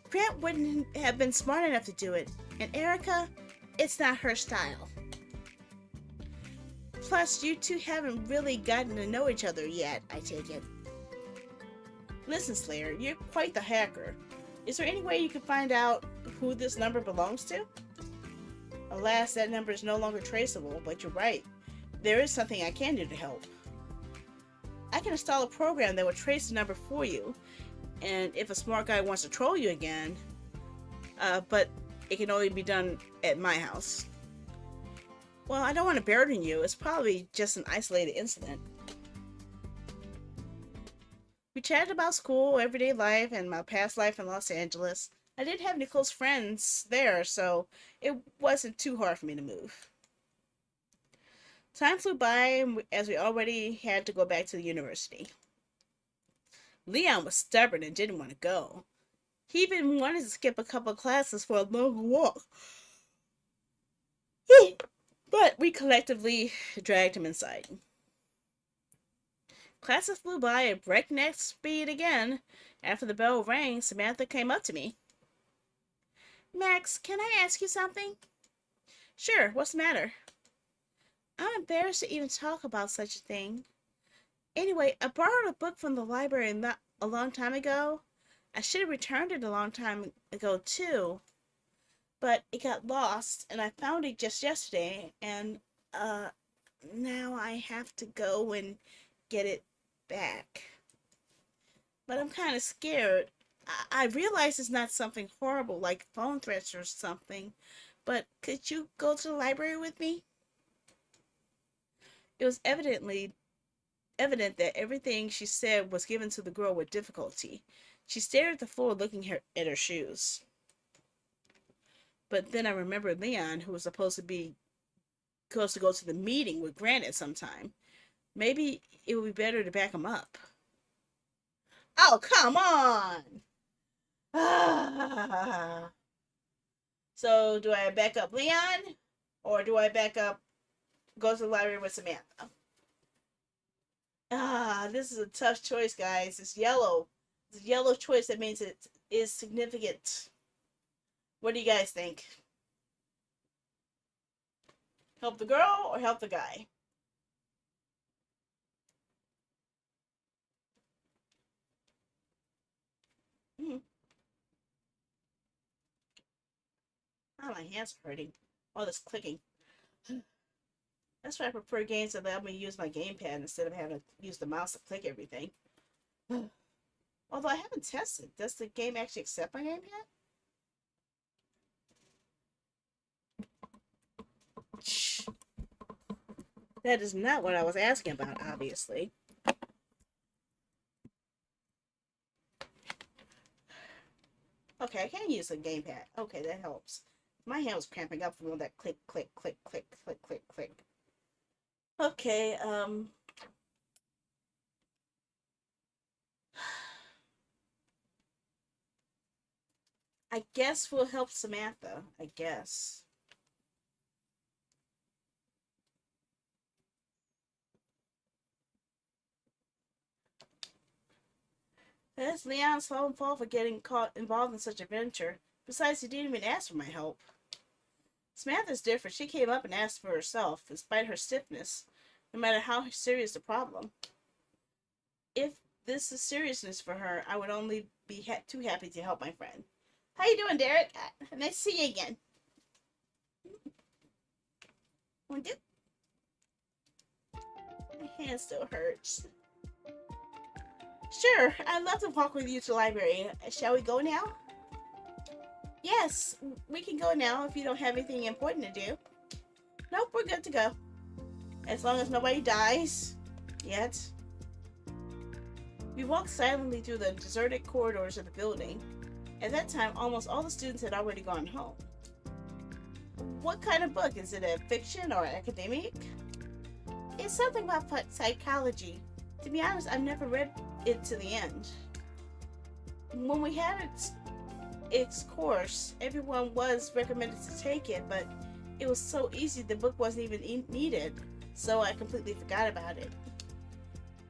Grant wouldn't have been smart enough to do it, and Erica, it's not her style. Plus, you two haven't really gotten to know each other yet, I take it. Listen, Slayer, you're quite the hacker. Is there any way you can find out who this number belongs to? Alas, that number is no longer traceable, but you're right. There is something I can do to help. I can install a program that will trace the number for you, and if a smart guy wants to troll you again, but it can only be done at my house. Well, I don't want to burden you. It's probably just an isolated incident. We chatted about school, everyday life, and my past life in Los Angeles. I didn't have any close friends there, so it wasn't too hard for me to move. Time flew by as we already had to go back to the university. Leon was stubborn and didn't want to go. He even wanted to skip a couple of classes for a longer walk. But we collectively dragged him inside. Classes flew by at breakneck speed again. After the bell rang, Samantha came up to me. Max, can I ask you something? Sure, what's the matter? I'm embarrassed to even talk about such a thing. Anyway, I borrowed a book from the library not a long time ago. I should have returned it a long time ago, too. But it got lost, and I found it just yesterday, and, now I have to go and get it back. But I'm kind of scared. I realize it's not something horrible like phone threats or something, but could you go to the library with me? It was evident that everything she said was given to the girl with difficulty. She stared at the floor, looking at her shoes. But then I remembered Leon, who was supposed to go to the meeting with Grant at some time. Maybe it would be better to back him up. Oh, come on! So, do I back up Leon? Or do I go to the library with Samantha? This is a tough choice, guys. It's yellow. It's a yellow choice. That means it is significant. What do you guys think? Help the girl or help the guy? Mm-hmm. Oh, my hands are hurting. All this clicking. That's why I prefer games that allow me to use my gamepad instead of having to use the mouse to click everything. Although I haven't tested. Does the game actually accept my gamepad? Shh. That is not what I was asking about, obviously. Okay, I can use a gamepad. Okay, that helps. My hand was cramping up from all that click, click, click, click, click, click, click. Okay, I guess we'll help Samantha. I guess. That's Leon's own fault for getting caught involved in such a venture. Besides, he didn't even ask for my help. Samantha's different. She came up and asked for herself, despite her stiffness, no matter how serious the problem. If this is seriousness for her, I would only be too happy to help my friend. How you doing, Derek? Nice to see you again. My hand still hurts. Sure, I'd love to walk with you to the library. Shall we go now? Yes, we can go now if you don't have anything important to do. Nope, we're good to go. As long as nobody dies. Yet. We walked silently through the deserted corridors of the building. At that time, almost all the students had already gone home. What kind of book? Is it a fiction or academic? It's something about psychology. To be honest, I've never read it to the end. When we had its course, everyone was recommended to take it, but it was so easy the book wasn't even needed, so I completely forgot about it.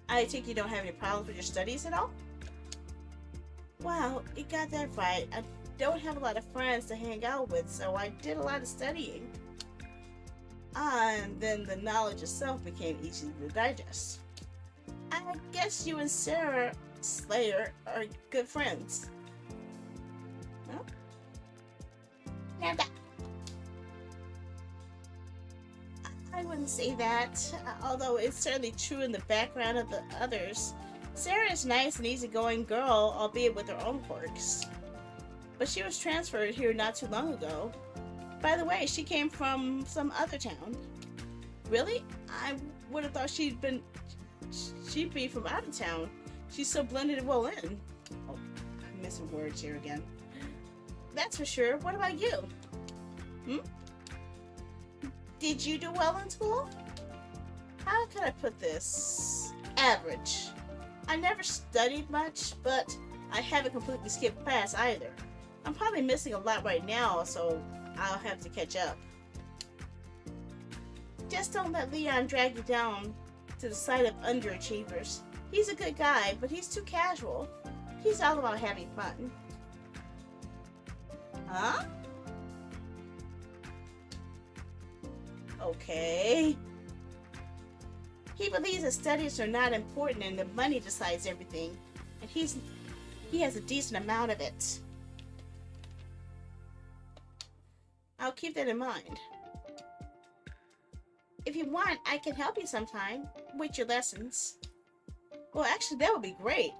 I take you don't have any problems with your studies at all? Wow, you got that right. I don't have a lot of friends to hang out with, so I did a lot of studying. And then the knowledge itself became easy to digest. I guess you and Sarah Slayer are good friends. Huh? Now that I wouldn't say that, although it's certainly true in the background of the others. Sarah is a nice and easygoing girl, albeit with her own quirks. But she was transferred here not too long ago. By the way, she came from some other town. Really? I would have thought she'd be from out of town. She's so blended well in. Oh, I'm missing words here again. That's for sure. What about you? Did you do well in school? How can I put this? Average. I never studied much, but I haven't completely skipped class either. I'm probably missing a lot right now, so I'll have to catch up. Just don't let Leon drag you down to the side of underachievers. He's a good guy, but he's too casual. He's all about having fun. Huh? Okay. He believes that studies are not important and that money decides everything, and he has a decent amount of it. I'll keep that in mind. If you want, I can help you sometime with your lessons. Well, actually, that would be great.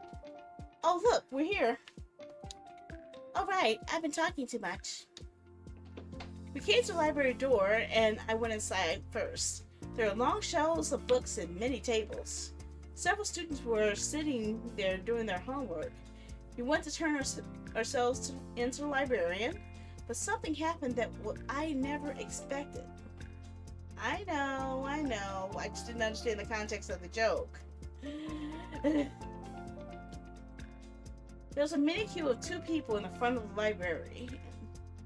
Oh, look, we're here. All right, I've been talking too much. We came to the library door, and I went inside first. There are long shelves of books and many tables. Several students were sitting there doing their homework. We went to turn ourselves into the librarian, but something happened that I never expected. I know. I just didn't understand the context of the joke. There was a mini queue of 2 people in the front of the library,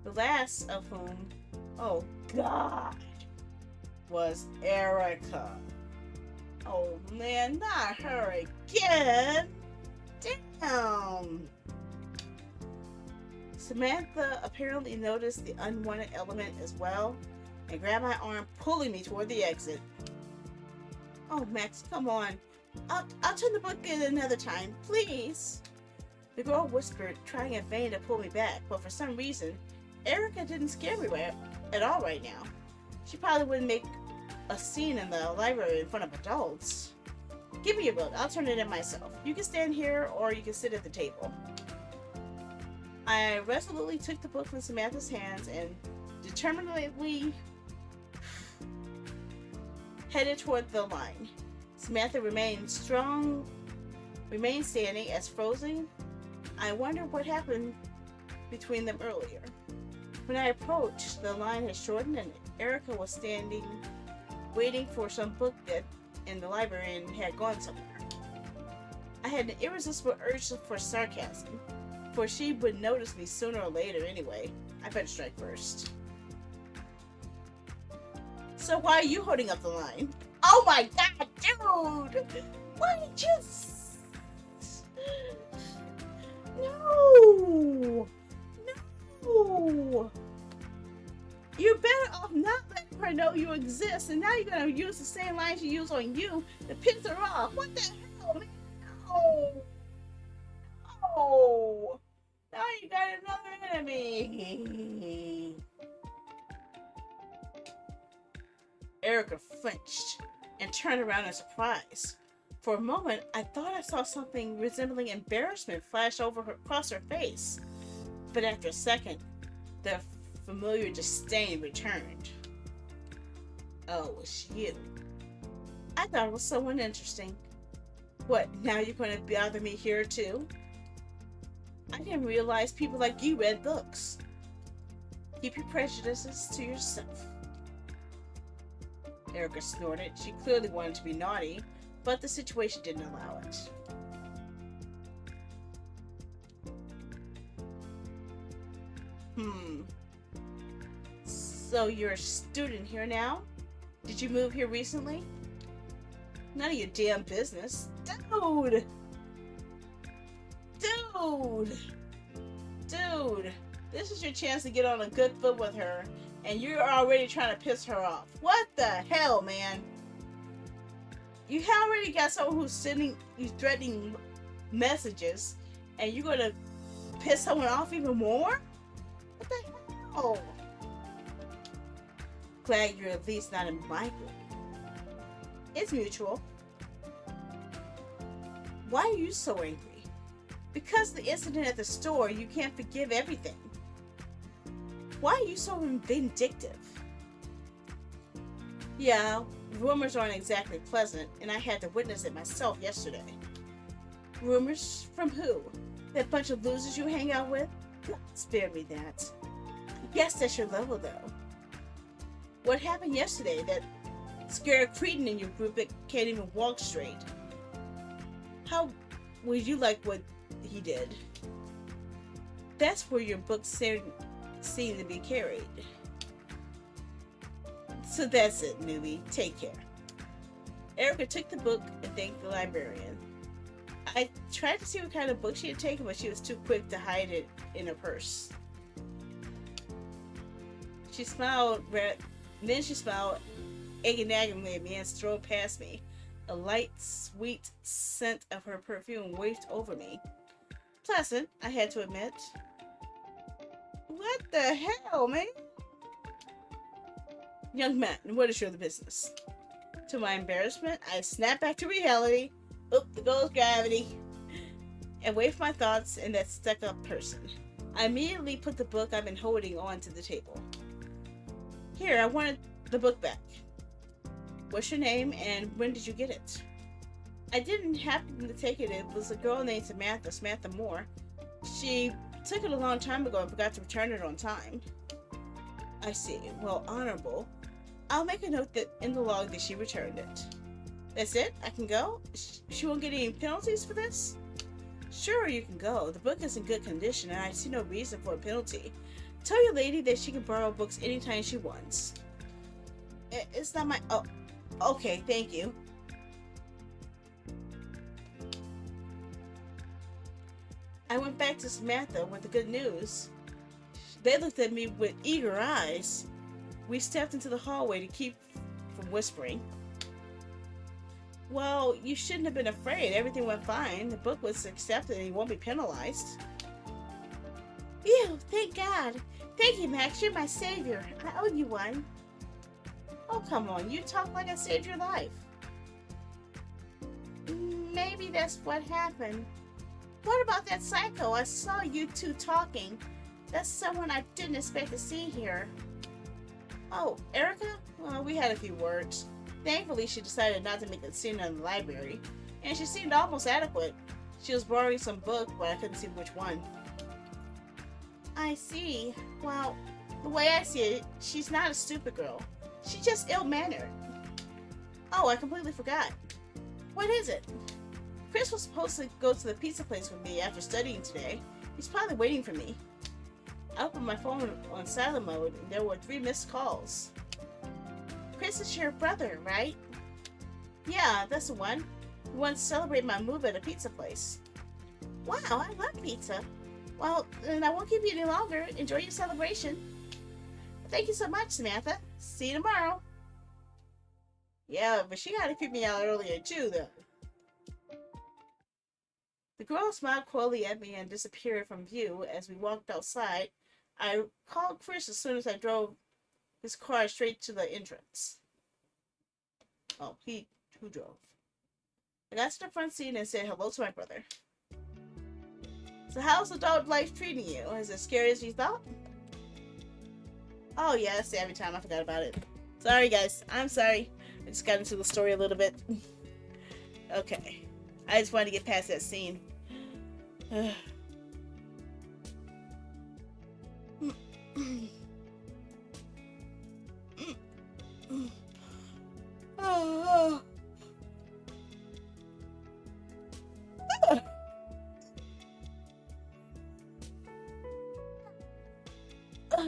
the last of whom, oh God, was Erica. Oh man, not her again. Damn. Samantha apparently noticed the unwanted element as well and grabbed my arm, pulling me toward the exit. Oh, Max, come on. I'll turn the book in another time, please. The girl whispered, trying in vain to pull me back, but for some reason, Erica didn't scare me at all right now. She probably wouldn't make a scene in the library in front of adults. Give me your book. I'll turn it in myself. You can stand here or you can sit at the table. I resolutely took the book from Samantha's hands and determinedly headed toward the line. Samantha remained standing as frozen. I wondered what happened between them earlier. When I approached, the line had shortened and Erica was standing, waiting for some book that in the library and had gone somewhere. I had an irresistible urge for sarcasm, for she would notice me sooner or later anyway. I better strike first. So why are you holding up the line? Oh my God, dude! Why did you... No! No! You're better off not letting her know you exist, and now you're gonna use the same lines you use on you to piss her off. What the hell, man? No! No! Now you got another enemy. Erica flinched and turned around in surprise. For a moment, I thought I saw something resembling embarrassment flash across her face. But after a second, the familiar disdain returned. Oh, it's you. I thought it was someone interesting. What, now you're going to bother me here too? I didn't realize people like you read books. Keep your prejudices to yourself. Erica snorted. She clearly wanted to be naughty, but the situation didn't allow it. So you're a student here now? Did you move here recently? None of your damn business. Dude! Dude! This is your chance to get on a good foot with her, and you're already trying to piss her off. What the hell, man? You already got someone who's sending you threatening messages, and you're gonna piss someone off even more? What the hell? Glad you're at least not in my group. It's mutual. Why are you so angry? Because the incident at the store, you can't forgive everything. Why are you so vindictive? Yeah, rumors aren't exactly pleasant, and I had to witness it myself yesterday. Rumors from who? That bunch of losers you hang out with? God, spare me that. I guess that's your level, though. What happened yesterday that Scare a cretin in your group that can't even walk straight. How would you like what he did? That's where your books seem to be carried. So that's it, newbie. Take care. Erica took the book and thanked the librarian. I tried to see what kind of book she had taken, but she was too quick to hide it in her purse. She smiled, then she smiled aganaggingly at me and strode past me. A light, sweet scent of her perfume wafted over me. Pleasant, I had to admit. What the hell, man? Young man, what is your business? To my embarrassment, I snapped back to reality. Oop, there goes gravity. And waved my thoughts in that stuck-up person. I immediately put the book I've been holding onto the table. Here, I wanted the book back. What's your name and when did you get it? I didn't happen to take it. It was a girl named Samantha Moore. She took it a long time ago and forgot to return it on time. I see. Well, honorable. I'll make a note that in the log that she returned it. That's it? I can go? She won't get any penalties for this? Sure, you can go. The book is in good condition and I see no reason for a penalty. Tell your lady that she can borrow books anytime she wants. It's not my... Oh, okay, thank you. I went back to Samantha with the good news. They looked at me with eager eyes. We stepped into the hallway to keep from whispering. Well, you shouldn't have been afraid. Everything went fine. The book was accepted and you won't be penalized. Ew, thank God. Thank you, Max. You're my savior. I owe you one. Oh, come on. You talk like I saved your life. Maybe that's what happened. What about that psycho? I saw you two talking. That's someone I didn't expect to see here. Oh, Erica? Well, we had a few words. Thankfully, she decided not to make a scene in the library, and she seemed almost adequate. She was borrowing some book, but I couldn't see which one. I see. Well, the way I see it, she's not a stupid girl. She's just ill-mannered. Oh, I completely forgot. What is it? Chris was supposed to go to the pizza place with me after studying today. He's probably waiting for me. I opened my phone on silent mode, and there were 3 missed calls. Chris is your brother, right? Yeah, that's the one. He wants to celebrate my move at a pizza place. Wow, I love pizza. Well, then I won't keep you any longer. Enjoy your celebration. Thank you so much, Samantha. See you tomorrow. Yeah, but she got to keep me out earlier too, though. The girl smiled coyly at me and disappeared from view as we walked outside. I called Chris as soon as I drove his car straight to the entrance. Oh, who drove? I got to the front seat and said hello to my brother. So how's adult life treating you? Is it scary as you thought? Oh yeah, that's every time. I forgot about it. Sorry guys, I'm sorry. I just got into the story a little bit. Okay. I just wanted to get past that scene.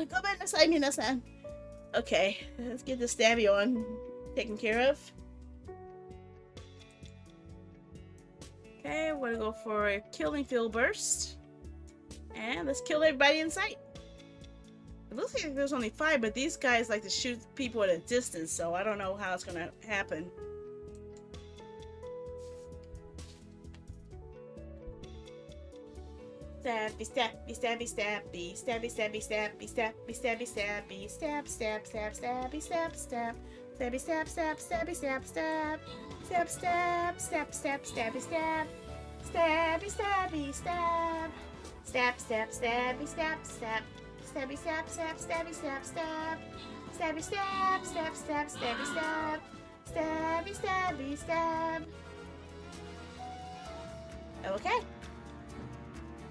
Go back inside me, Nassan. Okay, let's get the stabby on taken care of. Okay, we're gonna go for a killing field burst. And let's kill everybody in sight. It looks like there's only 5, but these guys like to shoot people at a distance, so I don't know how it's gonna happen. Stabby, stabby, stabby, stabby, stabby, stabby, stabby, stabby, stabby, stabby, stab, stab, stab, stabby, stab, stab, stabby, stab, stab, stabby, stab, stab, stab, stab, stab, stab, stabby, stab, stabby, stabby, stab, stab, stab, stabby, stab, stab, stabby, stab, stab, stabby, stab, stab, stabby, stab, stab, stab, stabby, stab, stabby, stabby, stab. Okay.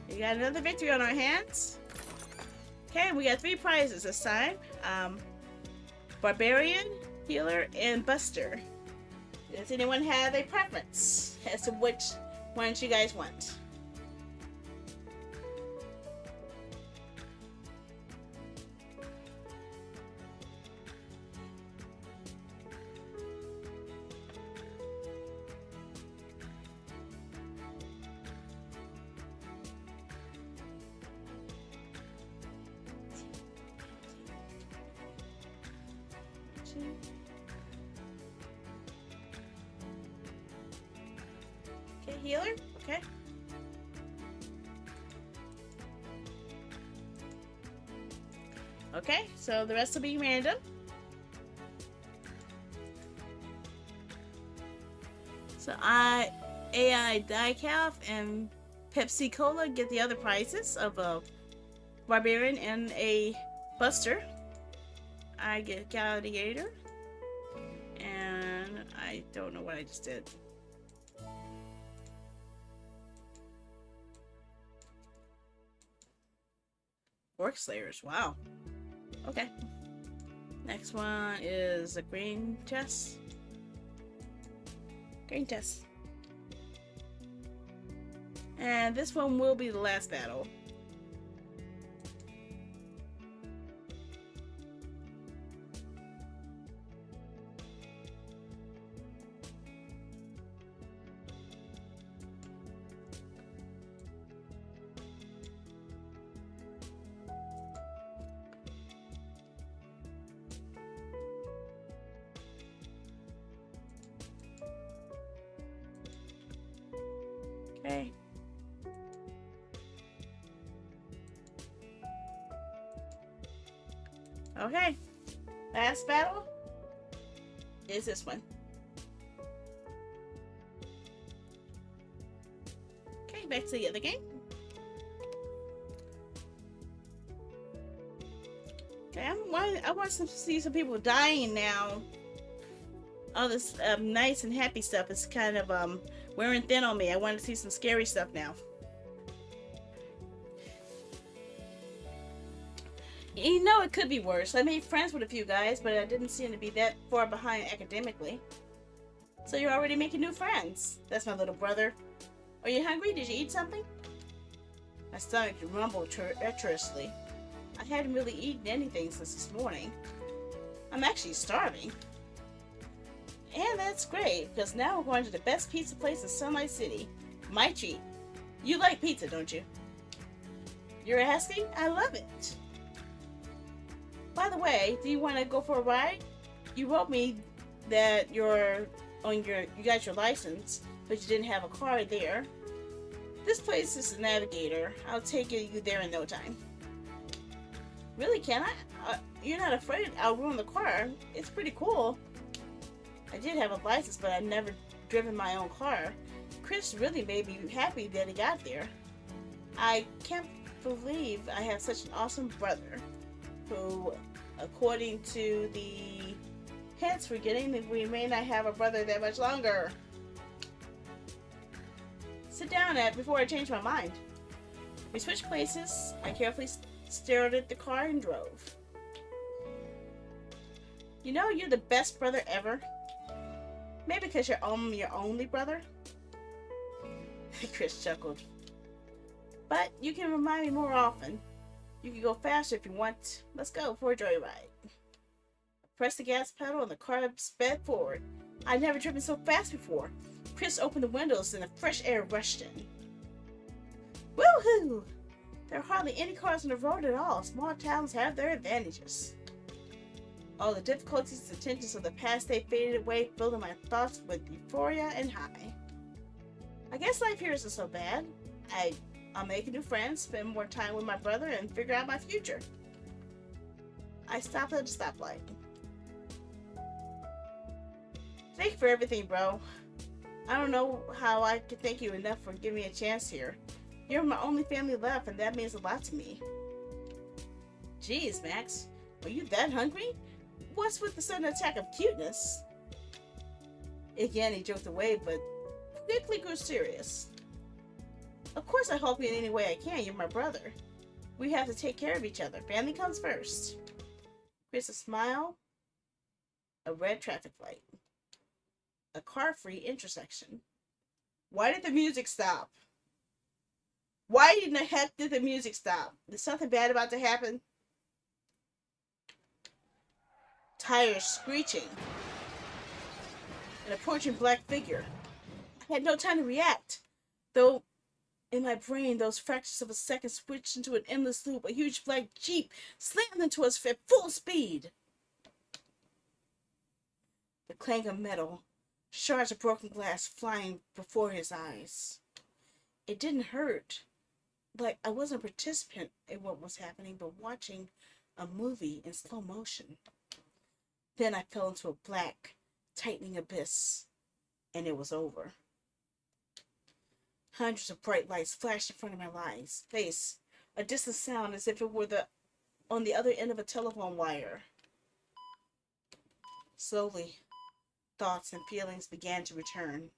We got another victory on our hands. Okay, we got 3 prizes this time. Barbarian, Healer, and Buster. Does anyone have a preference as to which ones you guys want? Okay, healer. Okay. Okay, so the rest will be random. So AI Diecalf and Pepsi Cola get the other prizes of a Barbarian and a Buster. I get Gladiator. And I don't know what I just did. Orc Slayers, wow. Okay. Next one is a green chest. Green chest. And this one will be the last battle. Okay. Okay. Last battle is this one. Okay, back to the other game. Okay, I want to see some people dying now. All this nice and happy stuff is kind of wearing thin on me. I want to see some scary stuff now. You know, it could be worse. I made friends with a few guys, but I didn't seem to be that far behind academically. So you're already making new friends. That's my little brother. Are you hungry? Did you eat something? My stomach rumbled treacherously. I hadn't really eaten anything since this morning. I'm actually starving. And that's great, because now we're going to the best pizza place in Sunlight City. My treat. You like pizza, don't you? You're asking? I love it. By the way, do you want to go for a ride? You wrote me that you got your license, but you didn't have a car there. This place is the Navigator. I'll take you there in no time. Really, can I? You're not afraid I'll ruin the car? It's pretty cool. I did have a license, but I've never driven my own car. Chris really made me happy that he got there. I can't believe I have such an awesome brother who, according to the hints we're getting, we may not have a brother that much longer. Sit down, Ed, before I change my mind. We switched places. I carefully stared at the car and drove. You know, you're the best brother ever. Maybe because you're your only brother? Chris chuckled. But you can remind me more often. You can go faster if you want. Let's go for a joyride. I pressed the gas pedal and the car sped forward. I'd never driven so fast before. Chris opened the windows and the fresh air rushed in. Woohoo! There are hardly any cars on the road at all. Small towns have their advantages. All the difficulties and tensions of the past day faded away, filling my thoughts with euphoria and high. I guess life here isn't so bad. I'll make new friends, spend more time with my brother, and figure out my future. I stopped at a stoplight. Thank you for everything, bro. I don't know how I can thank you enough for giving me a chance here. You're my only family left, and that means a lot to me. Jeez, Max. Are you that hungry? What's with the sudden attack of cuteness? Again, he joked away, but quickly grew serious. Of course I help you in any way I can. You're my brother. We have to take care of each other. Family comes first. Chris' smile a red traffic light, a car-free intersection. Why did the music stop? Why in the heck did the music stop? Is something bad about to happen? Tires screeching. An approaching black figure. I had no time to react. Though, in my brain, those fractions of a second switched into an endless loop. A huge black Jeep slammed into us at full speed. The clang of metal, shards of broken glass flying before his eyes. It didn't hurt. Like I wasn't a participant in what was happening, but watching a movie in slow motion. Then I fell into a black, tightening abyss, and it was over. Hundreds of bright lights flashed in front of my face, a distant sound as if it were on the other end of a telephone wire. Slowly, thoughts and feelings began to return.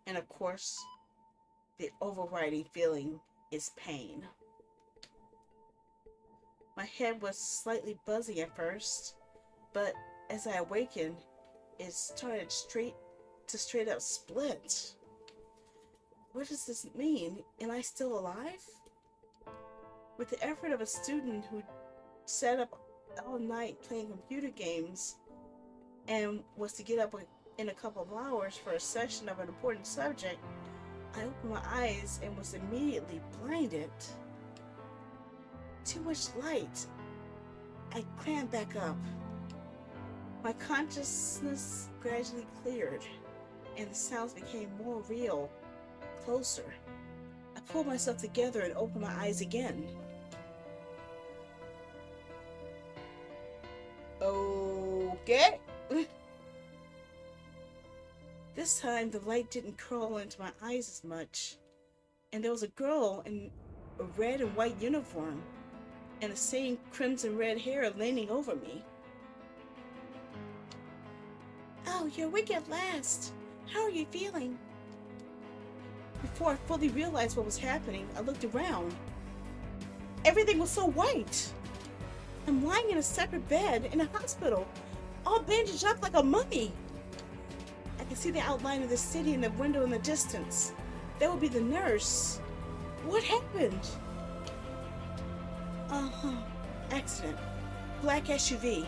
And of course, the overriding feeling is pain. My head was slightly buzzing at first, but as I awakened, it started straight up split. What does this mean? Am I still alive? With the effort of a student who sat up all night playing computer games and was to get up in a couple of hours for a session of an important subject, I opened my eyes and was immediately blinded. Too much light. I clammed back up. My consciousness gradually cleared, and the sounds became more real, closer. I pulled myself together and opened my eyes again. Okay. This time, the light didn't crawl into my eyes as much, and there was a girl in a red and white uniform and the same crimson red hair leaning over me. Oh, you're awake at last. How are you feeling? Before I fully realized what was happening, I looked around. Everything was so white. I'm lying in a separate bed in a hospital, all bandaged up like a mummy. I can see the outline of the city in the window in the distance. That would be the nurse. What happened? Accident. Black SUV.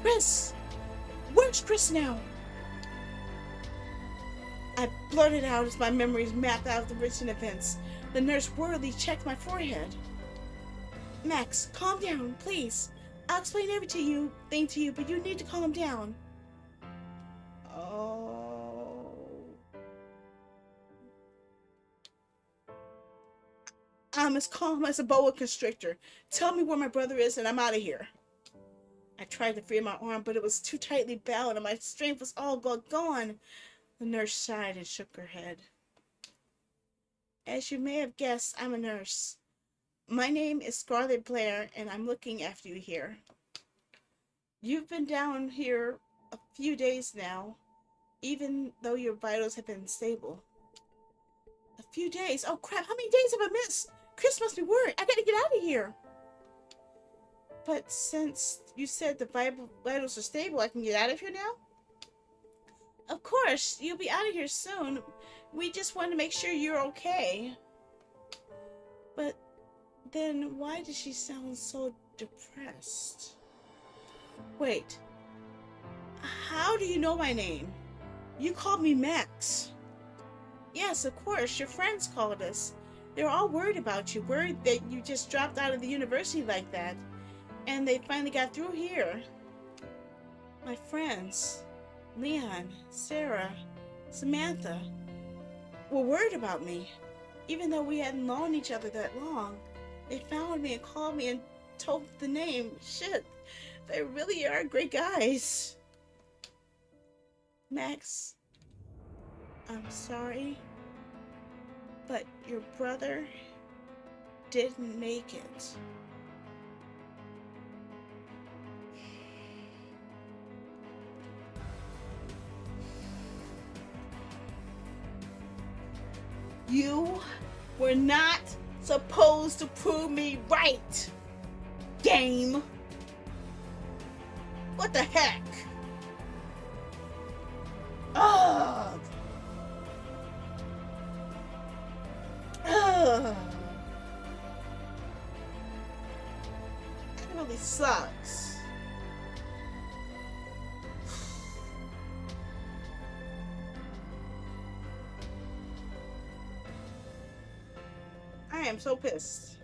Chris! Where's Chris now? I blurted out as my memories mapped out the recent events. The nurse worriedly checked my forehead. Max, calm down, please. I'll explain everything to you, but you need to calm down. Oh. I'm as calm as a boa constrictor. Tell me where my brother is and I'm out of here. I tried to free my arm, but it was too tightly bound and my strength was all gone. The nurse sighed and shook her head. As you may have guessed, I'm a nurse. My name is Scarlett Blair, and I'm looking after you here. You've been down here a few days now, even though your vitals have been stable. A few days? Oh crap, how many days have I missed? Chris must be worried. I gotta get out of here. But since you said the vitals are stable, I can get out of here now? Of course, you'll be out of here soon. We just want to make sure you're okay. But then why does she sound so depressed? Wait. How do you know my name? You called me Max. Yes, of course. Your friends called us. They were all worried about you, worried that you just dropped out of the university like that. And they finally got through here. My friends, Leon, Sarah, Samantha, were worried about me. Even though we hadn't known each other that long, they found me and called me and told the name. Shit, they really are great guys. Max, I'm sorry, but your brother didn't make it. You were not supposed to prove me right? Game. What the heck? Ugh. Ugh. It really sucks. I am so pissed.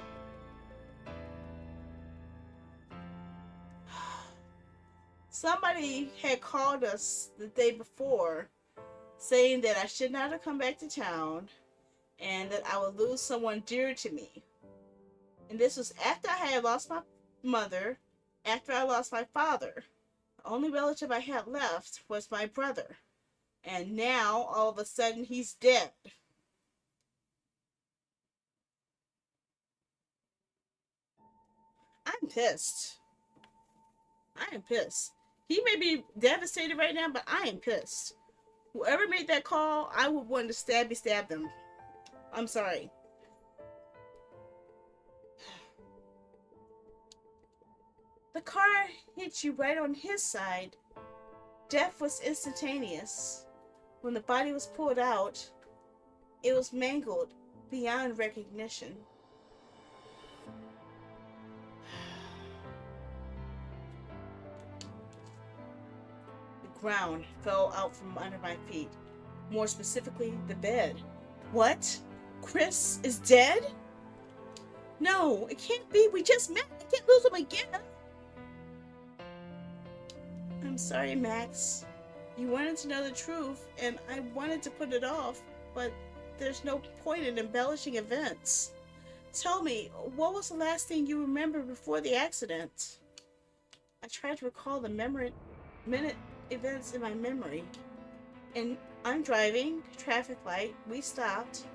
Somebody had called us the day before saying that I should not have come back to town and that I would lose someone dear to me. And this was after I had lost my mother, after I lost my father. The only relative I had left was my brother. And now, all of a sudden, he's dead. I'm pissed. I am pissed. He may be devastated right now, but I am pissed. Whoever made that call, I would want to stab them. I'm sorry. The car hit you right on his side. Death was instantaneous. When the body was pulled out, it was mangled beyond recognition. The ground fell out from under my feet. More specifically, the bed. What? Chris is dead? No, it can't be. We just met. I can't lose him again. I'm sorry, Max. You wanted to know the truth, and I wanted to put it off, but there's no point in embellishing events. Tell me, what was the last thing you remember before the accident? I tried to recall the minute events in my memory. And I'm driving, traffic light, we stopped.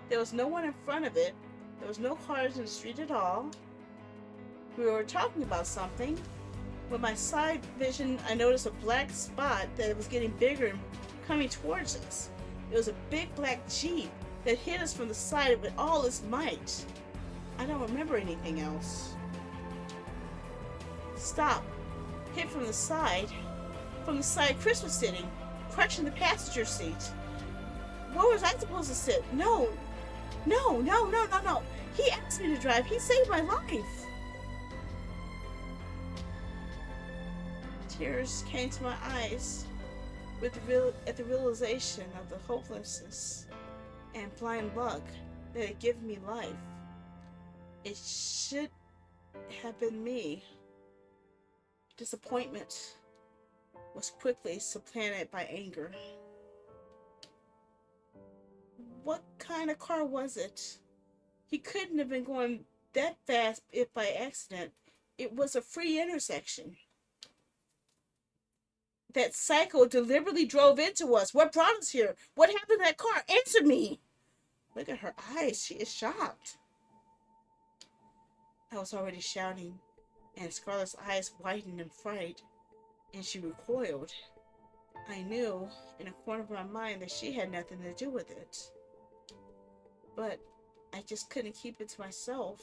There was no one in front of it. There was no cars in the street at all. We were talking about something. With my side vision, I noticed a black spot that was getting bigger and coming towards us. It was a big black Jeep that hit us from the side with all its might. I don't remember anything else. Stop. Hit from the side. From the side Chris was sitting, crouching in the passenger seat. Where was I supposed to sit? No. He asked me to drive. He saved my life. Tears came to my eyes at the realization of the hopelessness and blind luck that had given me life. It should have been me. Disappointment was quickly supplanted by anger. What kind of car was it? He couldn't have been going that fast if by accident. It was a free intersection. That psycho deliberately drove into us. What brought us here? What happened to that car? Answer me! Look at her eyes. She is shocked. I was already shouting, and Scarlett's eyes widened in fright, and she recoiled. I knew, in a corner of my mind, that she had nothing to do with it. But I just couldn't keep it to myself,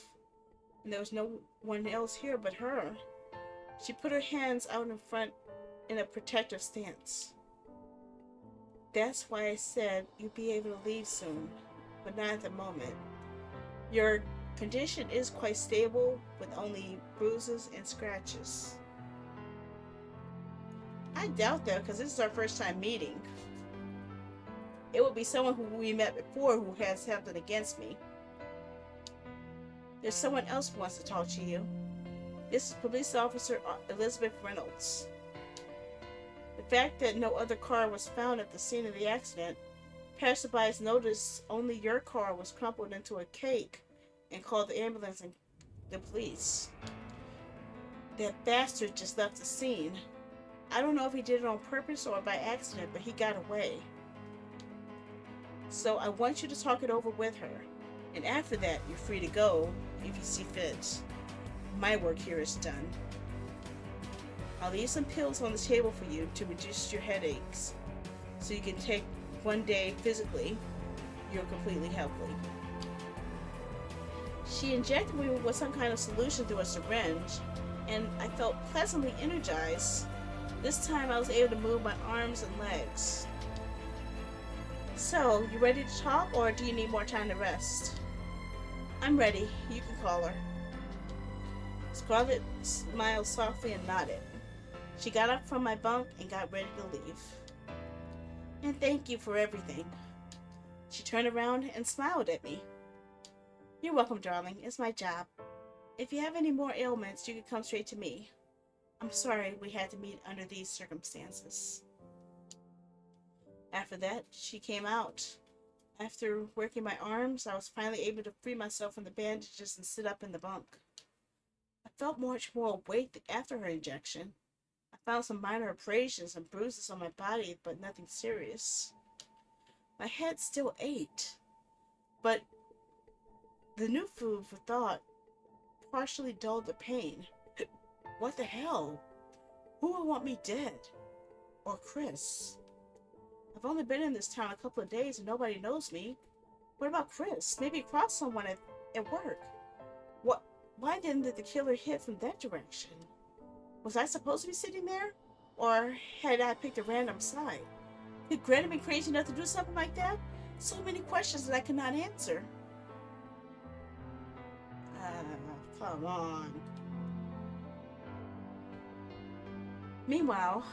and there was no one else here but her. She put her hands out in front in a protective stance. That's why I said you'd be able to leave soon, but not at the moment. Your condition is quite stable, with only bruises and scratches. I doubt that, because this is our first time meeting. It would be someone who we met before who has something against me. There's someone else who wants to talk to you. This is Police Officer Elizabeth Reynolds. The fact that no other car was found at the scene of the accident, passerbys noticed only your car was crumpled into a cake and called the ambulance and the police. That bastard just left the scene. I don't know if he did it on purpose or by accident, but he got away. So I want you to talk it over with her, and after that, you're free to go if you see fit. My work here is done. I'll leave some pills on the table for you to reduce your headaches, so you can take one day physically. You're completely healthy. She injected me with some kind of solution through a syringe, and I felt pleasantly energized. This time I was able to move my arms and legs. So, you ready to talk, or do you need more time to rest? I'm ready. You can call her. Scarlett smiled softly and nodded. She got up from my bunk and got ready to leave. And thank you for everything. She turned around and smiled at me. You're welcome, darling. It's my job. If you have any more ailments, you can come straight to me. I'm sorry we had to meet under these circumstances. After that, she came out. After working my arms, I was finally able to free myself from the bandages and sit up in the bunk. I felt much more awake after her injection. I found some minor abrasions and bruises on my body, but nothing serious. My head still ached, but the new food for thought partially dulled the pain. What the hell? Who would want me dead? Or Chris? I've only been in this town a couple of days and nobody knows me. What about Chris? Maybe cross someone at work. Why didn't the killer hit from that direction? Was I supposed to be sitting there? Or had I picked a random side? Did Greta be crazy enough to do something like that? So many questions that I could not answer. Come on. Meanwhile,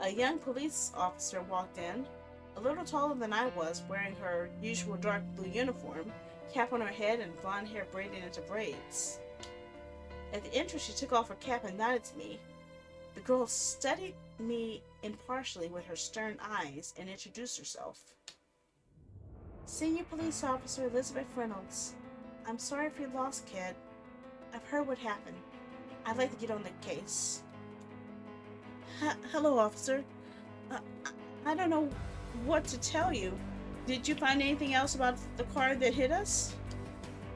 a young police officer walked in, a little taller than I was, wearing her usual dark blue uniform, cap on her head and blonde hair braided into braids. At the entrance, she took off her cap and nodded to me. The girl studied me impartially with her stern eyes and introduced herself. Senior Police Officer Elizabeth Reynolds. I'm sorry for your loss, kid. I've heard what happened. I'd like to get on the case. Hello, officer. I don't know what to tell you. Did you find anything else about the car that hit us?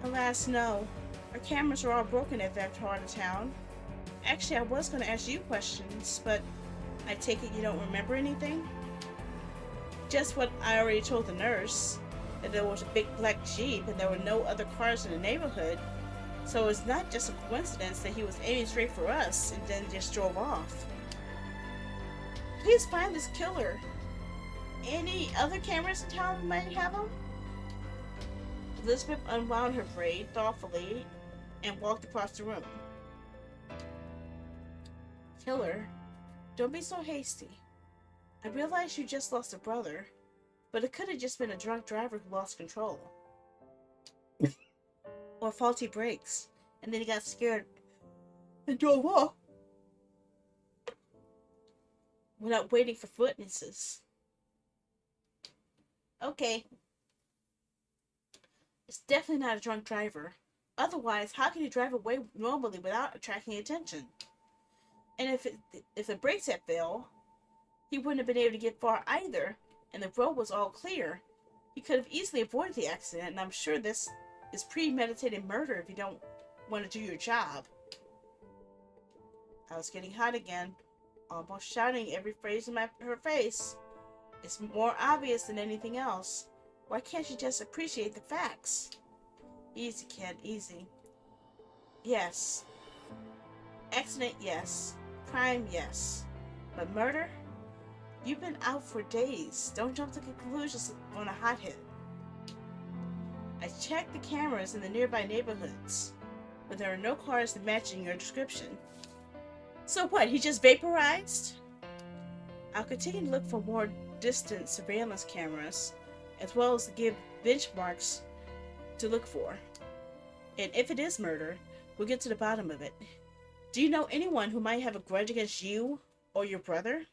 Alas, no. Our cameras are all broken at that part of town. Actually, I was going to ask you questions, but I take it you don't remember anything? Just what I already told the nurse, that there was a big black Jeep and there were no other cars in the neighborhood, so it's not just a coincidence that he was aiming straight for us and then just drove off. Please find this killer. Any other cameras in town might have them? Elizabeth unwound her braid thoughtfully and walked across the room. Killer, don't be so hasty. I realize you just lost a brother, but it could have just been a drunk driver who lost control. Or faulty brakes, and then he got scared and drove off without waiting for witnesses. Okay. It's definitely not a drunk driver. Otherwise, how can he drive away normally without attracting attention? And if the brakes had failed, he wouldn't have been able to get far either, and the road was all clear. He could have easily avoided the accident, and I'm sure this is premeditated murder if you don't want to do your job. I was getting hot again, almost shouting every phrase in her face. It's more obvious than anything else. Why can't you just appreciate the facts? Easy, kid, easy. Yes. Accident, yes. Crime, yes. But murder? You've been out for days. Don't jump to conclusions on a hot hit. I checked the cameras in the nearby neighborhoods, but there are no cars matching your description. So what, he just vaporized? I'll continue to look for more distant surveillance cameras, as well as to give benchmarks to look for. And if it is murder, we'll get to the bottom of it. Do you know anyone who might have a grudge against you or your brother?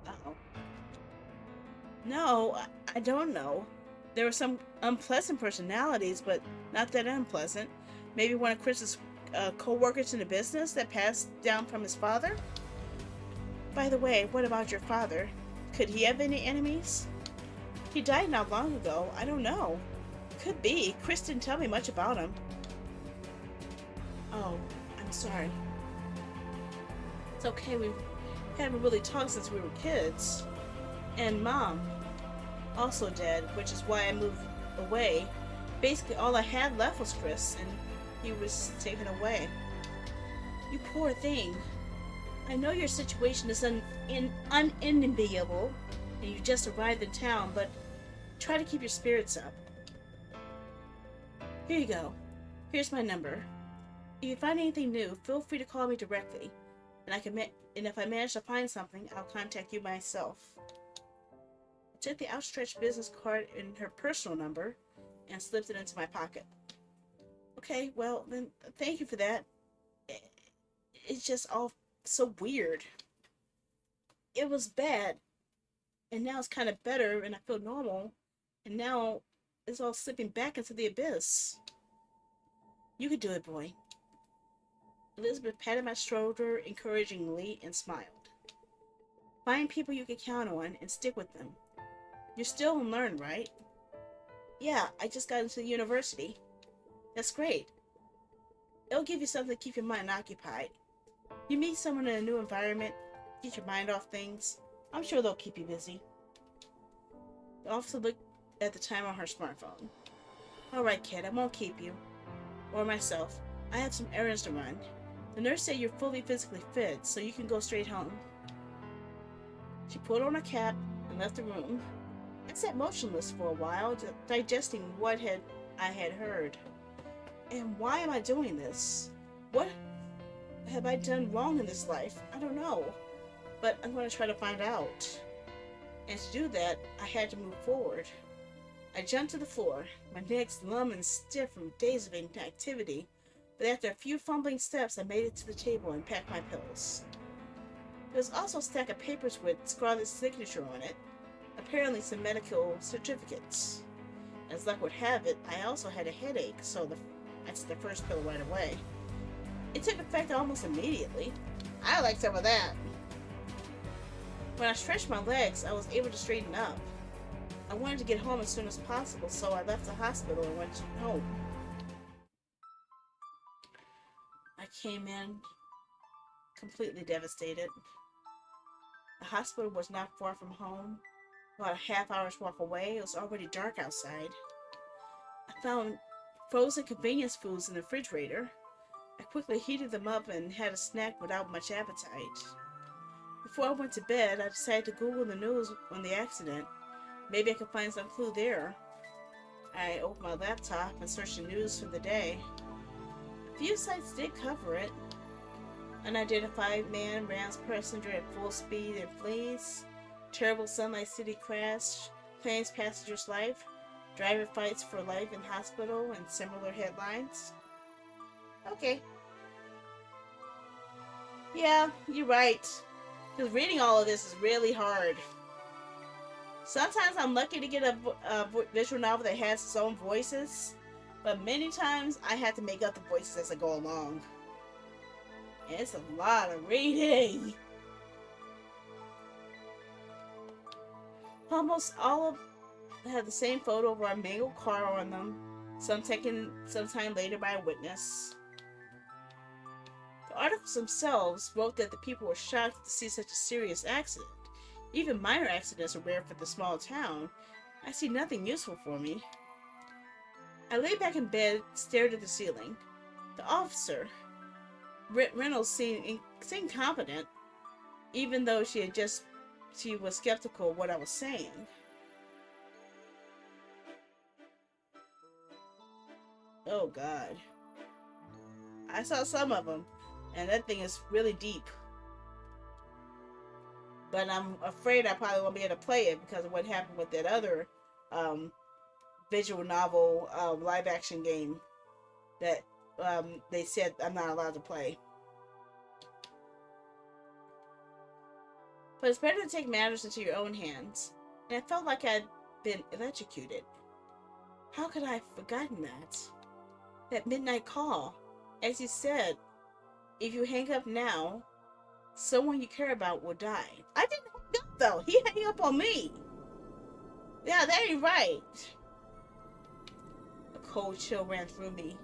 Uh-oh. No, I don't know. There were some unpleasant personalities, but not that unpleasant. Maybe one of Chris's co-workers in the business that passed down from his father? By the way, what about your father? Could he have any enemies? He died not long ago. I don't know. Could be. Chris didn't tell me much about him. Oh, I'm sorry. It's okay, we haven't really talked since we were kids. And Mom, also dead, which is why I moved away. Basically, all I had left was Chris, and he was taken away. You poor thing. I know your situation is unenviable, and you just arrived in town, but try to keep your spirits up. Here you go. Here's my number. If you find anything new, feel free to call me directly, and if I manage to find something, I'll contact you myself. I took the outstretched business card and her personal number and slipped it into my pocket. Okay, well, then thank you for that. It's just all so weird. It was bad, and now it's kind of better, and I feel normal, and now it's all slipping back into the abyss. You can do it, boy. Elizabeth patted my shoulder encouragingly and smiled. Find people you can count on and stick with them. You're still in learn, right? Yeah, I just got into the university. That's great. It'll give you something to keep your mind occupied. You meet someone in a new environment, get your mind off things. I'm sure they'll keep you busy. The officer looked at the time on her smartphone. Alright, kid, I won't keep you. Or myself. I have some errands to run. The nurse said you're fully physically fit, so you can go straight home. She put on her cap and left the room. I sat motionless for a while, digesting what I had heard. And why am I doing this? What have I done wrong in this life? I don't know. But I'm going to try to find out. And to do that, I had to move forward. I jumped to the floor, my neck's numb and stiff from days of inactivity. But after a few fumbling steps, I made it to the table and packed my pills. There was also a stack of papers with Scarlett's signature on it, apparently some medical certificates. As luck would have it, I also had a headache, so I took the first pill right away. It took effect almost immediately. I like some of that. When I stretched my legs, I was able to straighten up. I wanted to get home as soon as possible, so I left the hospital and went home. I came in completely devastated. The hospital was not far from home. About a half hour's walk away, it was already dark outside. I found frozen convenience foods in the refrigerator. I quickly heated them up and had a snack without much appetite. Before I went to bed, I decided to Google the news on the accident. Maybe I could find some clue there. I opened my laptop and searched the news for the day. A few sites did cover it. Unidentified man rams passenger at full speed and flees. Terrible Sunlight City crash claims passenger's life. Driver fights for life in hospital, and similar headlines. Okay. Yeah, you're right. Because reading all of this is really hard. Sometimes I'm lucky to get a visual novel that has its own voices, but many times I have to make up the voices as I go along. And it's a lot of reading. Almost all of them have the same photo of our mangled car on them, some taken sometime later by a witness. The articles themselves wrote that the people were shocked to see such a serious accident. Even minor accidents are rare for the small town. I see nothing useful for me. I lay back in bed, stared at the ceiling. The officer, Reynolds, seemed competent, even though she was skeptical of what I was saying. Oh God. I saw some of them, and that thing is really deep. But I'm afraid I probably won't be able to play it because of what happened with that other visual novel live action game that they said I'm not allowed to play. But it's better to take matters into your own hands, and I felt like I'd been electrocuted. How could I have forgotten that? That midnight call. As you said, if you hang up now, someone you care about will die. I didn't hang up though. He hung up on me. Yeah, that ain't right. A cold chill ran through me.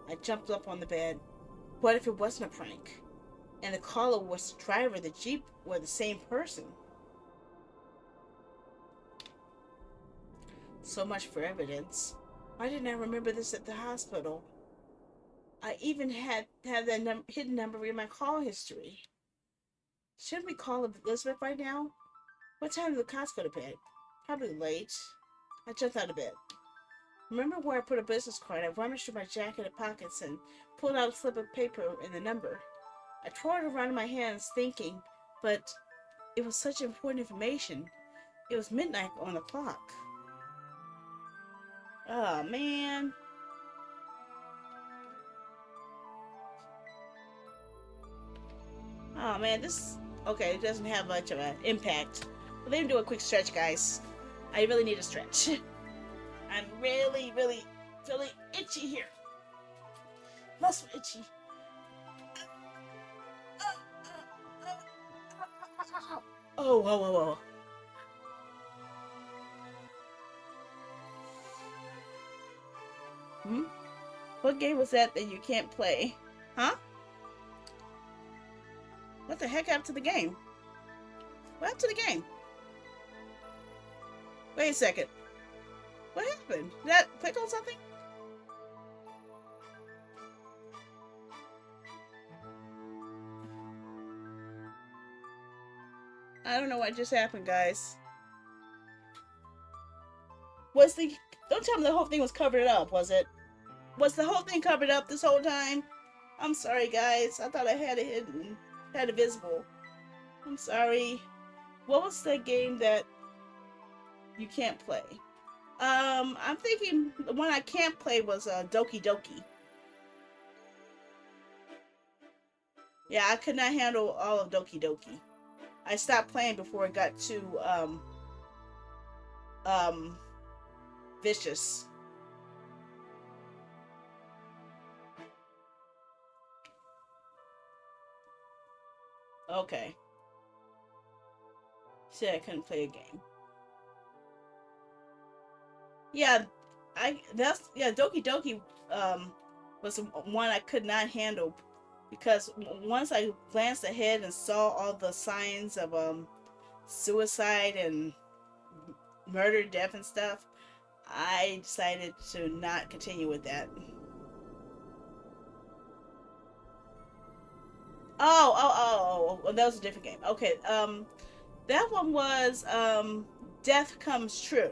I jumped up on the bed. What if it wasn't a prank? And the caller was the driver of the Jeep were the same person. So much for evidence. Why didn't I remember this at the hospital? I even had that hidden number in my call history. Shouldn't we call Elizabeth right now? What time did the cops go to bed? Probably late. I jumped out of bed. Remember where I put a business card? I rummaged through my jacket pockets and pulled out a slip of paper and the number. I tore it around in my hands, thinking, but it was such important information. It was midnight on the clock. Oh, man. Oh, man, this... Okay, it doesn't have much of an impact. But let me do a quick stretch, guys. I really need a stretch. I'm really, really, really itchy here. Muscle itchy. Oh, whoa, whoa, whoa. Hmm? What game was that you can't play? Huh? What the heck happened to the game? What happened to the game? Wait a second. What happened? Did that click on something? I don't know what just happened, guys. Was the... Don't tell me the whole thing was covered up, was it? Was the whole thing covered up this whole time? I'm sorry, guys. I thought I had it hidden. Had it visible. I'm sorry. What was the game that you can't play? I'm thinking the one I can't play was Doki Doki. Yeah, I could not handle all of Doki Doki. I stopped playing before it got too um vicious. Okay. Said I couldn't play a game. Yeah, Doki Doki was one I could not handle because once I glanced ahead and saw all the signs of suicide and murder, death and stuff, I decided to not continue with that. Oh, that was a different game. Okay, that one was Death Comes True.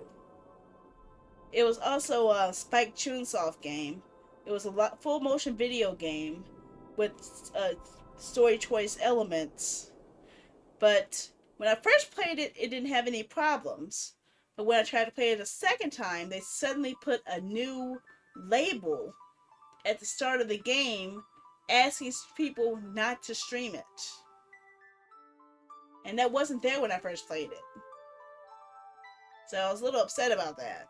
It was also a Spike Chunsoft game. It was a full motion video game with story choice elements. But when I first played it, it didn't have any problems. But when I tried to play it a second time, they suddenly put a new label at the start of the game asking people not to stream it. And that wasn't there when I first played it. So I was a little upset about that.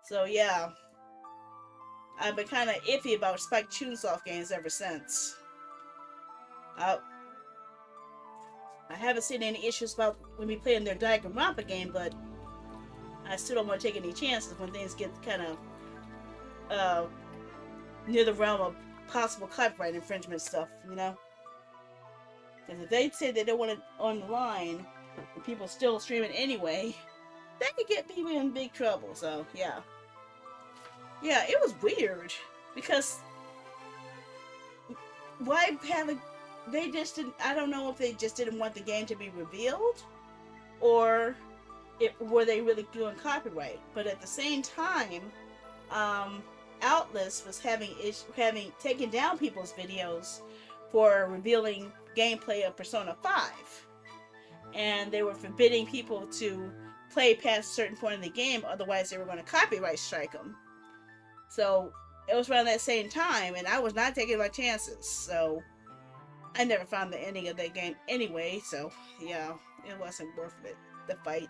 So yeah, I've been kind of iffy about Spike Chunsoft games ever since. I haven't seen any issues about when we play in their Danganronpa game, but I still don't want to take any chances when things get kind of near the realm of possible copyright infringement stuff, you know? Because if they say they don't want it on the line, and people still stream it anyway, that could get people in big trouble, so yeah. Yeah, it was weird, because why have they just didn't, I don't know if they just didn't want the game to be revealed, or were they really doing copyright, but at the same time, Outlast was having taken down people's videos for revealing gameplay of Persona 5, and they were forbidding people to play past a certain point in the game, otherwise they were going to copyright strike them. So it was around that same time, and I was not taking my chances, so I never found the ending of that game anyway, so yeah, it wasn't worth it, the fight.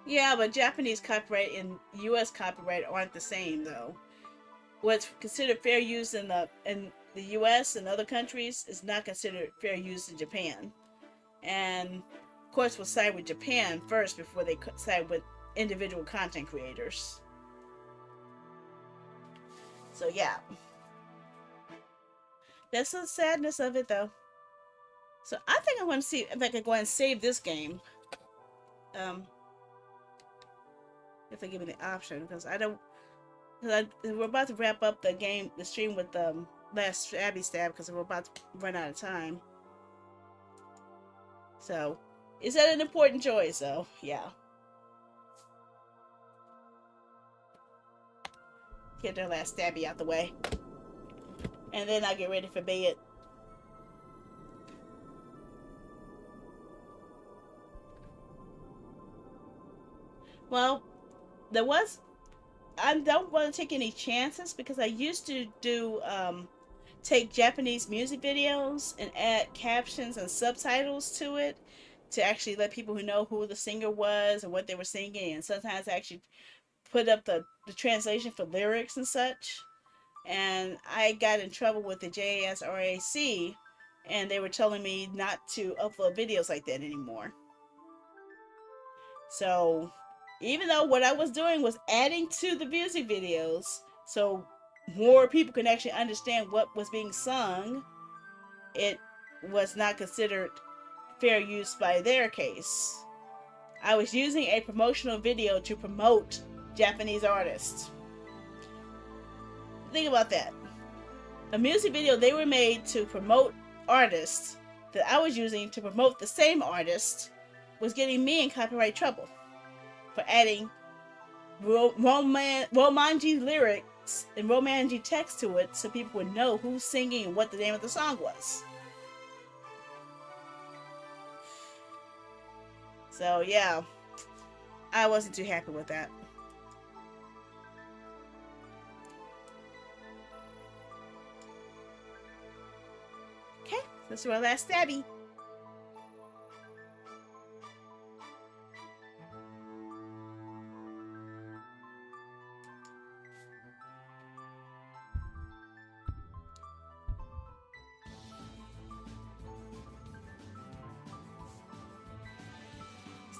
Yeah, but Japanese copyright and U.S. copyright aren't the same, though. What's considered fair use in the U.S. and other countries is not considered fair use in Japan. And, of course, we'll side with Japan first before they side with individual content creators. So, yeah. That's the sadness of it, though. So, I think I'm going to see if I can go and save this game. if they give me the option, because I don't. Cause we're about to wrap up the stream with last Stabby Stab, because we're about to run out of time. So, is that an important choice? So, yeah. Get their last Stabby out the way, and then I'll get ready for bed. Well, there was. I don't want to take any chances because I used to do take Japanese music videos and add captions and subtitles to it to actually let people who know who the singer was and what they were singing, and sometimes I actually put up the translation for lyrics and such. And I got in trouble with the JASRAC, and they were telling me not to upload videos like that anymore. So even though what I was doing was adding to the music videos so more people can actually understand what was being sung, it was not considered fair use by their case. I was using a promotional video to promote Japanese artists. Think about that. A music video they were made to promote artists that I was using to promote the same artist was getting me in copyright trouble for adding Romanji lyrics and Romanji text to it so people would know who's singing and what the name of the song was. So yeah, I wasn't too happy with that. Okay, let's do our last stabby.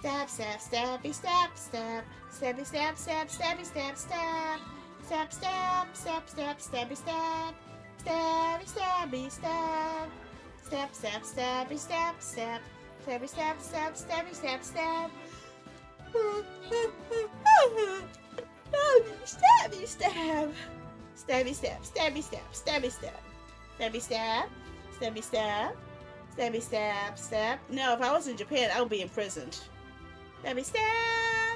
Stab, stab, stabby, stab, stab, stabby, stab, stab, stabby, stab, stab, stab, stab, stab, stab, stabby, stab, stabby, stabby, stab, stab, stab, stabby, stab, stab, stabby, stab, stab, stabby, stab, stab, stabby, stab, stabby, stab, stabby, stab, stabby, stab, stabby, stab, stabby, stab, stabby, stab, stab. No, if I was in Japan, I would be imprisoned. Stabby stab,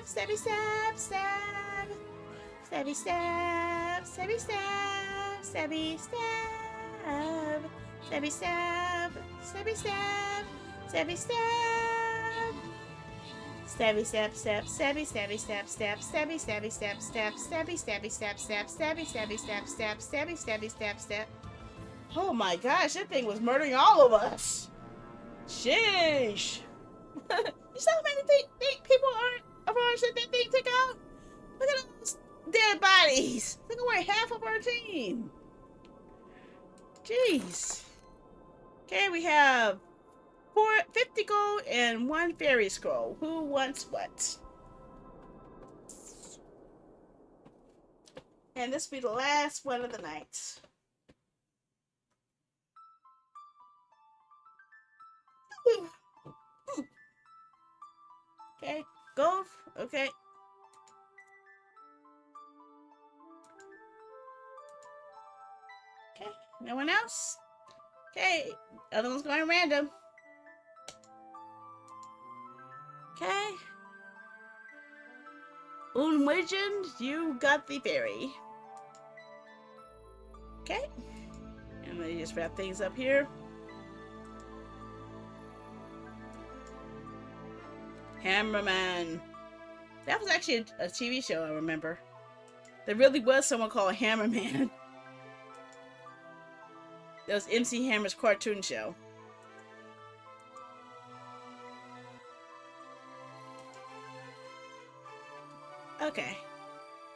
stabby stab, stab, stabby stab, stabby stab, stabby stab, stabby stab, stabby stab, stabby stab, stabby stab, stab, stabby stabby stab, stab, stabby stabby stab, stab, stabby stabby stab, stab, stabby stabby stab, stab, stabby stabby stab, stab. Oh my gosh, that thing was murdering all of us. Sheesh. You saw how many people of ours that thing took out? Look at those dead bodies. Took away half of our team. Jeez. Okay, we have 50 gold and 1 fairy scroll. Who wants what? And this will be the last one of the night. Okay, gold. Okay. Okay, no one else? Okay, other one's going random. Okay. Legend, you got the fairy. Okay. And let me just wrap things up here. Hammerman. That was actually a TV show, I remember. There really was someone called Hammerman. That was MC Hammer's cartoon show. Okay.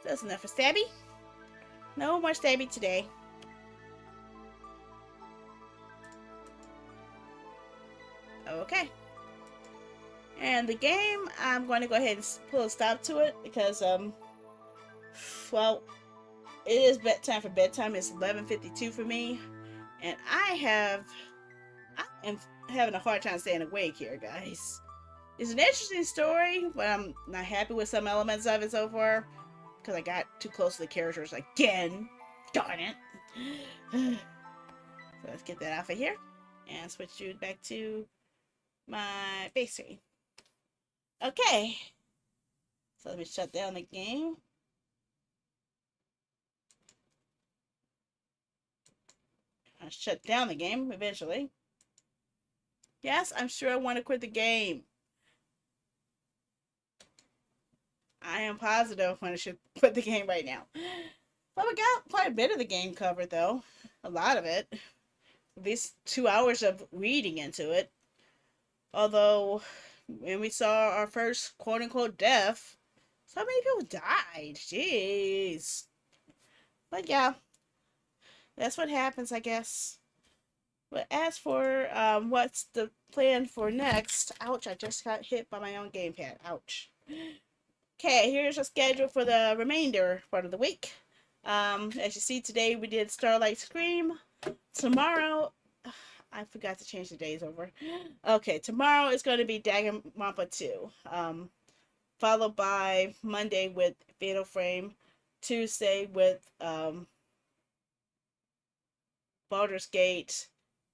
That's enough for Stabby. No more Stabby today. Okay. And the game, I'm going to go ahead and pull a stop to it because, well, it is bedtime for bedtime. It's 11:52 for me. And I am having a hard time staying awake here, guys. It's an interesting story, but I'm not happy with some elements of it so far because I got too close to the characters again. Darn it. So let's get that off of here and switch you back to my base screen. Okay, so let me shut down the game. I'll shut down the game eventually. Yes, I'm sure I want to quit the game. I am positive when I should quit the game right now. But we got quite a bit of the game covered, though. A lot of it. At least 2 hours of reading into it. Although, when we saw our first quote unquote death, so many people died. Jeez. But yeah, that's what happens, I guess. But as for what's the plan for next, ouch, I just got hit by my own gamepad. Ouch. Okay, here's a schedule for the remainder part of the week. As you see today, we did Starlight Scream. Tomorrow, I forgot to change the days over. Okay, tomorrow is going to be Danganronpa 2. Followed by Monday with Fatal Frame. Tuesday with Baldur's Gate.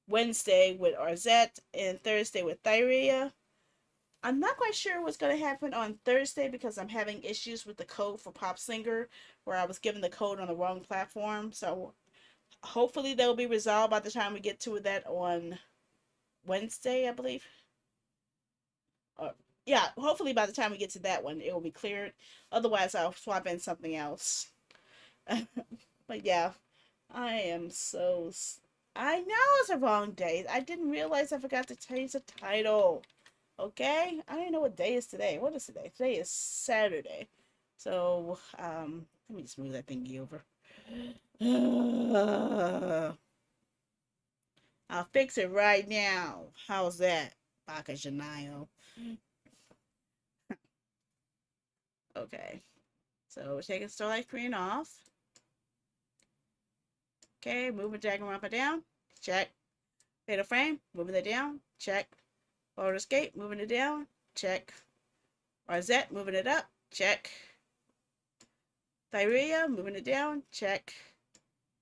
Wednesday with Arzette. And Thursday with Thyrea. I'm not quite sure what's going to happen on Thursday because I'm having issues with the code for Pop Singer where I was given the code on the wrong platform. So hopefully they'll be resolved by the time we get to that on Wednesday, I believe. Yeah, hopefully by the time we get to that one, it will be cleared. Otherwise, I'll swap in something else. But yeah, I am so. I know it's the wrong day. I didn't realize I forgot to change the title. Okay? I don't even know what day is today. What is today? Today is Saturday. So, let me just move that thingy over. I'll fix it right now. How's that, Baka Janio? Okay. So we're taking Starlight Queen off. Okay, moving Danganronpa down. Check. Fatal Frame, moving it down. Check. Baldur's Gate, moving it down. Check. Arzette, moving it up. Check. Thyrea, moving it down. Check.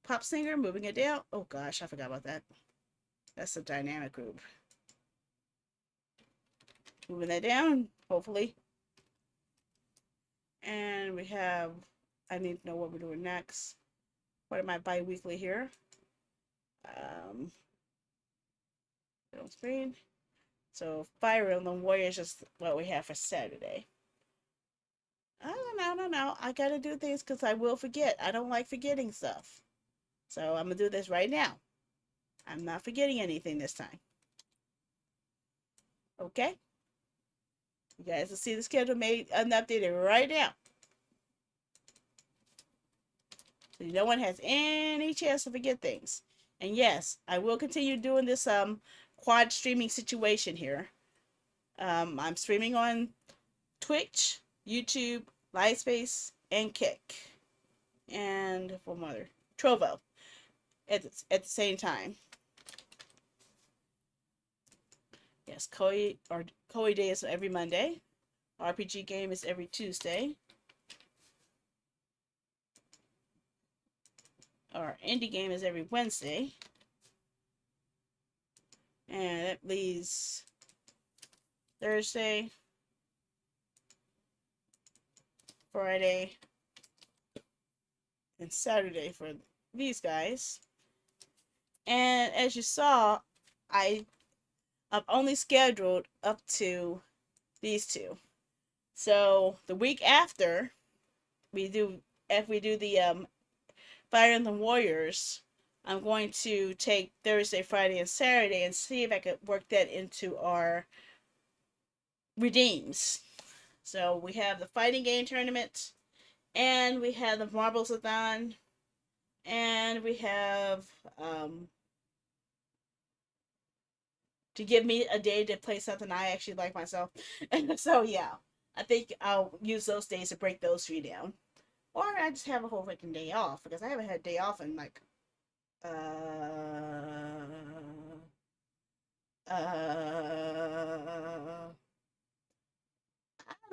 Pop Singer, moving it down. Oh gosh, I forgot about that. That's a dynamic group. Moving that down, hopefully. And we have, I need to know what we're doing next. What am I bi-weekly here? On screen. So Fire Emblem Warriors is what we have for Saturday. I don't know. I gotta do things because I will forget. I don't like forgetting stuff. So I'm gonna do this right now. I'm not forgetting anything this time. Okay? You guys will see the schedule made and updated right now. So no one has any chance to forget things. And yes, I will continue doing this quad streaming situation here. I'm streaming on Twitch, YouTube, Livespace, and Kick. And one mother, Trovo at the same time. Yes, Koei Day is every Monday. RPG game is every Tuesday. Our indie game is every Wednesday. And that leaves Thursday, Friday, and Saturday for these guys. And as you saw, I've only scheduled up to these two. So the week after if we do the Fire Emblem Warriors, I'm going to take Thursday, Friday, and Saturday and see if I could work that into our redeems. So we have the fighting game tournament, and we have the Marbles-a-thon, and we have to give me a day to play something I actually like myself. So yeah, I think I'll use those days to break those three down. Or I just have a whole freaking day off because I haven't had a day off in like uh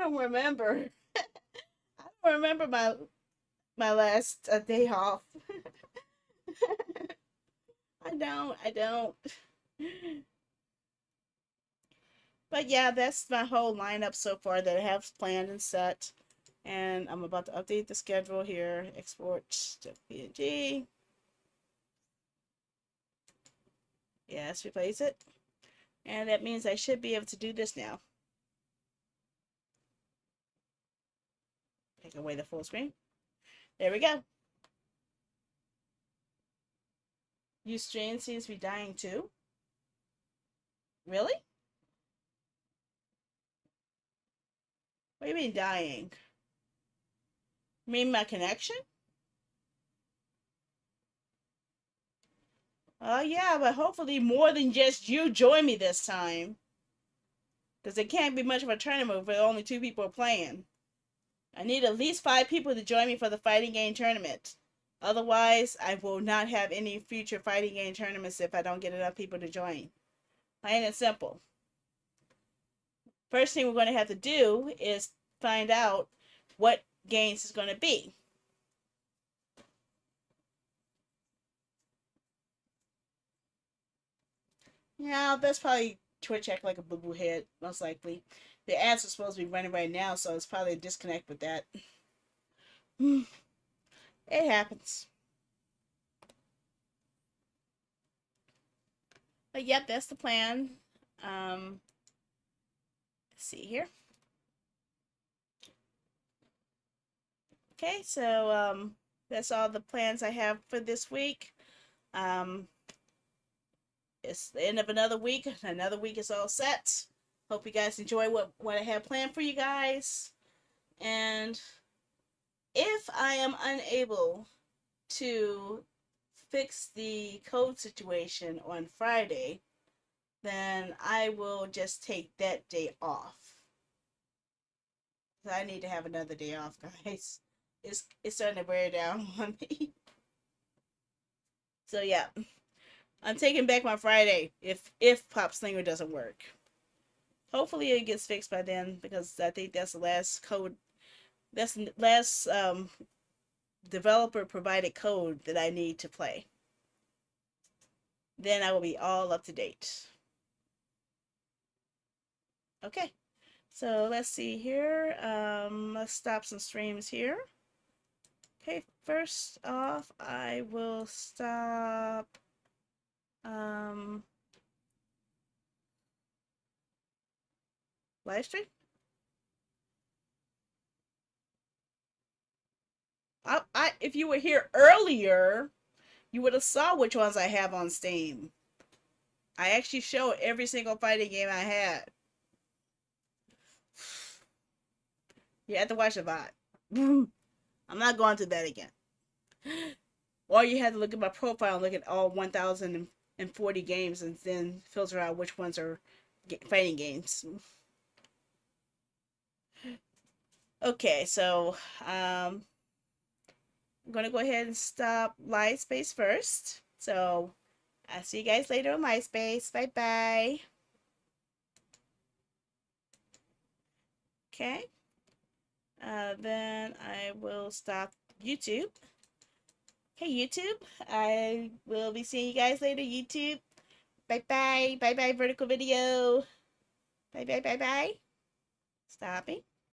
don't remember. I don't remember my last day off. I don't. But yeah, that's my whole lineup so far that I have planned and set. And I'm about to update the schedule here. Export to PNG. Yes, replace it. And that means I should be able to do this now. Take away the full screen. There we go. Ustream seems to be dying too. Really? What do you mean dying? You mean my connection? Oh yeah, but hopefully more than just you join me this time. Because it can't be much of a tournament if only 2 people are playing. I need at least 5 people to join me for the fighting game tournament. Otherwise, I will not have any future fighting game tournaments if I don't get enough people to join. Plain and simple. First thing we're going to have to do is find out what games is going to be. Yeah, that's probably Twitch act like a boo-boo head, most likely. The ads are supposed to be running right now, so it's probably a disconnect with that. It happens. But yep, that's the plan. Let's see here. Okay, so that's all the plans I have for this week. It's the end of another week. Another week is all set. Hope you guys enjoy what I have planned for you guys. And if I am unable to fix the code situation on Friday, then I will just take that day off. I need to have another day off, guys. It's starting to wear down on me. So yeah, I'm taking back my Friday if Pop Slinger doesn't work. Hopefully it gets fixed by then because I think that's the last code. That's the last developer provided code that I need to play. Then I will be all up to date. Okay, so let's see here. Let's stop some streams here. Okay, first off, I will stop live stream. If you were here earlier, you would have saw which ones I have on Steam. I actually show every single fighting game I had. You have to watch the VOD. I'm not going through that again. Or you have to look at my profile and look at all 1,040 games and then filter out which ones are fighting games. Okay, so I'm going to go ahead and stop Livespace first. So I'll see you guys later on Livespace. Bye-bye. Okay. Then I will stop YouTube. Hey, YouTube. I will be seeing you guys later, YouTube. Bye-bye. Bye-bye, Vertical Video. Bye-bye, bye-bye. Stopping.